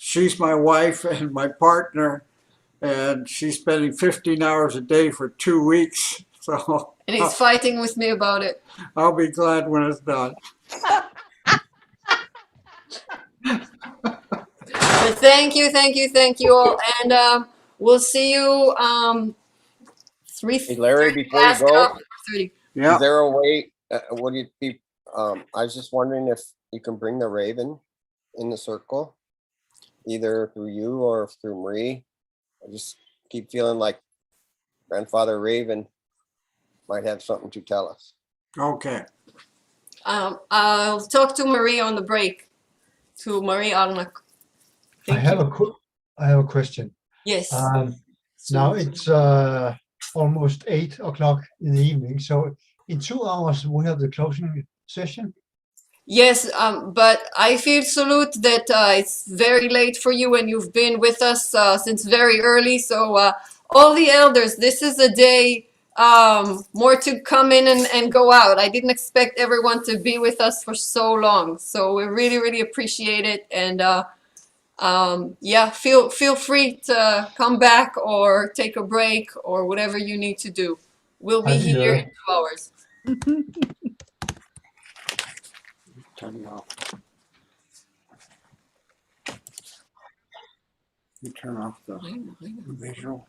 she's my wife and my partner, and she's spending 15 hours a day for 2 weeks. So And he's fighting with me about it. I'll be glad when it's done. But thank you all, and we'll see you 3. Hey, Larry, before you past go, 30. Yeah. is there a way, would it be, I was just wondering if you can bring the raven in the circle, either through you or through Marie. I just keep feeling like Grandfather Raven might have something to tell us. Okay. I'll talk to Marie on the break. To Marie Arnak. I have a question. Yes. Now it's almost 8 o'clock in the evening. So in 2 hours, we have the closing session. Yes, but I feel salute that it's very late for you and you've been with us since very early. So all the elders, this is a day more to come in and go out. I didn't expect everyone to be with us for so long. So we really, really appreciate it. And yeah, feel free to come back or take a break or whatever you need to do. We'll be here in 2 hours. Turn it off. You turn off the visual.